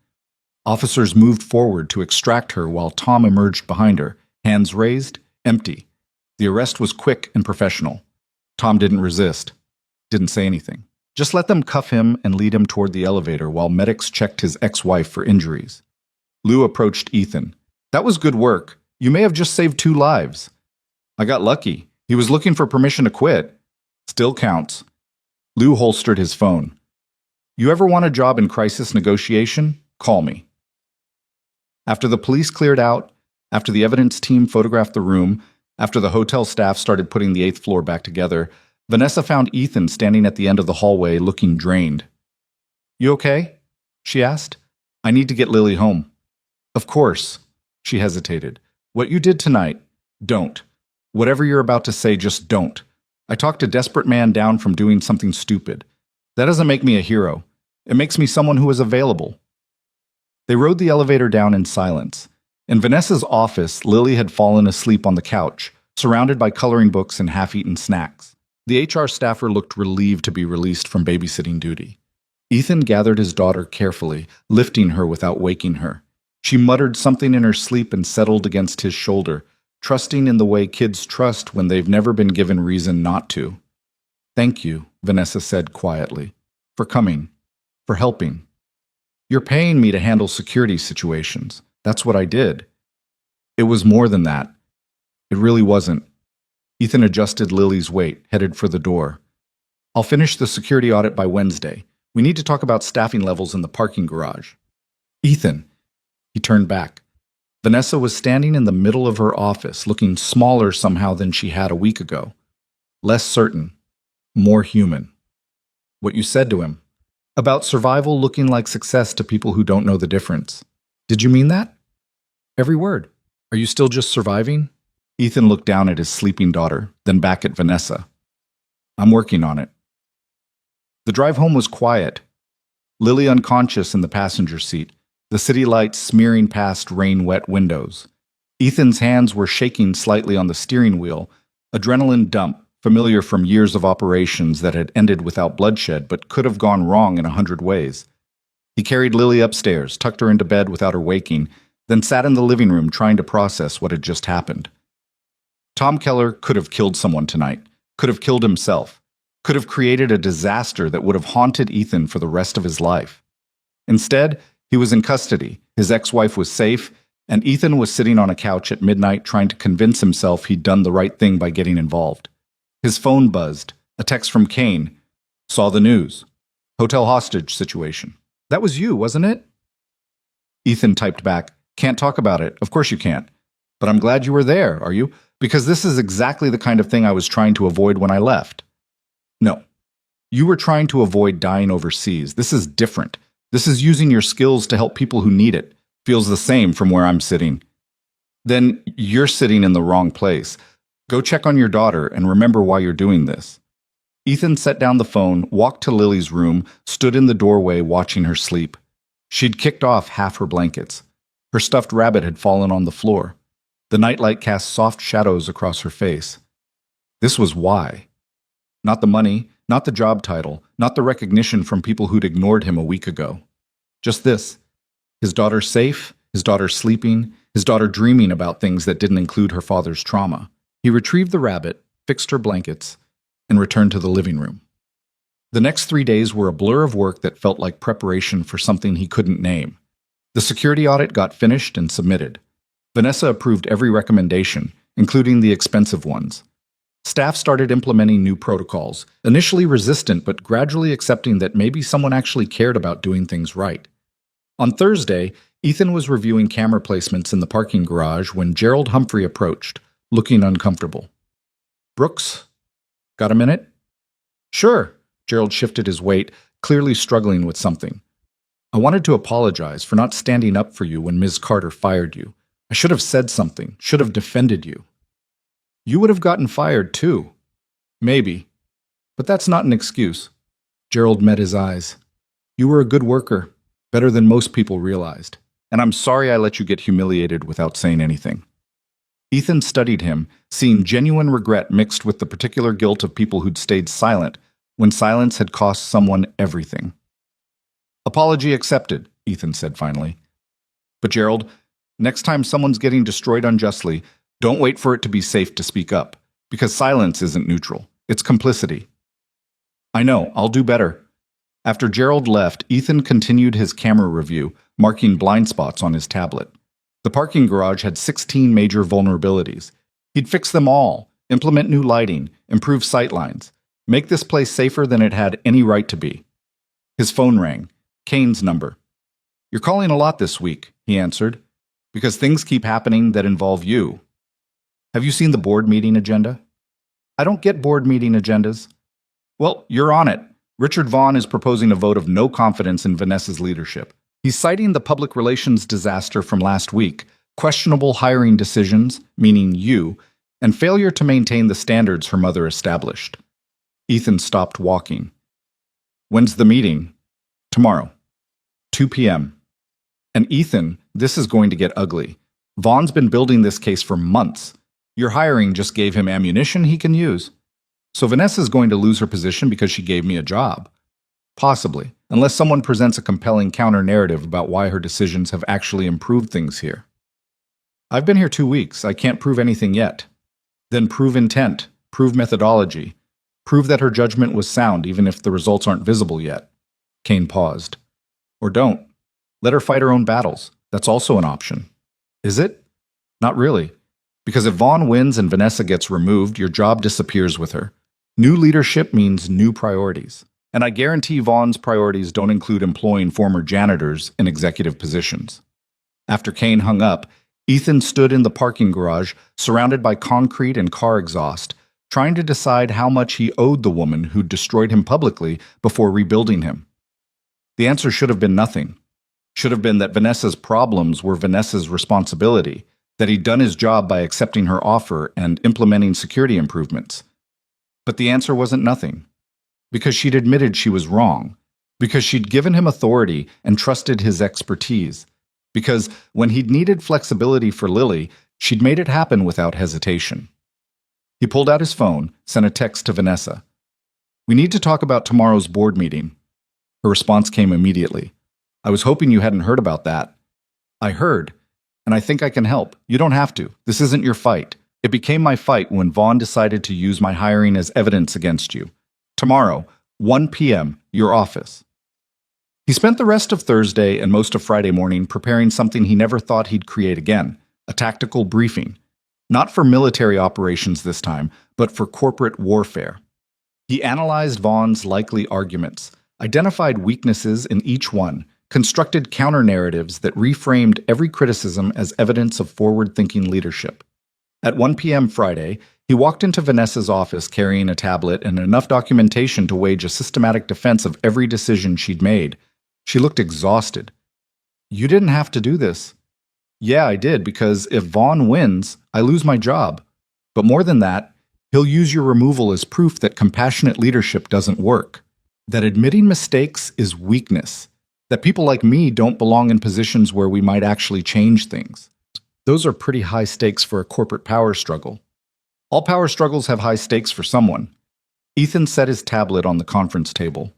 Officers moved forward to extract her while Tom emerged behind her, hands raised, empty. The arrest was quick and professional. Tom didn't resist, didn't say anything. Just let them cuff him and lead him toward the elevator while medics checked his ex-wife for injuries. Lou approached Ethan. That was good work. You may have just saved 2 lives. I got lucky. He was looking for permission to quit. Still counts. Lou holstered his phone. You ever want a job in crisis negotiation? Call me. After the police cleared out, after the evidence team photographed the room, after the hotel staff started putting the 8th floor back together, Vanessa found Ethan standing at the end of the hallway looking drained. You okay? She asked. I need to get Lily home. Of course. She hesitated. What you did tonight, don't. Whatever you're about to say, just don't. I talked a desperate man down from doing something stupid. That doesn't make me a hero. It makes me someone who is available. They rode the elevator down in silence. In Vanessa's office, Lily had fallen asleep on the couch, surrounded by coloring books and half-eaten snacks. The HR staffer looked relieved to be released from babysitting duty. Ethan gathered his daughter carefully, lifting her without waking her. She muttered something in her sleep and settled against his shoulder, trusting in the way kids trust when they've never been given reason not to. Thank you, Vanessa said quietly, for coming, for helping. You're paying me to handle security situations. That's what I did. It was more than that. It really wasn't. Ethan adjusted Lily's weight, headed for the door. I'll finish the security audit by Wednesday. We need to talk about staffing levels in the parking garage. Ethan. He turned back. Vanessa was standing in the middle of her office, looking smaller somehow than she had a week ago. Less certain. More human. What you said to him. About survival looking like success to people who don't know the difference. Did you mean that? Every word. Are you still just surviving? Ethan looked down at his sleeping daughter, then back at Vanessa. I'm working on it. The drive home was quiet. Lily unconscious in the passenger seat, the city lights smearing past rain-wet windows. Ethan's hands were shaking slightly on the steering wheel, adrenaline dump, familiar from years of operations that had ended without bloodshed but could have gone wrong in 100 ways. He carried Lily upstairs, tucked her into bed without her waking, then sat in the living room trying to process what had just happened. Tom Keller could have killed someone tonight, could have killed himself, could have created a disaster that would have haunted Ethan for the rest of his life. Instead, he was in custody, his ex-wife was safe, and Ethan was sitting on a couch at midnight trying to convince himself he'd done the right thing by getting involved. His phone buzzed, a text from Kane. Saw the news. Hotel hostage situation. That was you, wasn't it? Ethan typed back, can't talk about it. Of course you can't. But I'm glad you were there, are you? Because this is exactly the kind of thing I was trying to avoid when I left. No. You were trying to avoid dying overseas. This is different. This is using your skills to help people who need it. Feels the same from where I'm sitting. Then you're sitting in the wrong place. Go check on your daughter and remember why you're doing this. Ethan set down the phone, walked to Lily's room, stood in the doorway watching her sleep. She'd kicked off half her blankets. Her stuffed rabbit had fallen on the floor. The nightlight cast soft shadows across her face. This was why. Not the money, not the job title, not the recognition from people who'd ignored him a week ago. Just this. His daughter safe, his daughter sleeping, his daughter dreaming about things that didn't include her father's trauma. He retrieved the rabbit, fixed her blankets, and returned to the living room. The next 3 days were a blur of work that felt like preparation for something he couldn't name. The security audit got finished and submitted. Vanessa approved every recommendation, including the expensive ones. Staff started implementing new protocols, initially resistant but gradually accepting that maybe someone actually cared about doing things right. On Thursday, Ethan was reviewing camera placements in the parking garage when Gerald Humphrey approached, looking uncomfortable. Brooks? Got a minute? Sure. Gerald shifted his weight, clearly struggling with something. I wanted to apologize for not standing up for you when Ms. Carter fired you. I should have said something, should have defended you. You would have gotten fired too. Maybe. But that's not an excuse. Gerald met his eyes. You were a good worker, better than most people realized. And I'm sorry I let you get humiliated without saying anything. Ethan studied him, seeing genuine regret mixed with the particular guilt of people who'd stayed silent when silence had cost someone everything. Apology accepted, Ethan said finally. But Gerald, next time someone's getting destroyed unjustly, don't wait for it to be safe to speak up, because silence isn't neutral. It's complicity. I know, I'll do better. After Gerald left, Ethan continued his camera review, marking blind spots on his tablet. The parking garage had 16 major vulnerabilities. He'd fix them all, implement new lighting, improve sightlines, make this place safer than it had any right to be. His phone rang. Kane's number. You're calling a lot this week, he answered, because things keep happening that involve you. Have you seen the board meeting agenda? I don't get board meeting agendas. Well, you're on it. Richard Vaughn is proposing a vote of no confidence in Vanessa's leadership. He's citing the public relations disaster from last week, questionable hiring decisions, meaning you, and failure to maintain the standards her mother established. Ethan stopped walking. When's the meeting? Tomorrow. 2 p.m. And Ethan, this is going to get ugly. Vaughn's been building this case for months. Your hiring just gave him ammunition he can use. So Vanessa's going to lose her position because she gave me a job. Possibly, unless someone presents a compelling counter-narrative about why her decisions have actually improved things here. I've been here 2 weeks. I can't prove anything yet. Then prove intent, prove methodology, prove that her judgment was sound even if the results aren't visible yet. Kane paused. Or don't. Let her fight her own battles. That's also an option. Is it? Not really. Because if Vaughn wins and Vanessa gets removed, your job disappears with her. New leadership means new priorities. And I guarantee Vaughn's priorities don't include employing former janitors in executive positions. After Kane hung up, Ethan stood in the parking garage, surrounded by concrete and car exhaust, trying to decide how much he owed the woman who destroyed him publicly before rebuilding him. The answer should have been nothing. Should have been that Vanessa's problems were Vanessa's responsibility, that he'd done his job by accepting her offer and implementing security improvements. But the answer wasn't nothing, because she'd admitted she was wrong, because she'd given him authority and trusted his expertise, because when he'd needed flexibility for Lily, she'd made it happen without hesitation. He pulled out his phone, sent a text to Vanessa. "We need to talk about tomorrow's board meeting." Her response came immediately. "I was hoping you hadn't heard about that." "I heard, and I think I can help. You don't have to. This isn't your fight. It became my fight when Vaughn decided to use my hiring as evidence against you. Tomorrow, 1 p.m., your office." He spent the rest of Thursday and most of Friday morning preparing something he never thought he'd create again, a tactical briefing. Not for military operations this time, but for corporate warfare. He analyzed Vaughn's likely arguments, identified weaknesses in each one, constructed counter-narratives that reframed every criticism as evidence of forward-thinking leadership. At 1 p.m. Friday, he walked into Vanessa's office carrying a tablet and enough documentation to wage a systematic defense of every decision she'd made. She looked exhausted. "You didn't have to do this." "Yeah, I did, because if Vaughn wins, I lose my job. But more than that, he'll use your removal as proof that compassionate leadership doesn't work. That admitting mistakes is weakness. That people like me don't belong in positions where we might actually change things. Those are pretty high stakes for a corporate power struggle. All power struggles have high stakes for someone." Ethan set his tablet on the conference table.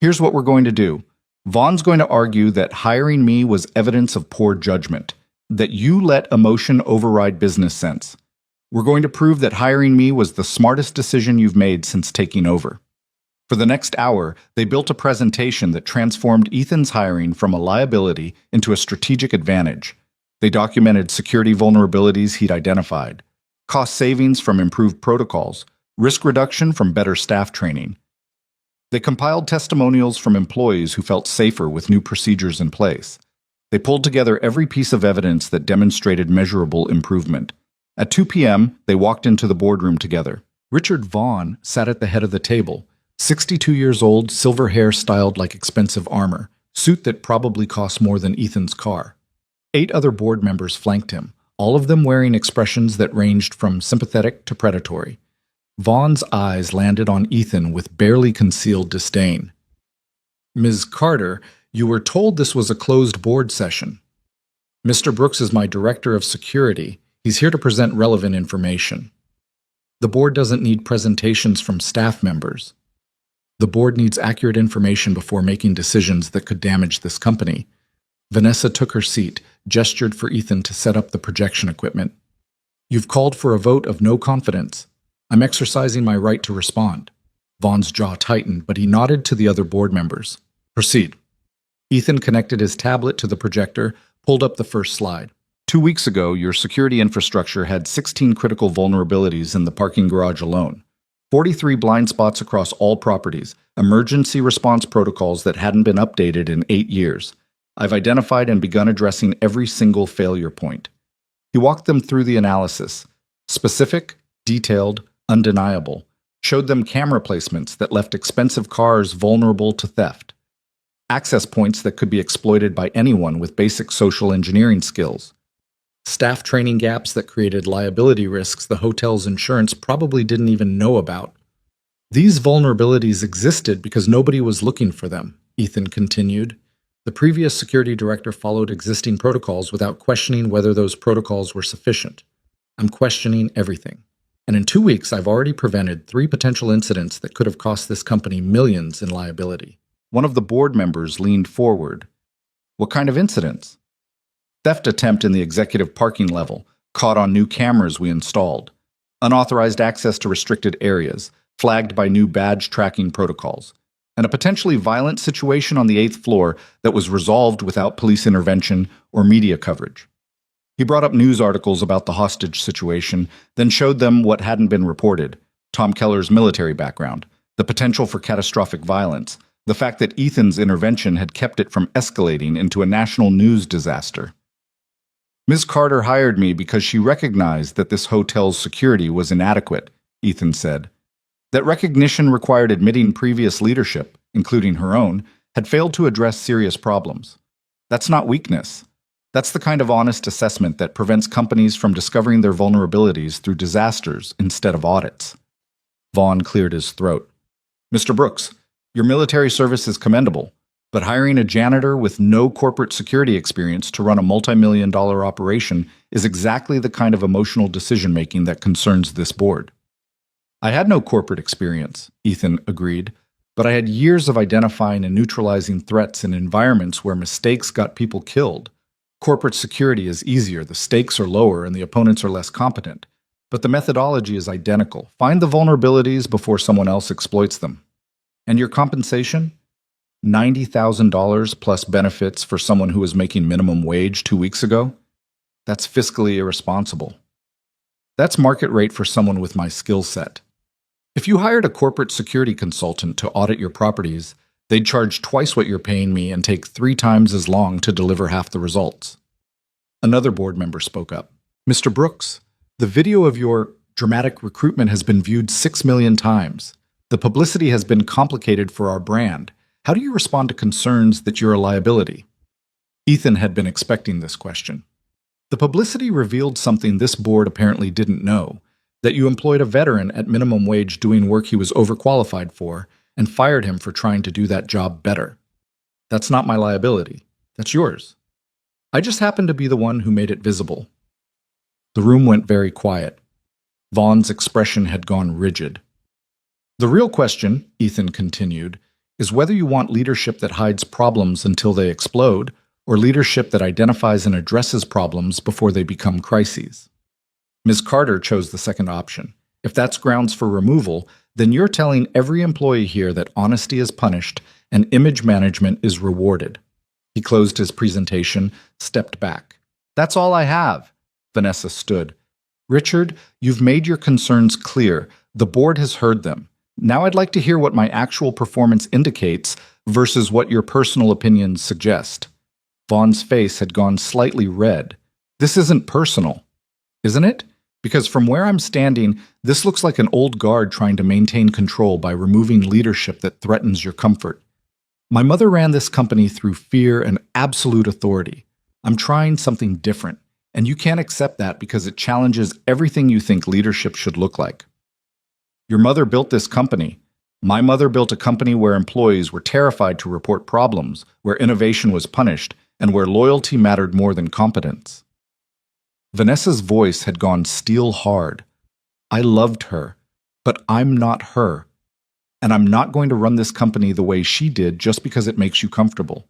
"Here's what we're going to do. Vaughn's going to argue that hiring me was evidence of poor judgment, that you let emotion override business sense. We're going to prove that hiring me was the smartest decision you've made since taking over." For the next hour, they built a presentation that transformed Ethan's hiring from a liability into a strategic advantage. They documented security vulnerabilities he'd identified, cost savings from improved protocols, risk reduction from better staff training. They compiled testimonials from employees who felt safer with new procedures in place. They pulled together every piece of evidence that demonstrated measurable improvement. At 2 p.m., they walked into the boardroom together. Richard Vaughn sat at the head of the table, 62 years old, silver hair styled like expensive armor, suit that probably cost more than Ethan's car. 8 other board members flanked him, all of them wearing expressions that ranged from sympathetic to predatory. Vaughn's eyes landed on Ethan with barely concealed disdain. "Ms. Carter, you were told this was a closed board session. Mr. Brooks is my director of security. He's here to present relevant information. The board doesn't need presentations from staff members. The board needs accurate information before making decisions that could damage this company." Vanessa took her seat, gestured for Ethan to set up the projection equipment. "You've called for a vote of no confidence. I'm exercising my right to respond." Vaughn's jaw tightened, but he nodded to the other board members. "Proceed." Ethan connected his tablet to the projector, pulled up the first slide. 2 weeks ago, your security infrastructure had 16 critical vulnerabilities in the parking garage alone. 43 blind spots across all properties, emergency response protocols that hadn't been updated in 8 years. I've identified and begun addressing every single failure point. He walked them through the analysis. Specific, detailed, undeniable. Showed them camera placements that left expensive cars vulnerable to theft. Access points that could be exploited by anyone with basic social engineering skills. Staff training gaps that created liability risks the hotel's insurance probably didn't even know about. These vulnerabilities existed because nobody was looking for them, Ethan continued. The previous security director followed existing protocols without questioning whether those protocols were sufficient. I'm questioning everything. And in 2 weeks, I've already prevented 3 potential incidents that could have cost this company millions in liability. One of the board members leaned forward. "What kind of incidents?" "Theft attempt in the executive parking level, caught on new cameras we installed. Unauthorized access to restricted areas, flagged by new badge tracking protocols. And a potentially violent situation on the 8th floor that was resolved without police intervention or media coverage." He brought up news articles about the hostage situation, then showed them what hadn't been reported: Tom Keller's military background, the potential for catastrophic violence, the fact that Ethan's intervention had kept it from escalating into a national news disaster. "Ms. Carter hired me because she recognized that this hotel's security was inadequate," Ethan said. That recognition required admitting previous leadership, including her own, had failed to address serious problems. That's not weakness. That's the kind of honest assessment that prevents companies from discovering their vulnerabilities through disasters instead of audits. Vaughn cleared his throat. Mr. Brooks, your military service is commendable, but hiring a janitor with no corporate security experience to run a multi-million-dollar operation is exactly the kind of emotional decision-making that concerns this board. I had no corporate experience, Ethan agreed, but I had years of identifying and neutralizing threats in environments where mistakes got people killed. Corporate security is easier, the stakes are lower, and the opponents are less competent. But the methodology is identical. Find the vulnerabilities before someone else exploits them. And your compensation? $90,000 plus benefits for someone who was making minimum wage 2 weeks ago? That's fiscally irresponsible. That's market rate for someone with my skill set. If you hired a corporate security consultant to audit your properties, they'd charge twice what you're paying me and take 3 times as long to deliver half the results. Another board member spoke up. Mr. Brooks, the video of your dramatic recruitment has been viewed 6 million times. The publicity has been complicated for our brand. How do you respond to concerns that you're a liability? Ethan had been expecting this question. The publicity revealed something this board apparently didn't know, that you employed a veteran at minimum wage doing work he was overqualified for and fired him for trying to do that job better. That's not my liability. That's yours. I just happened to be the one who made it visible. The room went very quiet. Vaughn's expression had gone rigid. The real question, Ethan continued, is whether you want leadership that hides problems until they explode, or leadership that identifies and addresses problems before they become crises. Ms. Carter chose the second option. If that's grounds for removal, then you're telling every employee here that honesty is punished and image management is rewarded. He closed his presentation, stepped back. That's all I have. Vanessa stood. Richard, you've made your concerns clear. The board has heard them. Now I'd like to hear what my actual performance indicates versus what your personal opinions suggest. Vaughn's face had gone slightly red. This isn't personal, isn't it? Because from where I'm standing, this looks like an old guard trying to maintain control by removing leadership that threatens your comfort. My mother ran this company through fear and absolute authority. I'm trying something different, and you can't accept that because it challenges everything you think leadership should look like. Your mother built this company. My mother built a company where employees were terrified to report problems, where innovation was punished, and where loyalty mattered more than competence. Vanessa's voice had gone steel hard. I loved her, but I'm not her. And I'm not going to run this company the way she did just because it makes you comfortable.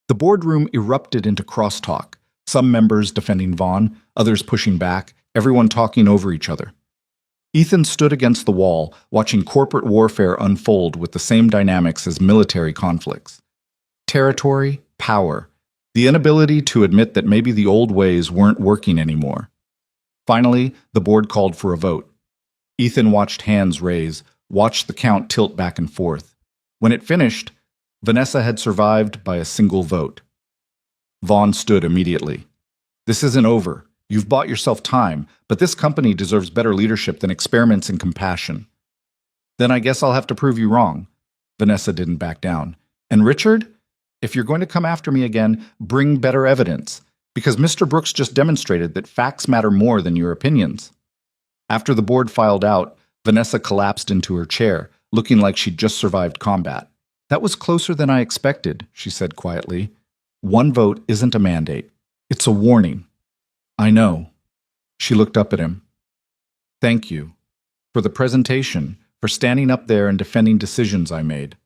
The boardroom erupted into crosstalk, some members defending Vaughn, others pushing back, everyone talking over each other. Ethan stood against the wall, watching corporate warfare unfold with the same dynamics as military conflicts. Territory, power, the inability to admit that maybe the old ways weren't working anymore. Finally, the board called for a vote. Ethan watched hands raise, watched the count tilt back and forth. When it finished, Vanessa had survived by a single vote. Vaughn stood immediately. This isn't over. You've bought yourself time, but this company deserves better leadership than experiments in compassion. Then I guess I'll have to prove you wrong. Vanessa didn't back down. And Richard, if you're going to come after me again, bring better evidence, because Mr. Brooks just demonstrated that facts matter more than your opinions. After the board filed out, Vanessa collapsed into her chair, looking like she'd just survived combat. That was closer than I expected, she said quietly. One vote isn't a mandate. It's a warning. I know. She looked up at him. Thank you. For the presentation, for standing up there and defending decisions I made.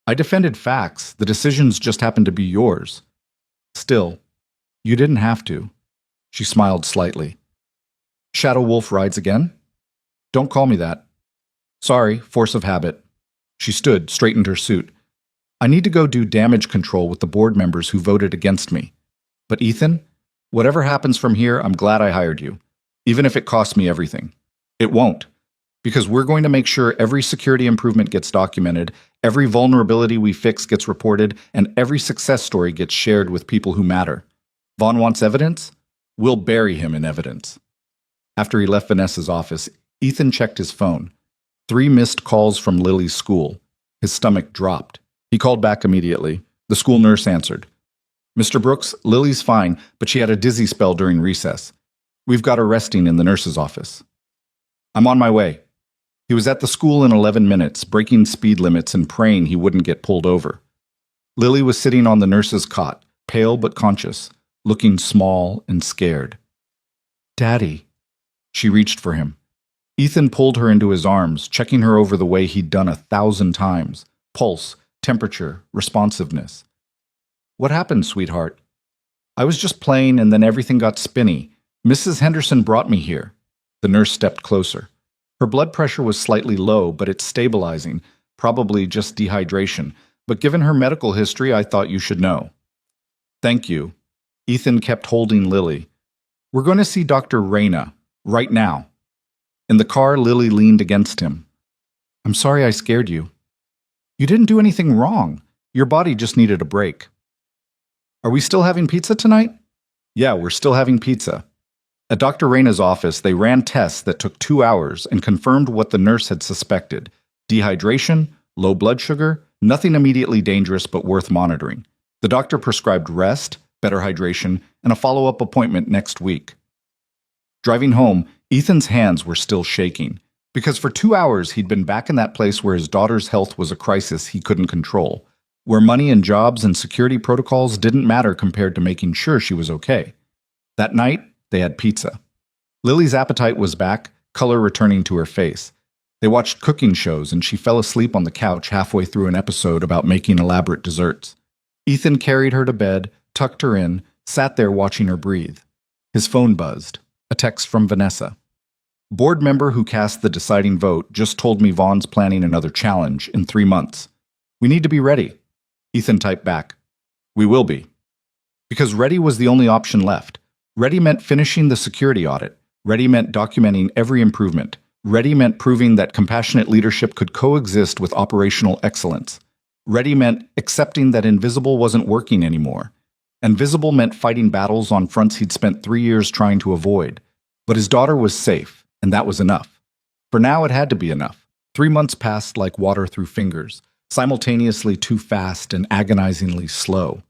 I defended facts. The decisions just happened to be yours. Still, you didn't have to. She smiled slightly. Shadow Wolf rides again? Don't call me that. Sorry, force of habit. She stood, straightened her suit. I need to go do damage control with the board members who voted against me. But Ethan, whatever happens from here, I'm glad I hired you, even if it costs me everything. It won't, because we're going to make sure every security improvement gets documented, every vulnerability we fix gets reported, and every success story gets shared with people who matter. Vaughn wants evidence? We'll bury him in evidence. After he left Vanessa's office, Ethan checked his phone. 3 missed calls from Lily's school. His stomach dropped. He called back immediately. The school nurse answered. Mr. Brooks, Lily's fine, but she had a dizzy spell during recess. We've got her resting in the nurse's office. I'm on my way. He was at the school in 11 minutes, breaking speed limits and praying he wouldn't get pulled over. Lily was sitting on the nurse's cot, pale but conscious, looking small and scared. Daddy. She reached for him. Ethan pulled her into his arms, checking her over the way he'd done 1,000 times. Pulse, temperature, responsiveness. What happened, sweetheart? I was just playing and then everything got spinny. Mrs. Henderson brought me here. The nurse stepped closer. Her blood pressure was slightly low, but it's stabilizing, probably just dehydration. But given her medical history, I thought you should know. Thank you. Ethan kept holding Lily. We're going to see Dr. Reyna, right now. In the car, Lily leaned against him. I'm sorry I scared you. You didn't do anything wrong. Your body just needed a break. Are we still having pizza tonight? Yeah, we're still having pizza. At Dr. Reyna's office, they ran tests that took 2 hours and confirmed what the nurse had suspected. Dehydration, low blood sugar, nothing immediately dangerous but worth monitoring. The doctor prescribed rest, better hydration, and a follow-up appointment next week. Driving home, Ethan's hands were still shaking, because for 2 hours he'd been back in that place where his daughter's health was a crisis he couldn't control, where money and jobs and security protocols didn't matter compared to making sure she was okay. That night, they had pizza. Lily's appetite was back, color returning to her face. They watched cooking shows and she fell asleep on the couch halfway through an episode about making elaborate desserts. Ethan carried her to bed, tucked her in, sat there watching her breathe. His phone buzzed. A text from Vanessa. Board member who cast the deciding vote just told me Vaughn's planning another challenge in 3 months. We need to be ready. Ethan typed back. We will be. Because ready was the only option left. Ready meant finishing the security audit. Ready meant documenting every improvement. Ready meant proving that compassionate leadership could coexist with operational excellence. Ready meant accepting that invisible wasn't working anymore. And visible meant fighting battles on fronts he'd spent 3 years trying to avoid. But his daughter was safe, and that was enough. For now, it had to be enough. 3 months passed like water through fingers, simultaneously too fast and agonizingly slow.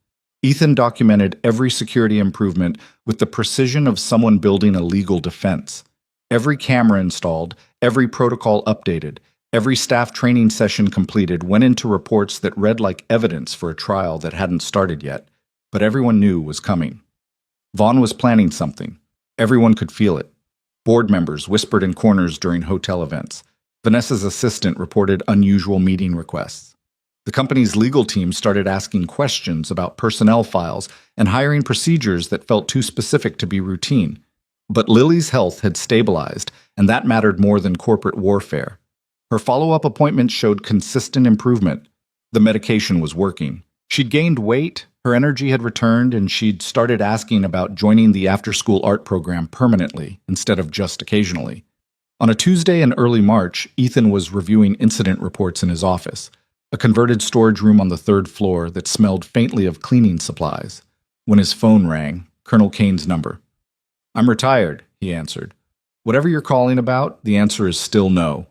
Ethan documented every security improvement with the precision of someone building a legal defense. Every camera installed, every protocol updated, every staff training session completed went into reports that read like evidence for a trial that hadn't started yet, but everyone knew was coming. Vaughn was planning something. Everyone could feel it. Board members whispered in corners during hotel events. Vanessa's assistant reported unusual meeting requests. The company's legal team started asking questions about personnel files and hiring procedures that felt too specific to be routine. But Lily's health had stabilized, and that mattered more than corporate warfare. Her follow-up appointments showed consistent improvement. The medication was working. She'd gained weight, her energy had returned, and she'd started asking about joining the after-school art program permanently instead of just occasionally. On a Tuesday in early March, Ethan was reviewing incident reports in his office, a converted storage room on the 3rd floor that smelled faintly of cleaning supplies, when his phone rang, Colonel Kane's number. I'm retired, he answered. Whatever you're calling about, the answer is still no.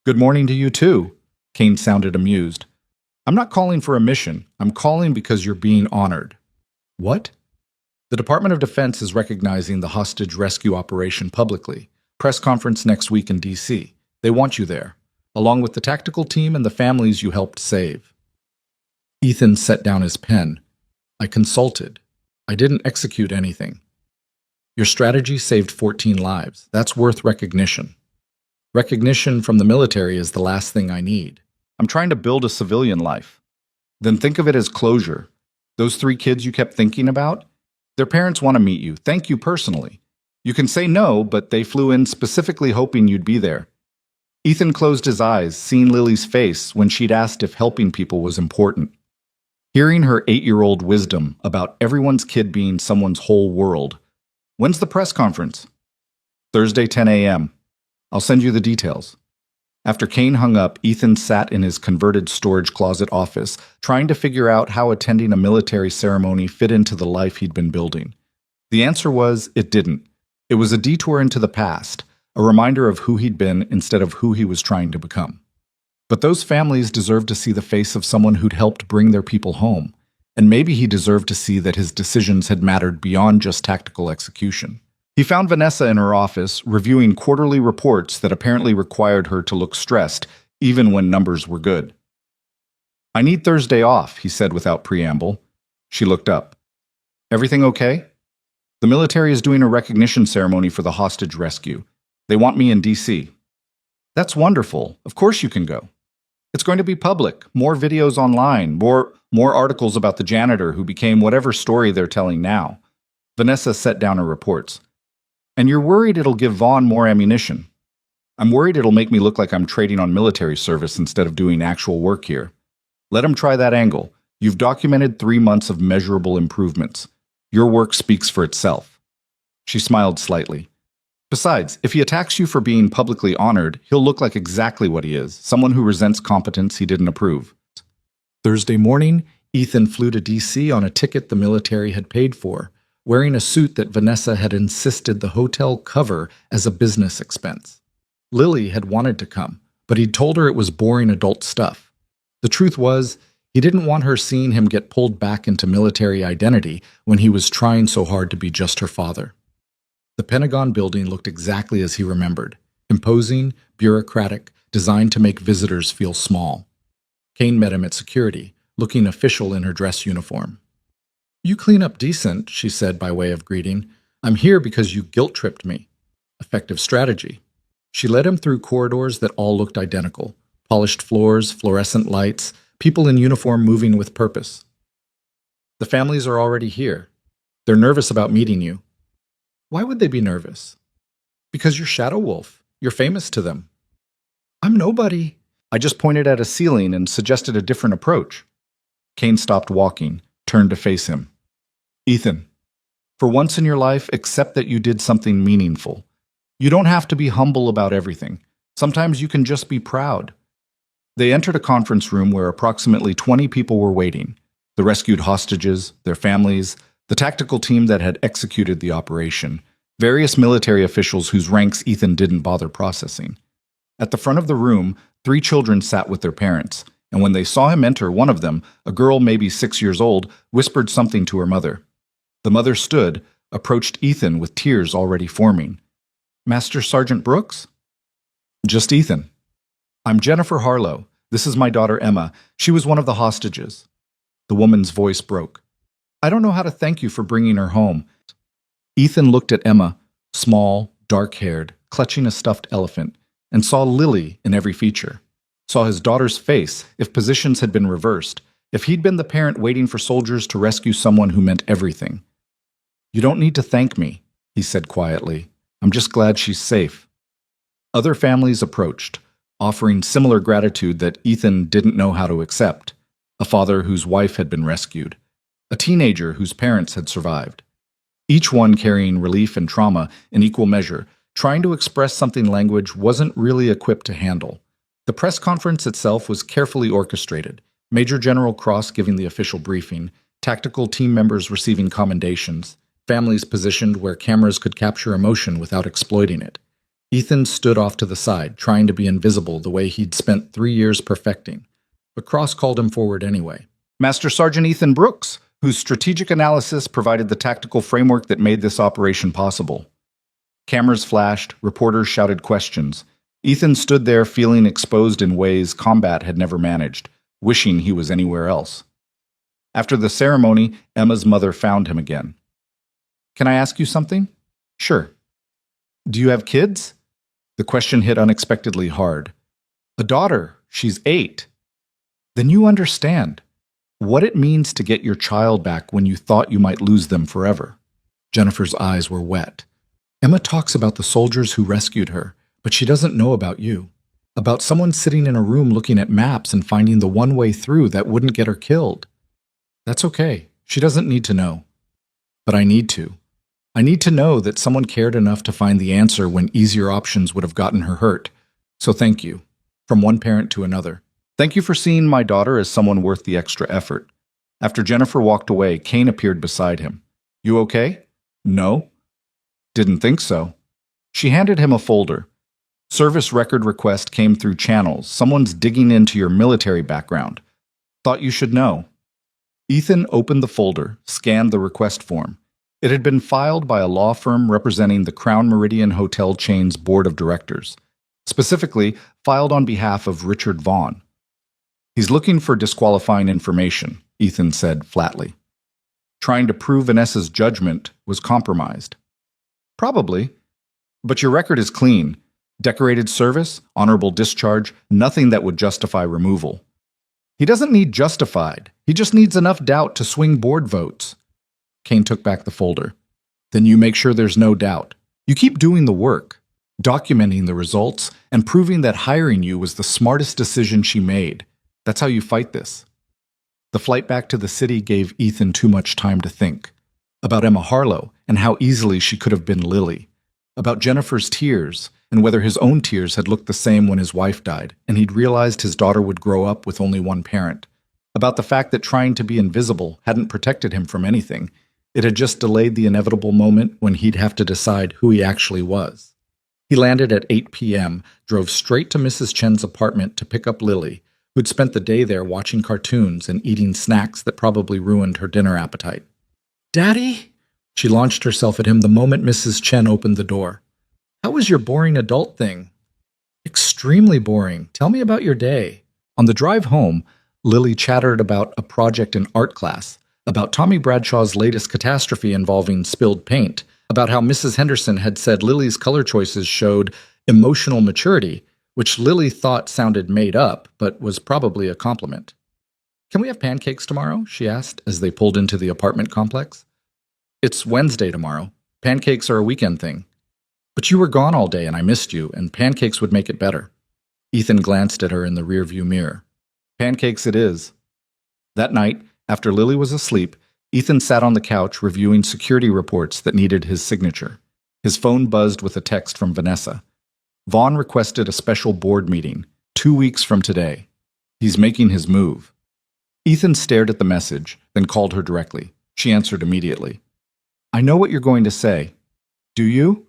Good morning to you too, Kane sounded amused. I'm not calling for a mission. I'm calling because you're being honored. What? The Department of Defense is recognizing the hostage rescue operation publicly. Press conference next week in D.C. They want you there, along with the tactical team and the families you helped save. Ethan set down his pen. I consulted. I didn't execute anything. Your strategy saved 14 lives. That's worth recognition. Recognition from the military is the last thing I need. I'm trying to build a civilian life. Then think of it as closure. Those 3 kids you kept thinking about, their parents want to meet you. Thank you personally. You can say no, but they flew in specifically hoping you'd be there. Ethan closed his eyes, seeing Lily's face when she'd asked if helping people was important. Hearing her 8-year-old wisdom about everyone's kid being someone's whole world. When's the press conference? Thursday, 10 a.m. I'll send you the details. After Kane hung up, Ethan sat in his converted storage closet office, trying to figure out how attending a military ceremony fit into the life he'd been building. The answer was, it didn't. It was a detour into the past, a reminder of who he'd been instead of who he was trying to become. But those families deserved to see the face of someone who'd helped bring their people home, and maybe he deserved to see that his decisions had mattered beyond just tactical execution. He found Vanessa in her office, reviewing quarterly reports that apparently required her to look stressed, even when numbers were good. "I need Thursday off," he said without preamble. She looked up. "Everything okay?" "The military is doing a recognition ceremony for the hostage rescue. They want me in D.C. "That's wonderful. Of course you can go. It's going to be public, more videos online, more articles about the janitor who became whatever story they're telling now." Vanessa set down her reports. "And you're worried it'll give Vaughn more ammunition." "I'm worried it'll make me look like I'm trading on military service instead of doing actual work here." "Let him try that angle. You've documented 3 months of measurable improvements. Your work speaks for itself." She smiled slightly. "Besides, if he attacks you for being publicly honored, he'll look like exactly what he is, someone who resents competence he didn't approve." Thursday morning, Ethan flew to D.C. on a ticket the military had paid for, wearing a suit that Vanessa had insisted the hotel cover as a business expense. Lily had wanted to come, but he'd told her it was boring adult stuff. The truth was, he didn't want her seeing him get pulled back into military identity when he was trying so hard to be just her father. The Pentagon building looked exactly as he remembered, imposing, bureaucratic, designed to make visitors feel small. Kane met him at security, looking official in her dress uniform. "You clean up decent," she said by way of greeting. "I'm here because you guilt-tripped me." Effective strategy. She led him through corridors that all looked identical. Polished floors, fluorescent lights, people in uniform moving with purpose. "The families are already here. They're nervous about meeting you." "Why would they be nervous?" "Because you're Shadow Wolf. You're famous to them." "I'm nobody." I just pointed at a ceiling and suggested a different approach. Kane stopped walking, turned to face him. "Ethan, for once in your life, accept that you did something meaningful. You don't have to be humble about everything. Sometimes you can just be proud." They entered a conference room where approximately 20 people were waiting. The rescued hostages, their families, the tactical team that had executed the operation, various military officials whose ranks Ethan didn't bother processing. At the front of the room, 3 children sat with their parents, and when they saw him enter, one of them, a girl maybe 6 years old, whispered something to her mother. The mother stood, approached Ethan with tears already forming. "Master Sergeant Brooks?" "Just Ethan." "I'm Jennifer Harlow. This is my daughter Emma. She was one of the hostages." The woman's voice broke. "I don't know how to thank you for bringing her home." Ethan looked at Emma, small, dark-haired, clutching a stuffed elephant, and saw Lily in every feature. Saw his daughter's face if positions had been reversed, if he'd been the parent waiting for soldiers to rescue someone who meant everything. "You don't need to thank me," he said quietly. "I'm just glad she's safe." Other families approached, offering similar gratitude that Ethan didn't know how to accept. A father whose wife had been rescued. A teenager whose parents had survived. Each one carrying relief and trauma in equal measure, trying to express something language wasn't really equipped to handle. The press conference itself was carefully orchestrated. Major General Cross giving the official briefing, tactical team members receiving commendations, families positioned where cameras could capture emotion without exploiting it. Ethan stood off to the side, trying to be invisible the way he'd spent 3 years perfecting. But Cross called him forward anyway. "Master Sergeant Ethan Brooks, whose strategic analysis provided the tactical framework that made this operation possible." Cameras flashed, reporters shouted questions. Ethan stood there feeling exposed in ways combat had never managed, wishing he was anywhere else. After the ceremony, Emma's mother found him again. "Can I ask you something?" "Sure." "Do you have kids?" The question hit unexpectedly hard. "A daughter. She's 8. "Then you understand what it means to get your child back when you thought you might lose them forever." Jennifer's eyes were wet. "Emma talks about the soldiers who rescued her, but she doesn't know about you. About someone sitting in a room looking at maps and finding the one way through that wouldn't get her killed." "That's okay. She doesn't need to know." "But I need to. I need to know that someone cared enough to find the answer when easier options would have gotten her hurt. So thank you." From one parent to another. "Thank you for seeing my daughter as someone worth the extra effort." After Jennifer walked away, Kane appeared beside him. "You okay?" "No." "Didn't think so." She handed him a folder. Service record request came through channels. Someone's digging into your military background. Thought you should know. Ethan opened the folder, scanned the request form. It had been filed by a law firm representing the Crown Meridian Hotel chain's board of directors, specifically filed on behalf of Richard Vaughn. He's looking for disqualifying information, Ethan said flatly. Trying to prove Vanessa's judgment was compromised. Probably. But your record is clean. Decorated service, honorable discharge, nothing that would justify removal. He doesn't need justified. He just needs enough doubt to swing board votes. Kane took back the folder. Then you make sure there's no doubt. You keep doing the work, documenting the results, and proving that hiring you was the smartest decision she made. That's how you fight this. The flight back to the city gave Ethan too much time to think. About Emma Harlow and how easily she could have been Lily. About Jennifer's tears and whether his own tears had looked the same when his wife died, and he'd realized his daughter would grow up with only one parent. About the fact that trying to be invisible hadn't protected him from anything. It had just delayed the inevitable moment when he'd have to decide who he actually was. He landed at 8 p.m., drove straight to Mrs. Chen's apartment to pick up Lily, who'd spent the day there watching cartoons and eating snacks that probably ruined her dinner appetite. "Daddy?" She launched herself at him the moment Mrs. Chen opened the door. "How was your boring adult thing?" "Extremely boring. Tell me about your day." On the drive home, Lily chattered about a project in art class, about Tommy Bradshaw's latest catastrophe involving spilled paint, about how Mrs. Henderson had said Lily's color choices showed emotional maturity, which Lily thought sounded made up, but was probably a compliment. "Can we have pancakes tomorrow?" she asked as they pulled into the apartment complex. "It's Wednesday tomorrow. Pancakes are a weekend thing." "But you were gone all day and I missed you, and pancakes would make it better." Ethan glanced at her in the rearview mirror. "Pancakes it is." That night, after Lily was asleep, Ethan sat on the couch reviewing security reports that needed his signature. His phone buzzed with a text from Vanessa. Vaughn requested a special board meeting, 2 weeks from today. He's making his move. Ethan stared at the message, then called her directly. She answered immediately. "I know what you're going to say." "Do you?"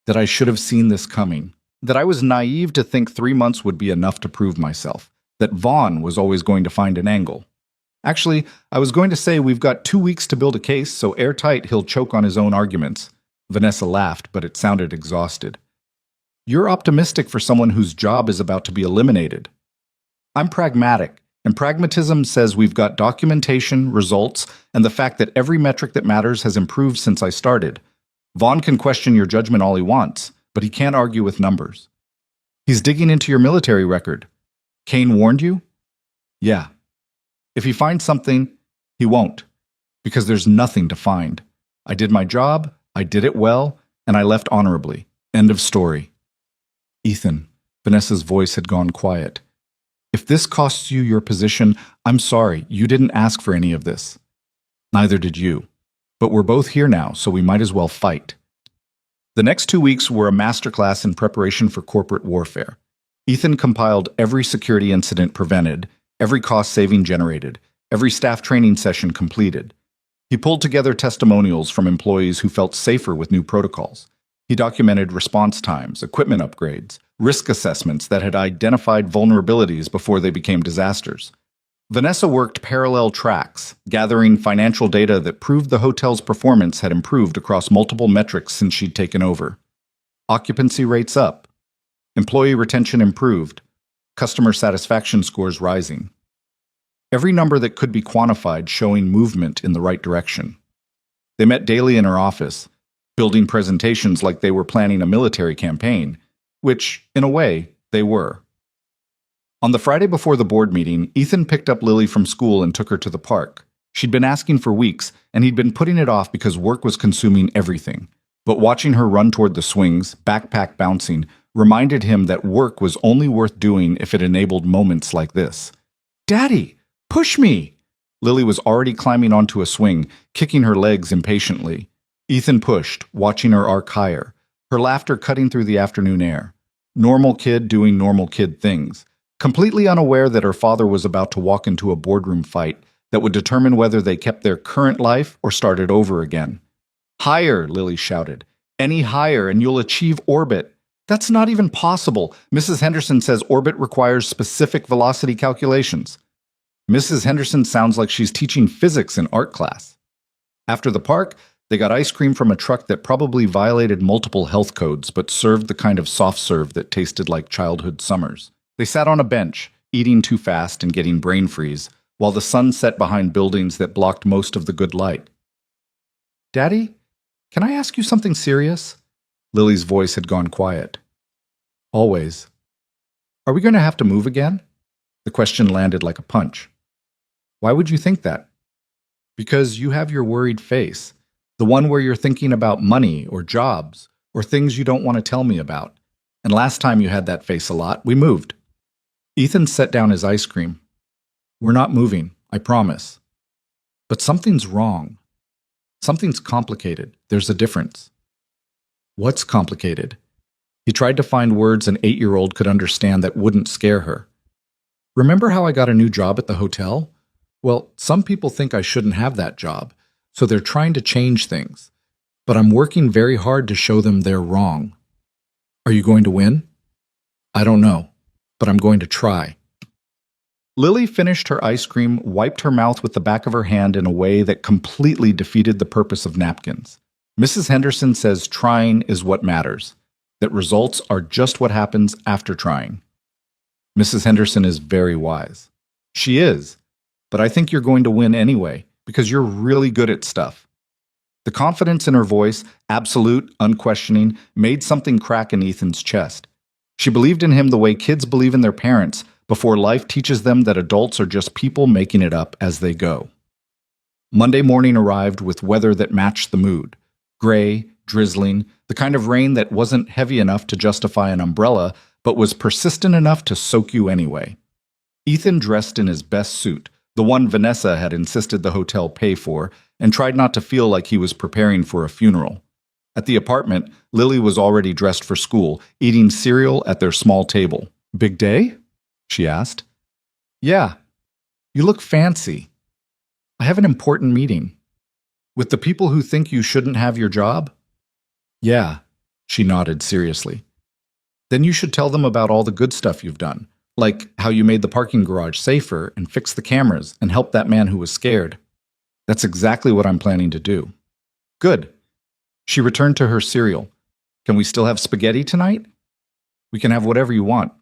"That I should have seen this coming. That I was naive to think 3 months would be enough to prove myself. That Vaughn was always going to find an angle. Actually, I was going to say we've got 2 weeks to build a case, so airtight he'll choke on his own arguments." Vanessa laughed, but it sounded exhausted. "You're optimistic for someone whose job is about to be eliminated." "I'm pragmatic, and pragmatism says we've got documentation, results, and the fact that every metric that matters has improved since I started. Vaughn can question your judgment all he wants, but he can't argue with numbers." "He's digging into your military record." "Kane warned you?" "Yeah. If he finds something, he won't, because there's nothing to find. I did my job, I did it well, and I left honorably. End of story." "Ethan," Vanessa's voice had gone quiet. "If this costs you your position, I'm sorry, you didn't ask for any of this." "Neither did you. But we're both here now, so we might as well fight." The next 2 weeks were a masterclass in preparation for corporate warfare. Ethan compiled every security incident prevented, every cost saving generated, every staff training session completed. He pulled together testimonials from employees who felt safer with new protocols. He documented response times, equipment upgrades, risk assessments that had identified vulnerabilities before they became disasters. Vanessa worked parallel tracks, gathering financial data that proved the hotel's performance had improved across multiple metrics since she'd taken over. Occupancy rates up. Employee retention improved. Customer satisfaction scores rising. Every number that could be quantified showing movement in the right direction. They met daily in her office, building presentations like they were planning a military campaign, which, in a way, they were. On the Friday before the board meeting, Ethan picked up Lily from school and took her to the park. She'd been asking for weeks, and he'd been putting it off because work was consuming everything. But watching her run toward the swings, backpack bouncing, reminded him that work was only worth doing if it enabled moments like this. "Daddy, push me!" Lily was already climbing onto a swing, kicking her legs impatiently. Ethan pushed, watching her arc higher, her laughter cutting through the afternoon air. Normal kid doing normal kid things, completely unaware that her father was about to walk into a boardroom fight that would determine whether they kept their current life or started over again. "Higher," Lily shouted. "Any higher and you'll achieve orbit. That's not even possible. Mrs. Henderson says orbit requires specific velocity calculations. Mrs. Henderson sounds like she's teaching physics in art class. After the park, they got ice cream from a truck that probably violated multiple health codes but served the kind of soft serve that tasted like childhood summers. They sat on a bench, eating too fast and getting brain freeze, while the sun set behind buildings that blocked most of the good light. "Daddy, can I ask you something serious?" Lily's voice had gone quiet. "Always." "Are we going to have to move again?" The question landed like a punch. "Why would you think that?" "Because you have your worried face, the one where you're thinking about money or jobs or things you don't want to tell me about. And last time you had that face a lot, we moved." Ethan set down his ice cream. "We're not moving, I promise." "But something's wrong. Something's complicated. There's a difference." "What's complicated?" He tried to find words an 8-year-old could understand that wouldn't scare her. "Remember how I got a new job at the hotel? Well, some people think I shouldn't have that job, so they're trying to change things. But I'm working very hard to show them they're wrong." "Are you going to win?" "I don't know, but I'm going to try." Lily finished her ice cream, wiped her mouth with the back of her hand in a way that completely defeated the purpose of napkins. Mrs. Henderson says trying is what matters, that results are just what happens after trying. Mrs. Henderson is very wise. She is, but I think you're going to win anyway, because you're really good at stuff. The confidence in her voice, absolute, unquestioning, made something crack in Ethan's chest. She believed in him the way kids believe in their parents before life teaches them that adults are just people making it up as they go. Monday morning arrived with weather that matched the mood. Gray, drizzling, the kind of rain that wasn't heavy enough to justify an umbrella, but was persistent enough to soak you anyway. Ethan dressed in his best suit, the one Vanessa had insisted the hotel pay for, and tried not to feel like he was preparing for a funeral. At the apartment, Lily was already dressed for school, eating cereal at their small table. "Big day?" she asked. "Yeah. You look fancy." "I have an important meeting." "With the people who think you shouldn't have your job?" "Yeah," she nodded seriously. "Then you should tell them about all the good stuff you've done, like how you made the parking garage safer and fixed the cameras and helped that man who was scared." "That's exactly what I'm planning to do." "Good." She returned to her cereal. "Can we still have spaghetti tonight?" "We can have whatever you want."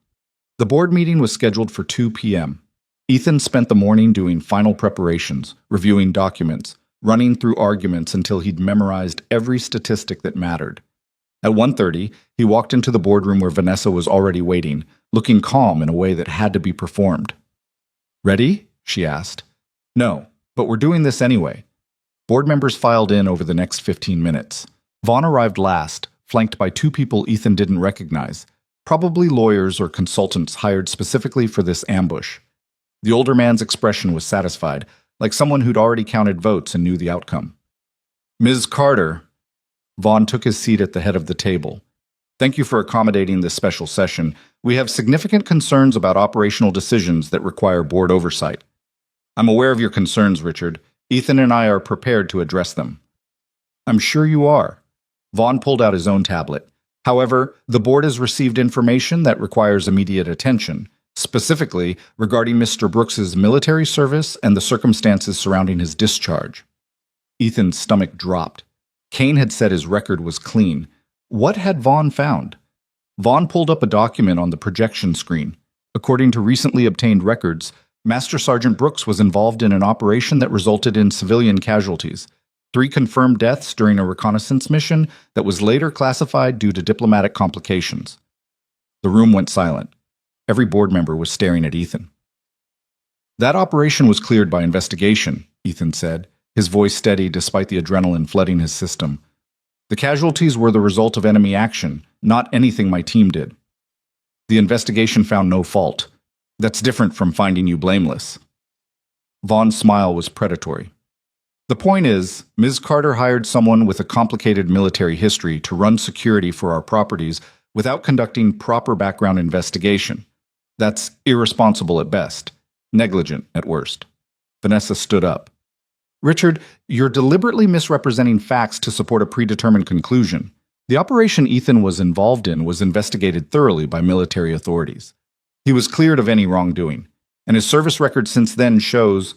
The board meeting was scheduled for 2 p.m. Ethan spent the morning doing final preparations, reviewing documents, running through arguments until he'd memorized every statistic that mattered. At 1:30, he walked into the boardroom where Vanessa was already waiting, looking calm in a way that had to be performed. "Ready?" she asked. "No, but we're doing this anyway." Board members filed in over the next 15 minutes. Vaughn arrived last, flanked by 2 people Ethan didn't recognize, probably lawyers or consultants hired specifically for this ambush. The older man's expression was satisfied, like someone who'd already counted votes and knew the outcome. "Ms. Carter." Vaughn took his seat at the head of the table. "Thank you for accommodating this special session. We have significant concerns about operational decisions that require board oversight." "I'm aware of your concerns, Richard. Ethan and I are prepared to address them." "I'm sure you are." Vaughn pulled out his own tablet. "However, the board has received information that requires immediate attention, specifically regarding Mr. Brooks's military service and the circumstances surrounding his discharge." Ethan's stomach dropped. Kane had said his record was clean. What had Vaughn found? Vaughn pulled up a document on the projection screen. According to recently obtained records, Master Sergeant Brooks was involved in an operation that resulted in civilian casualties. 3 confirmed deaths during a reconnaissance mission that was later classified due to diplomatic complications. The room went silent. Every board member was staring at Ethan. "That operation was cleared by investigation," Ethan said, his voice steady despite the adrenaline flooding his system. "The casualties were the result of enemy action, not anything my team did. The investigation found no fault. That's different from finding you blameless." Vaughn's smile was predatory. "The point is, Ms. Carter hired someone with a complicated military history to run security for our properties without conducting proper background investigation. That's irresponsible at best, negligent at worst." Vanessa stood up. "Richard, you're deliberately misrepresenting facts to support a predetermined conclusion. The operation Ethan was involved in was investigated thoroughly by military authorities. He was cleared of any wrongdoing, and his service record shows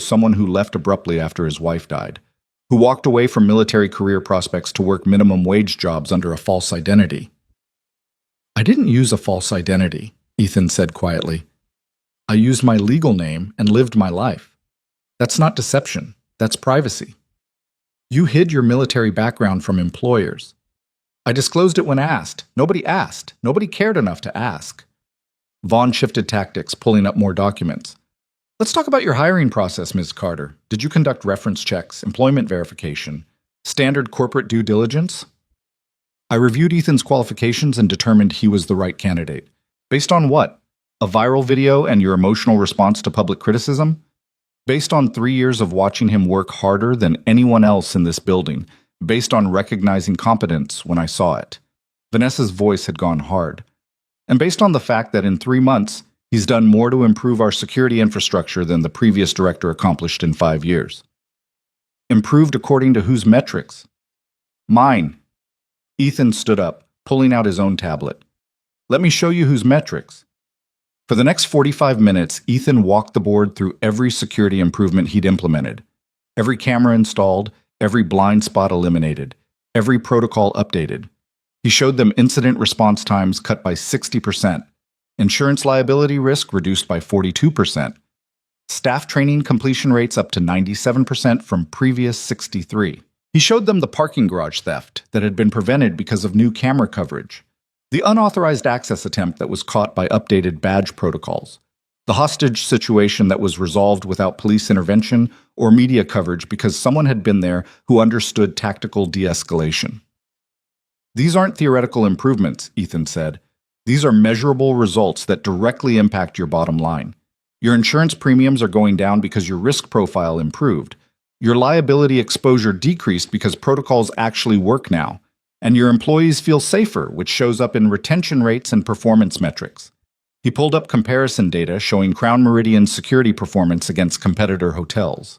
someone who left abruptly after his wife died, who walked away from military career prospects to work minimum wage jobs under a false identity. I didn't use a false identity, Ethan said quietly. I used my legal name and lived my life. That's not deception. That's privacy. You hid your military background from employers. I disclosed it when asked. Nobody asked. Nobody cared enough to ask. Vaughn shifted tactics, pulling up more documents. Let's talk about your hiring process, Ms. Carter. Did you conduct reference checks, employment verification, standard corporate due diligence? I reviewed Ethan's qualifications and determined he was the right candidate. Based on what? A viral video and your emotional response to public criticism? Based on 3 years of watching him work harder than anyone else in this building, based on recognizing competence when I saw it. Vanessa's voice had gone hard. And based on the fact that in 3 months, he's done more to improve our security infrastructure than the previous director accomplished in 5 years. Improved according to whose metrics? Mine. Ethan stood up, pulling out his own tablet. Let me show you whose metrics. For the next 45 minutes, Ethan walked the board through every security improvement he'd implemented. Every camera installed, every blind spot eliminated, every protocol updated. He showed them incident response times cut by 60%, insurance liability risk reduced by 42%, staff training completion rates up to 97% from previous 63%. He showed them the parking garage theft that had been prevented because of new camera coverage, the unauthorized access attempt that was caught by updated badge protocols, the hostage situation that was resolved without police intervention or media coverage because someone had been there who understood tactical de-escalation. These aren't theoretical improvements, Ethan said. These are measurable results that directly impact your bottom line. Your insurance premiums are going down because your risk profile improved. Your liability exposure decreased because protocols actually work now. And your employees feel safer, which shows up in retention rates and performance metrics. He pulled up comparison data showing Crown Meridian's security performance against competitor hotels.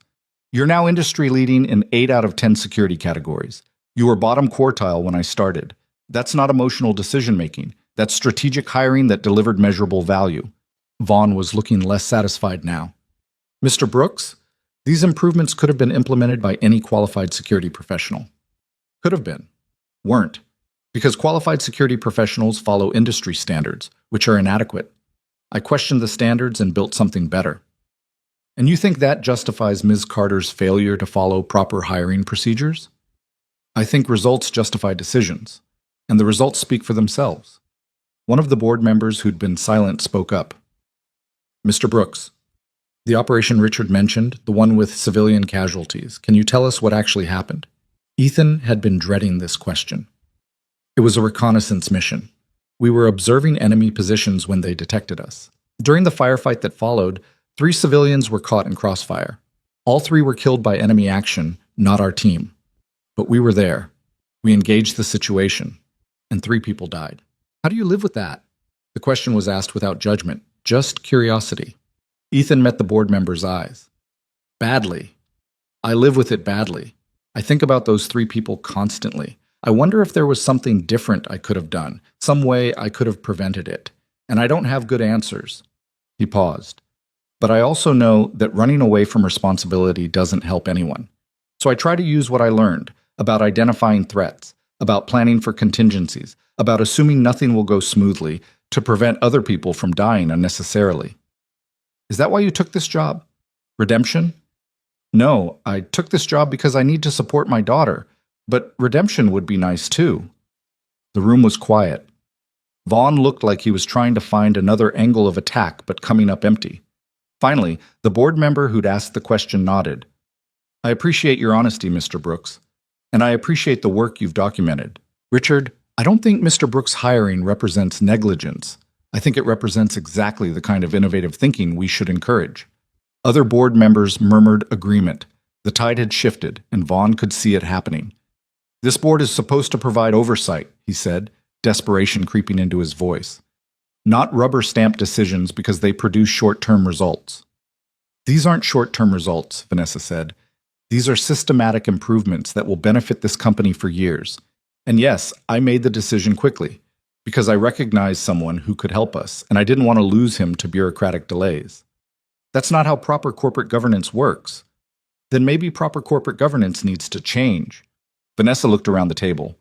You're now industry-leading in 8 out of 10 security categories. You were bottom quartile when I started. That's not emotional decision-making. That's strategic hiring that delivered measurable value. Vaughn was looking less satisfied now. Mr. Brooks, these improvements could have been implemented by any qualified security professional. Could have been. Weren't, because qualified security professionals follow industry standards, which are inadequate. I questioned the standards and built something better. And you think that justifies Ms. Carter's failure to follow proper hiring procedures? I think results justify decisions, and the results speak for themselves. One of the board members who'd been silent spoke up. Mr. Brooks, the operation Richard mentioned, the one with civilian casualties, can you tell us what actually happened? Ethan had been dreading this question. It was a reconnaissance mission. We were observing enemy positions when they detected us. During the firefight that followed, 3 civilians were caught in crossfire. All 3 were killed by enemy action, not our team. But we were there. We engaged the situation, and 3 people died. How do you live with that? The question was asked without judgment, just curiosity. Ethan met the board member's eyes. Badly. I live with it badly. I think about those 3 people constantly. I wonder if there was something different I could have done, some way I could have prevented it. And I don't have good answers. He paused. But I also know that running away from responsibility doesn't help anyone. So I try to use what I learned about identifying threats, about planning for contingencies, about assuming nothing will go smoothly to prevent other people from dying unnecessarily. Is that why you took this job? Redemption? No, I took this job because I need to support my daughter, but redemption would be nice too. The room was quiet. Vaughn looked like he was trying to find another angle of attack, but coming up empty. Finally, the board member who'd asked the question nodded. I appreciate your honesty, Mr. Brooks, and I appreciate the work you've documented. Richard, I don't think Mr. Brooks' hiring represents negligence. I think it represents exactly the kind of innovative thinking we should encourage. Other board members murmured agreement. The tide had shifted, and Vaughn could see it happening. This board is supposed to provide oversight, he said, desperation creeping into his voice. Not rubber-stamp decisions because they produce short-term results. These aren't short-term results, Vanessa said. These are systematic improvements that will benefit this company for years. And yes, I made the decision quickly because I recognized someone who could help us, and I didn't want to lose him to bureaucratic delays. That's not how proper corporate governance works. Then maybe proper corporate governance needs to change. Vanessa looked around the table.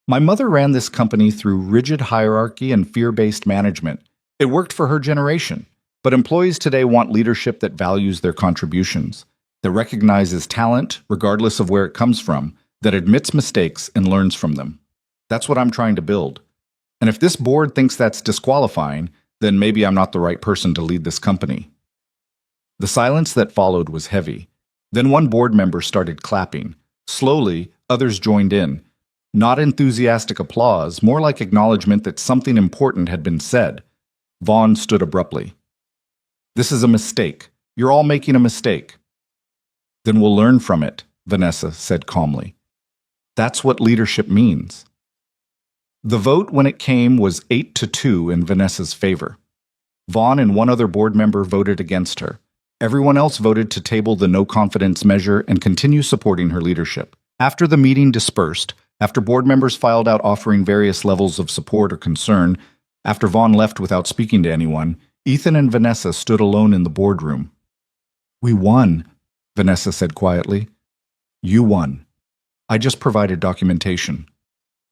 My mother ran this company through rigid hierarchy and fear-based management. It worked for her generation. But employees today want leadership that values their contributions, that recognizes talent, regardless of where it comes from, that admits mistakes and learns from them. That's what I'm trying to build. And if this board thinks that's disqualifying, then maybe I'm not the right person to lead this company. The silence that followed was heavy. Then one board member started clapping. Slowly, others joined in. Not enthusiastic applause, more like acknowledgement that something important had been said. Vaughn stood abruptly. This is a mistake. You're all making a mistake. Then we'll learn from it, Vanessa said calmly. That's what leadership means. The vote when it came was 8-2 in Vanessa's favor. Vaughn and one other board member voted against her. Everyone else voted to table the no-confidence measure and continue supporting her leadership. After the meeting dispersed, after board members filed out offering various levels of support or concern, after Vaughn left without speaking to anyone, Ethan and Vanessa stood alone in the boardroom. We won, Vanessa said quietly. You won. I just provided documentation.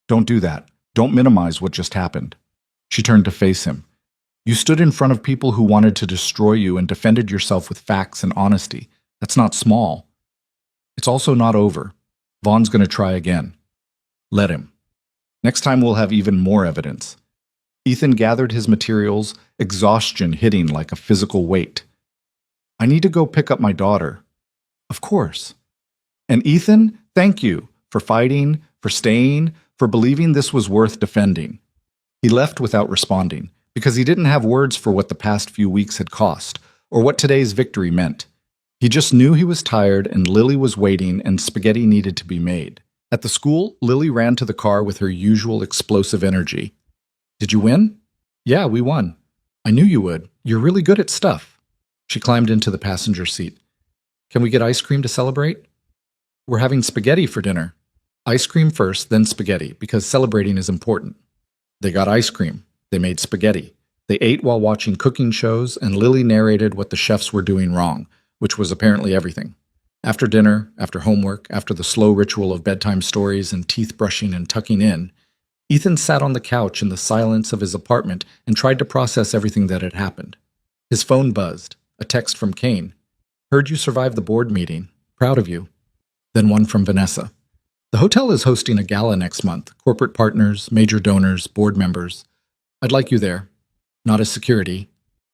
Don't do that. Don't minimize what just happened. She turned to face him. You stood in front of people who wanted to destroy you and defended yourself with facts and honesty. That's not small. It's also not over. Vaughn's going to try again. Let him. Next time we'll have even more evidence. Ethan gathered his materials, exhaustion hitting like a physical weight. I need to go pick up my daughter. Of course. And Ethan, thank you for fighting, for staying, for believing this was worth defending. He left without responding, because he didn't have words for what the past few weeks had cost, or what today's victory meant. He just knew he was tired and Lily was waiting and spaghetti needed to be made. At the school, Lily ran to the car with her usual explosive energy. Did you win? Yeah, we won. I knew you would. You're really good at stuff. She climbed into the passenger seat. Can we get ice cream to celebrate? We're having spaghetti for dinner. Ice cream first, then spaghetti, because celebrating is important. They got ice cream. They made spaghetti. They ate while watching cooking shows, and Lily narrated what the chefs were doing wrong, which was apparently everything. After dinner, after homework, after the slow ritual of bedtime stories and teeth brushing and tucking in, Ethan sat on the couch in the silence of his apartment and tried to process everything that had happened. His phone buzzed. A text from Kane. Heard you survived the board meeting. Proud of you. Then one from Vanessa. The hotel is hosting a gala next month. Corporate partners, major donors, board members. I'd like you there. Not as security,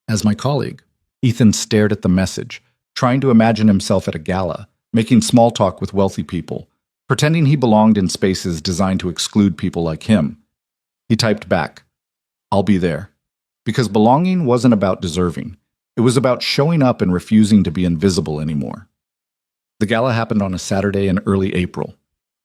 as my colleague. Ethan stared at the message, trying to imagine himself at a gala, making small talk with wealthy people, pretending he belonged in spaces designed to exclude people like him. He typed back, I'll be there. Because belonging wasn't about deserving. It was about showing up and refusing to be invisible anymore. The gala happened on a Saturday in early April.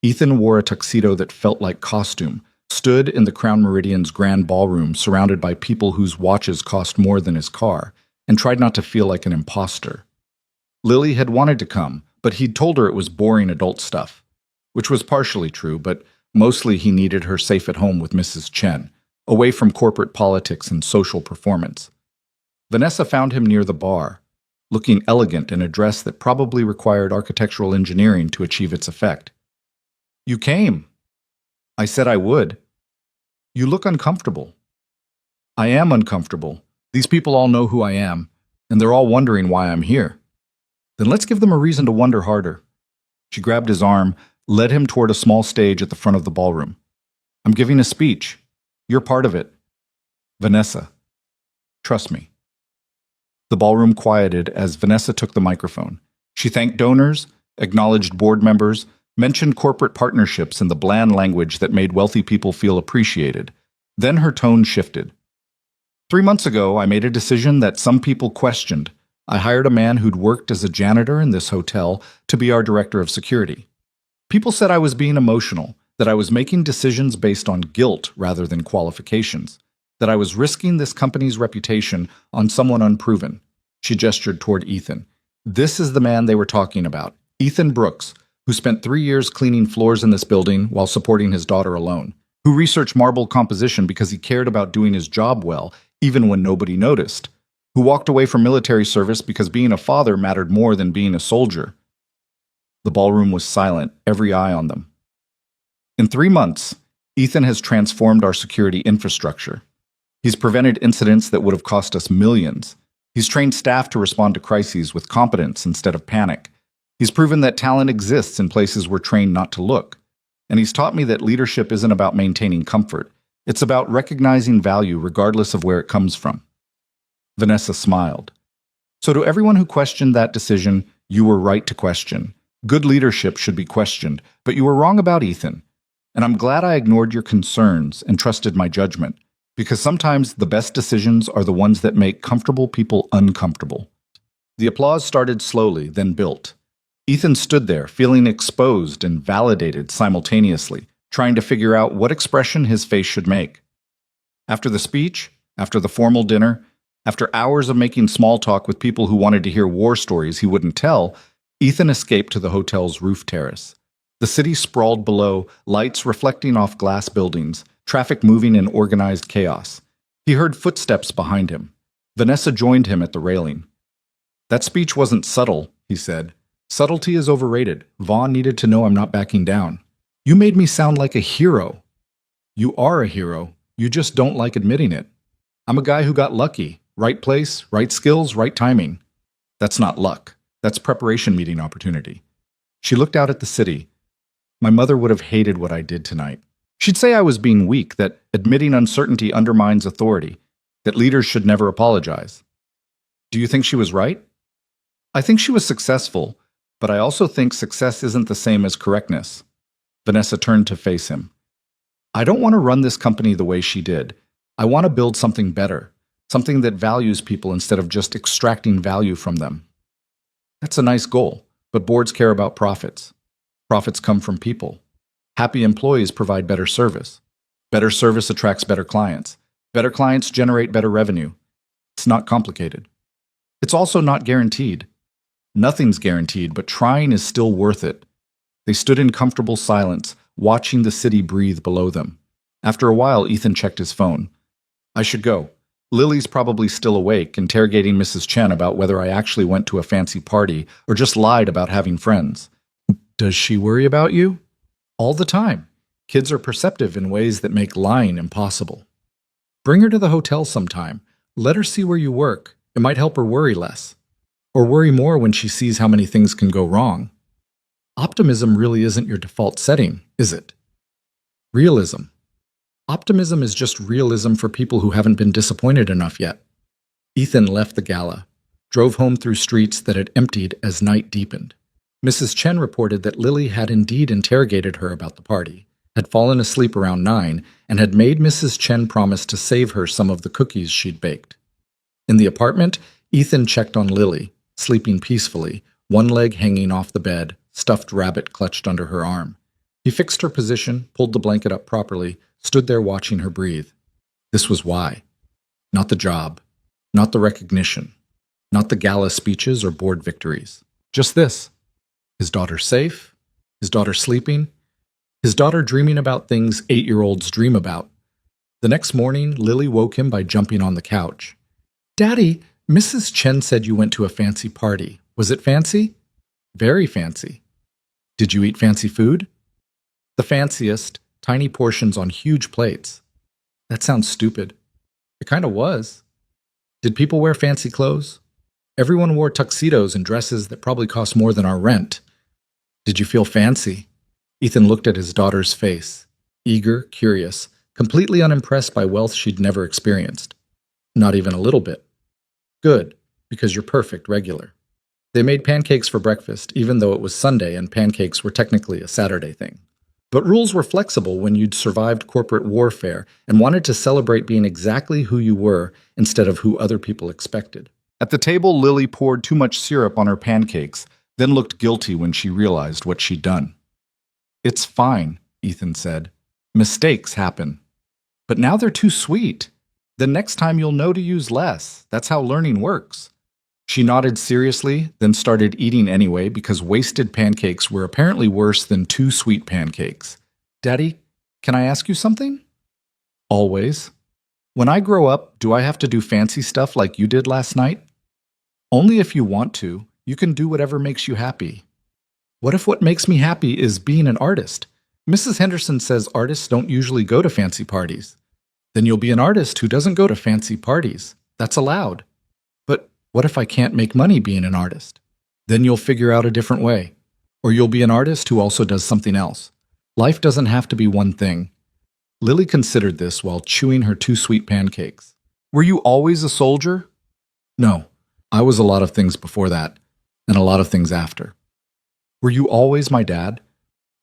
Ethan wore a tuxedo that felt like costume, stood in the Crown Meridian's grand ballroom surrounded by people whose watches cost more than his car, and tried not to feel like an imposter. Lily had wanted to come, but he'd told her it was boring adult stuff, which was partially true, but mostly he needed her safe at home with Mrs. Chen, away from corporate politics and social performance. Vanessa found him near the bar, looking elegant in a dress that probably required architectural engineering to achieve its effect. You came. I said I would. You look uncomfortable. I am uncomfortable. These people all know who I am, and they're all wondering why I'm here. Then let's give them a reason to wonder harder. She grabbed his arm, led him toward a small stage at the front of the ballroom. I'm giving a speech. You're part of it. Vanessa, trust me. The ballroom quieted as Vanessa took the microphone. She thanked donors, acknowledged board members, mentioned corporate partnerships in the bland language that made wealthy people feel appreciated. Then her tone shifted. 3 months ago, I made a decision that some people questioned. I hired a man who'd worked as a janitor in this hotel to be our director of security. People said I was being emotional, that I was making decisions based on guilt rather than qualifications, that I was risking this company's reputation on someone unproven. She gestured toward Ethan. This is the man they were talking about, Ethan Brooks, who spent 3 years cleaning floors in this building while supporting his daughter alone, who researched marble composition because he cared about doing his job well, even when nobody noticed, who walked away from military service because being a father mattered more than being a soldier. The ballroom was silent, every eye on them. In 3 months, Ethan has transformed our security infrastructure. He's prevented incidents that would have cost us millions. He's trained staff to respond to crises with competence instead of panic. He's proven that talent exists in places we're trained not to look. And he's taught me that leadership isn't about maintaining comfort. It's about recognizing value regardless of where it comes from. Vanessa smiled. So to everyone who questioned that decision, you were right to question. Good leadership should be questioned, but you were wrong about Ethan. And I'm glad I ignored your concerns and trusted my judgment, because sometimes the best decisions are the ones that make comfortable people uncomfortable. The applause started slowly, then built. Ethan stood there, feeling exposed and validated simultaneously, trying to figure out what expression his face should make. After the speech, after the formal dinner, after hours of making small talk with people who wanted to hear war stories he wouldn't tell, Ethan escaped to the hotel's roof terrace. The city sprawled below, lights reflecting off glass buildings, traffic moving in organized chaos. He heard footsteps behind him. Vanessa joined him at the railing. That speech wasn't subtle, he said. Subtlety is overrated. Vaughn needed to know I'm not backing down. You made me sound like a hero. You are a hero. You just don't like admitting it. I'm a guy who got lucky. Right place, right skills, right timing. That's not luck. That's preparation meeting opportunity. She looked out at the city. My mother would have hated what I did tonight. She'd say I was being weak, that admitting uncertainty undermines authority, that leaders should never apologize. Do you think she was right? I think she was successful, but I also think success isn't the same as correctness. Vanessa turned to face him. I don't want to run this company the way she did. I want to build something better, something that values people instead of just extracting value from them. That's a nice goal, but boards care about profits. Profits come from people. Happy employees provide better service. Better service attracts better clients. Better clients generate better revenue. It's not complicated. It's also not guaranteed. Nothing's guaranteed, but trying is still worth it. They stood in comfortable silence, watching the city breathe below them. After a while, Ethan checked his phone. I should go. Lily's probably still awake, interrogating Mrs. Chen about whether I actually went to a fancy party or just lied about having friends. Does she worry about you? All the time. Kids are perceptive in ways that make lying impossible. Bring her to the hotel sometime. Let her see where you work. It might help her worry less. Or worry more when she sees how many things can go wrong. Optimism really isn't your default setting, is it? Realism. Optimism is just realism for people who haven't been disappointed enough yet. Ethan left the gala, drove home through streets that had emptied as night deepened. Mrs. Chen reported that Lily had indeed interrogated her about the party, had fallen asleep around 9, and had made Mrs. Chen promise to save her some of the cookies she'd baked. In the apartment, Ethan checked on Lily, sleeping peacefully, one leg hanging off the bed, stuffed rabbit clutched under her arm. He fixed her position, pulled the blanket up properly, stood there watching her breathe. This was why. Not the job, not the recognition, not the gala speeches or board victories. Just this. His daughter safe, his daughter sleeping, his daughter dreaming about things 8-year-olds dream about. The next morning, Lily woke him by jumping on the couch. Daddy, Mrs. Chen said you went to a fancy party. Was it fancy? Very fancy. Did you eat fancy food? The fanciest, tiny portions on huge plates. That sounds stupid. It kind of was. Did people wear fancy clothes? Everyone wore tuxedos and dresses that probably cost more than our rent. Did you feel fancy? Ethan looked at his daughter's face, eager, curious, completely unimpressed by wealth she'd never experienced. Not even a little bit. Good, because you're perfect regular. They made pancakes for breakfast, even though it was Sunday and pancakes were technically a Saturday thing. But rules were flexible when you'd survived corporate warfare and wanted to celebrate being exactly who you were instead of who other people expected. At the table, Lily poured too much syrup on her pancakes, then looked guilty when she realized what she'd done. It's fine, Ethan said. Mistakes happen. But now they're too sweet. The next time you'll know to use less. That's how learning works. She nodded seriously, then started eating anyway because wasted pancakes were apparently worse than too sweet pancakes. Daddy, can I ask you something? Always. When I grow up, do I have to do fancy stuff like you did last night? Only if you want to. You can do whatever makes you happy. What if what makes me happy is being an artist? Mrs. Henderson says artists don't usually go to fancy parties. Then you'll be an artist who doesn't go to fancy parties. That's allowed. But what if I can't make money being an artist? Then you'll figure out a different way. Or you'll be an artist who also does something else. Life doesn't have to be one thing. Lily considered this while chewing her two sweet pancakes. Were you always a soldier? No, I was a lot of things before that, and a lot of things after. Were you always my dad?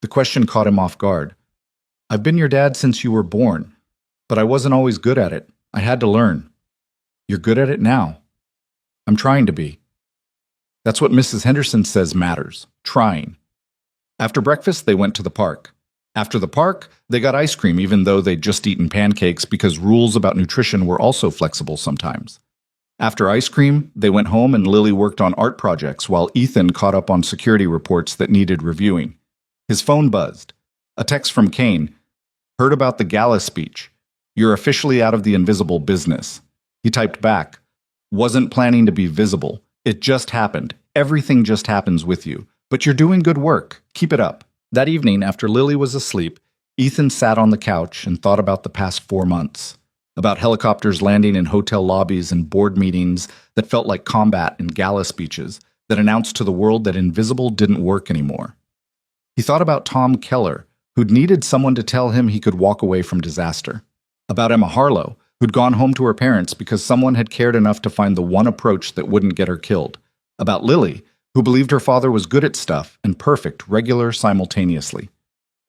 The question caught him off guard. I've been your dad since you were born, but I wasn't always good at it. I had to learn. You're good at it now. I'm trying to be. That's what Mrs. Henderson says matters, trying. After breakfast, they went to the park. After the park, they got ice cream even though they'd just eaten pancakes because rules about nutrition were also flexible sometimes. After ice cream, they went home and Lily worked on art projects while Ethan caught up on security reports that needed reviewing. His phone buzzed. A text from Kane. Heard about the gala speech. You're officially out of the invisible business. He typed back. Wasn't planning to be visible. It just happened. Everything just happens with you. But you're doing good work. Keep it up. That evening, after Lily was asleep, Ethan sat on the couch and thought about the past 4 months. About helicopters landing in hotel lobbies and board meetings that felt like combat and gala speeches that announced to the world that invisible didn't work anymore. He thought about Tom Keller, who'd needed someone to tell him he could walk away from disaster. About Emma Harlow, who'd gone home to her parents because someone had cared enough to find the one approach that wouldn't get her killed. About Lily, who believed her father was good at stuff and perfect, regular simultaneously.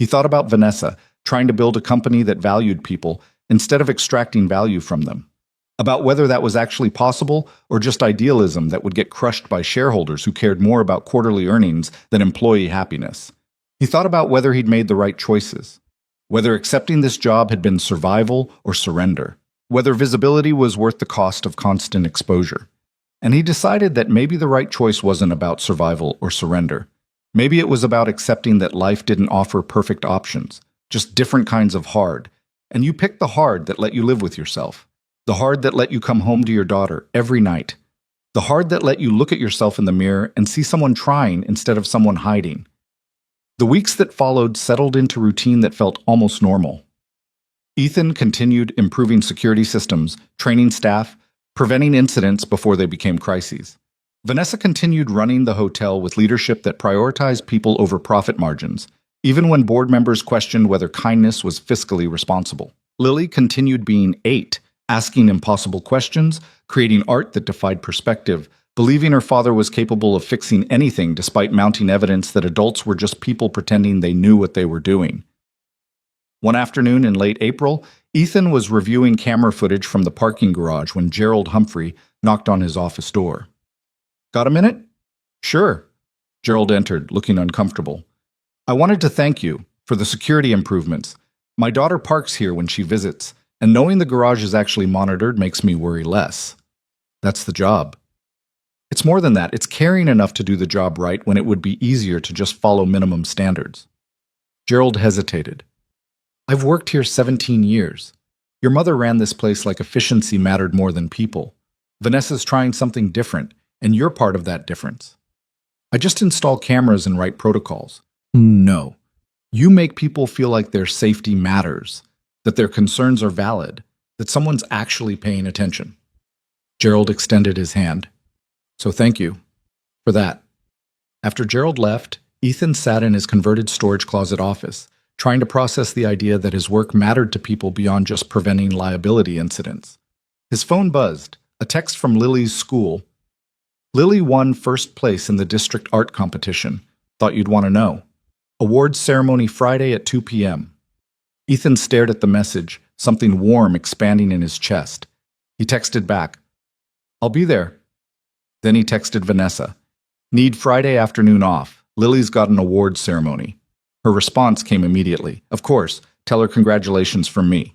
He thought about Vanessa, trying to build a company that valued people instead of extracting value from them. About whether that was actually possible or just idealism that would get crushed by shareholders who cared more about quarterly earnings than employee happiness. He thought about whether he'd made the right choices, whether accepting this job had been survival or surrender, whether visibility was worth the cost of constant exposure. And he decided that maybe the right choice wasn't about survival or surrender. Maybe it was about accepting that life didn't offer perfect options, just different kinds of hard. And you picked the hard that let you live with yourself. The hard that let you come home to your daughter every night. The hard that let you look at yourself in the mirror and see someone trying instead of someone hiding. The weeks that followed settled into routine that felt almost normal. Ethan continued improving security systems, training staff, preventing incidents before they became crises. Vanessa continued running the hotel with leadership that prioritized people over profit margins, even when board members questioned whether kindness was fiscally responsible. Lily continued being 8, asking impossible questions, creating art that defied perspective, believing her father was capable of fixing anything despite mounting evidence that adults were just people pretending they knew what they were doing. One afternoon in late April, Ethan was reviewing camera footage from the parking garage when Gerald Humphrey knocked on his office door. Got a minute? Sure. Gerald entered, looking uncomfortable. I wanted to thank you for the security improvements. My daughter parks here when she visits, and knowing the garage is actually monitored makes me worry less. That's the job. It's more than that. It's caring enough to do the job right when it would be easier to just follow minimum standards. Gerald hesitated. I've worked here 17 years. Your mother ran this place like efficiency mattered more than people. Vanessa's trying something different, and you're part of that difference. I just install cameras and write protocols. No. You make people feel like their safety matters, that their concerns are valid, that someone's actually paying attention. Gerald extended his hand. So thank you for that. After Gerald left, Ethan sat in his converted storage closet office, trying to process the idea that his work mattered to people beyond just preventing liability incidents. His phone buzzed, a text from Lily's school. Lily won first place in the district art competition. Thought you'd want to know. Awards ceremony Friday at 2 p.m. Ethan stared at the message, something warm expanding in his chest. He texted back, I'll be there. Then he texted Vanessa, need Friday afternoon off. Lily's got an awards ceremony. Her response came immediately. Of course, tell her congratulations from me.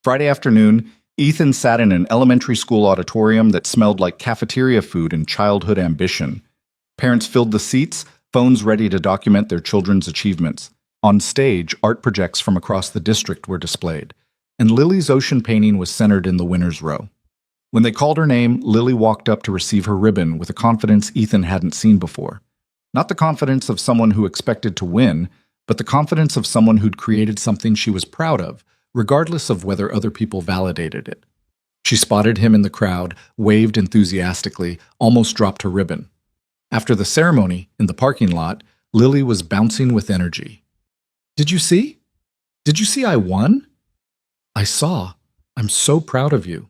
Friday afternoon, Ethan sat in an elementary school auditorium that smelled like cafeteria food and childhood ambition. Parents filled the seats, phones ready to document their children's achievements. On stage, art projects from across the district were displayed, and Lily's ocean painting was centered in the winner's row. When they called her name, Lily walked up to receive her ribbon with a confidence Ethan hadn't seen before. Not the confidence of someone who expected to win, but the confidence of someone who'd created something she was proud of, regardless of whether other people validated it. She spotted him in the crowd, waved enthusiastically, almost dropped her ribbon. After the ceremony, in the parking lot, Lily was bouncing with energy. Did you see? Did you see I won? I saw. I'm so proud of you.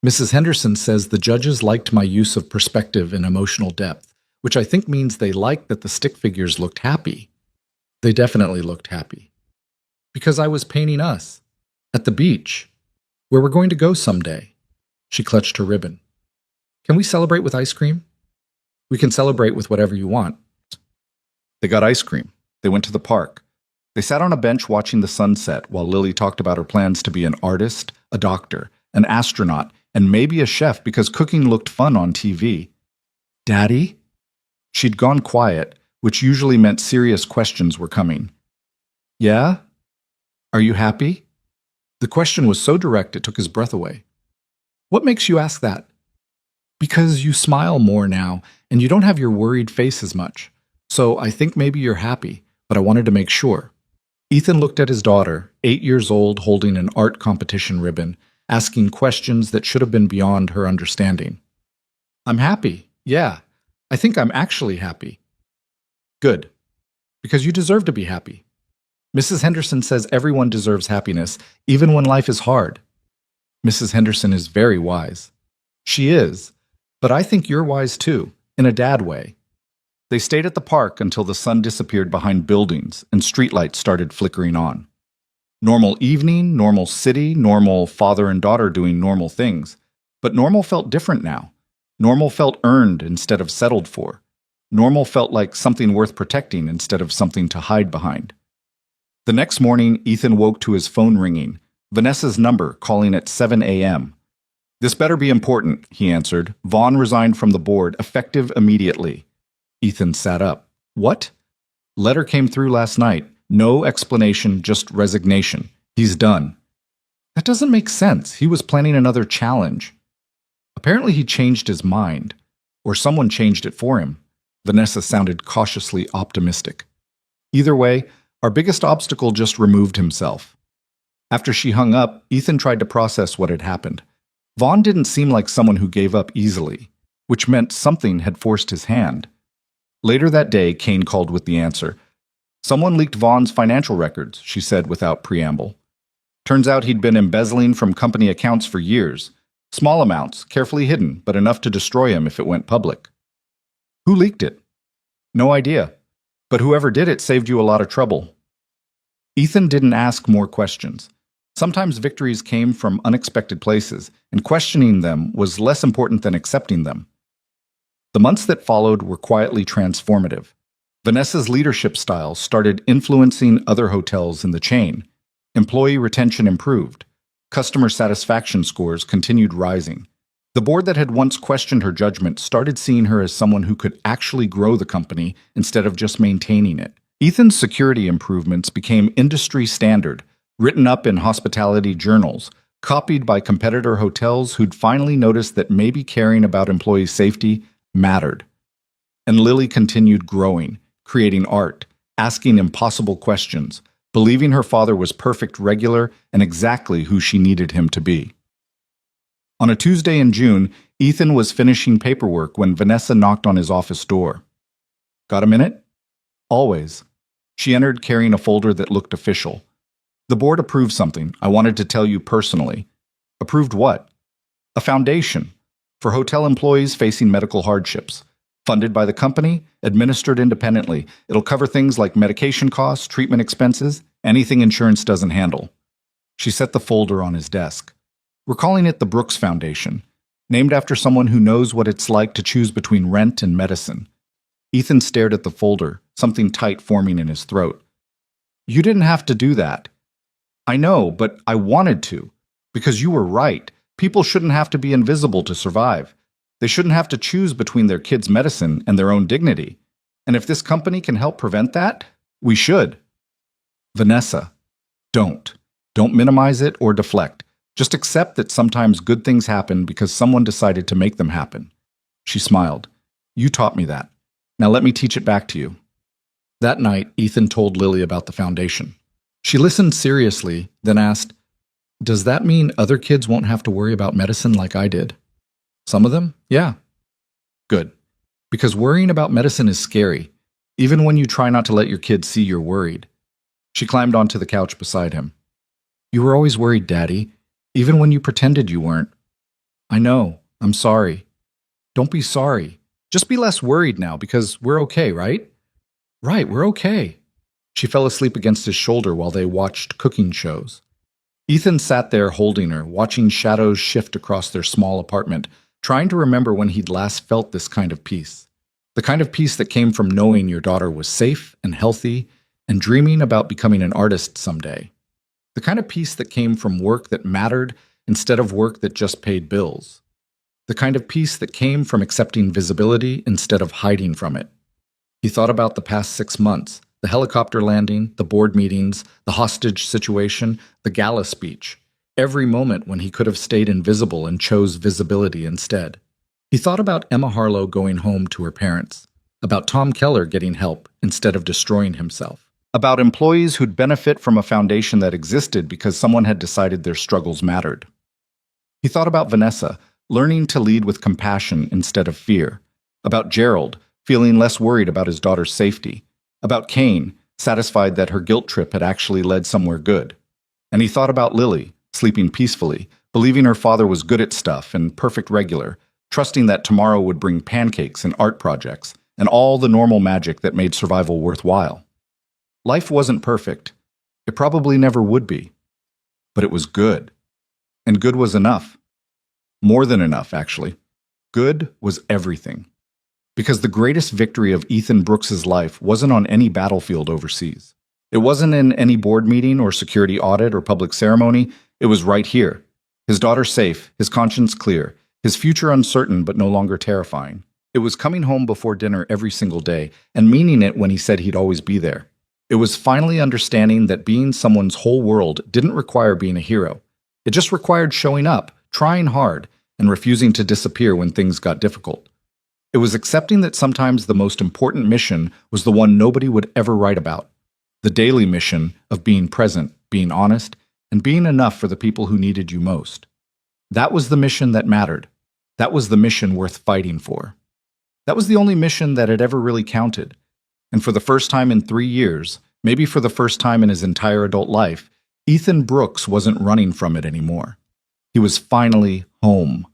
Mrs. Henderson says the judges liked my use of perspective and emotional depth, which I think means they liked that the stick figures looked happy. They definitely looked happy. Because I was painting us. At the beach. Where we're going to go someday. She clutched her ribbon. Can we celebrate with ice cream? We can celebrate with whatever you want. They got ice cream. They went to the park. They sat on a bench watching the sunset while Lily talked about her plans to be an artist, a doctor, an astronaut, and maybe a chef because cooking looked fun on TV. Daddy? She'd gone quiet, which usually meant serious questions were coming. Yeah? Are you happy? The question was so direct it took his breath away. What makes you ask that? Because you smile more now, and you don't have your worried face as much. So I think maybe you're happy, but I wanted to make sure. Ethan looked at his daughter, 8 years old, holding an art competition ribbon, asking questions that should have been beyond her understanding. I'm happy. Yeah. I think I'm actually happy. Good. Because you deserve to be happy. Mrs. Henderson says everyone deserves happiness, even when life is hard. Mrs. Henderson is very wise. She is. But I think you're wise too, in a dad way. They stayed at the park until the sun disappeared behind buildings and streetlights started flickering on. Normal evening, normal city, normal father and daughter doing normal things. But normal felt different now. Normal felt earned instead of settled for. Normal felt like something worth protecting instead of something to hide behind. The next morning, Ethan woke to his phone ringing, Vanessa's number calling at 7 a.m. This better be important, he answered. Vaughn resigned from the board, effective immediately. Ethan sat up. What? Letter came through last night. No explanation, just resignation. He's done. That doesn't make sense. He was planning another challenge. Apparently he changed his mind. Or someone changed it for him. Vanessa sounded cautiously optimistic. Either way, our biggest obstacle just removed himself. After she hung up, Ethan tried to process what had happened. Vaughn didn't seem like someone who gave up easily, which meant something had forced his hand. Later that day, Kane called with the answer. Someone leaked Vaughn's financial records, she said without preamble. Turns out he'd been embezzling from company accounts for years. Small amounts, carefully hidden, but enough to destroy him if it went public. Who leaked it? No idea. But whoever did it saved you a lot of trouble. Ethan didn't ask more questions. Sometimes victories came from unexpected places, and questioning them was less important than accepting them. The months that followed were quietly transformative. Vanessa's leadership style started influencing other hotels in the chain. Employee retention improved. Customer satisfaction scores continued rising. The board that had once questioned her judgment started seeing her as someone who could actually grow the company instead of just maintaining it. Ethan's security improvements became industry standard, written up in hospitality journals, copied by competitor hotels who'd finally noticed that maybe caring about employee safety mattered. And Lily continued growing, creating art, asking impossible questions, believing her father was perfect regular and exactly who she needed him to be. On a Tuesday in June, Ethan was finishing paperwork when Vanessa knocked on his office door. Got a minute? Always. She entered carrying a folder that looked official. The board approved something I wanted to tell you personally. Approved what? A foundation for hotel employees facing medical hardships. Funded by the company, administered independently. It'll cover things like medication costs, treatment expenses, anything insurance doesn't handle. She set the folder on his desk. We're calling it the Brooks Foundation, named after someone who knows what it's like to choose between rent and medicine. Ethan stared at the folder, something tight forming in his throat. You didn't have to do that. I know, but I wanted to. Because you were right. People shouldn't have to be invisible to survive. They shouldn't have to choose between their kids' medicine and their own dignity. And if this company can help prevent that, we should. Vanessa, don't. Don't minimize it or deflect. Just accept that sometimes good things happen because someone decided to make them happen. She smiled. You taught me that. Now let me teach it back to you. That night, Ethan told Lily about the foundation. She listened seriously, then asked, Does that mean other kids won't have to worry about medicine like I did? Some of them? Yeah. Good. Because worrying about medicine is scary, even when you try not to let your kids see you're worried. She climbed onto the couch beside him. You were always worried, Daddy, even when you pretended you weren't. I know. I'm sorry. Don't be sorry. Just be less worried now because we're okay, right? Right, we're okay. She fell asleep against his shoulder while they watched cooking shows. Ethan sat there holding her, watching shadows shift across their small apartment, trying to remember when he'd last felt this kind of peace. The kind of peace that came from knowing your daughter was safe and healthy and dreaming about becoming an artist someday. The kind of peace that came from work that mattered instead of work that just paid bills. The kind of peace that came from accepting visibility instead of hiding from it. He thought about the past 6 months, the helicopter landing, the board meetings, the hostage situation, the gala speech. Every moment when he could have stayed invisible and chose visibility instead. He thought about Emma Harlow going home to her parents, about Tom Keller getting help instead of destroying himself, about employees who'd benefit from a foundation that existed because someone had decided their struggles mattered. He thought about Vanessa, learning to lead with compassion instead of fear, about Gerald, feeling less worried about his daughter's safety, about Kane, satisfied that her guilt trip had actually led somewhere good. And he thought about Lily, sleeping peacefully, believing her father was good at stuff and perfect regular, trusting that tomorrow would bring pancakes and art projects and all the normal magic that made survival worthwhile. Life wasn't perfect. It probably never would be. But it was good. And good was enough. More than enough, actually. Good was everything. Because the greatest victory of Ethan Brooks's life wasn't on any battlefield overseas. It wasn't in any board meeting or security audit or public ceremony. It was right here. His daughter safe, his conscience clear, his future uncertain but no longer terrifying. It was coming home before dinner every single day and meaning it when he said he'd always be there. It was finally understanding that being someone's whole world didn't require being a hero. It just required showing up, trying hard, and refusing to disappear when things got difficult. It was accepting that sometimes the most important mission was the one nobody would ever write about. The daily mission of being present, being honest, and being enough for the people who needed you most. That was the mission that mattered. That was the mission worth fighting for. That was the only mission that had ever really counted. And for the first time in 3 years, maybe for the first time in his entire adult life, Ethan Brooks wasn't running from it anymore. He was finally home.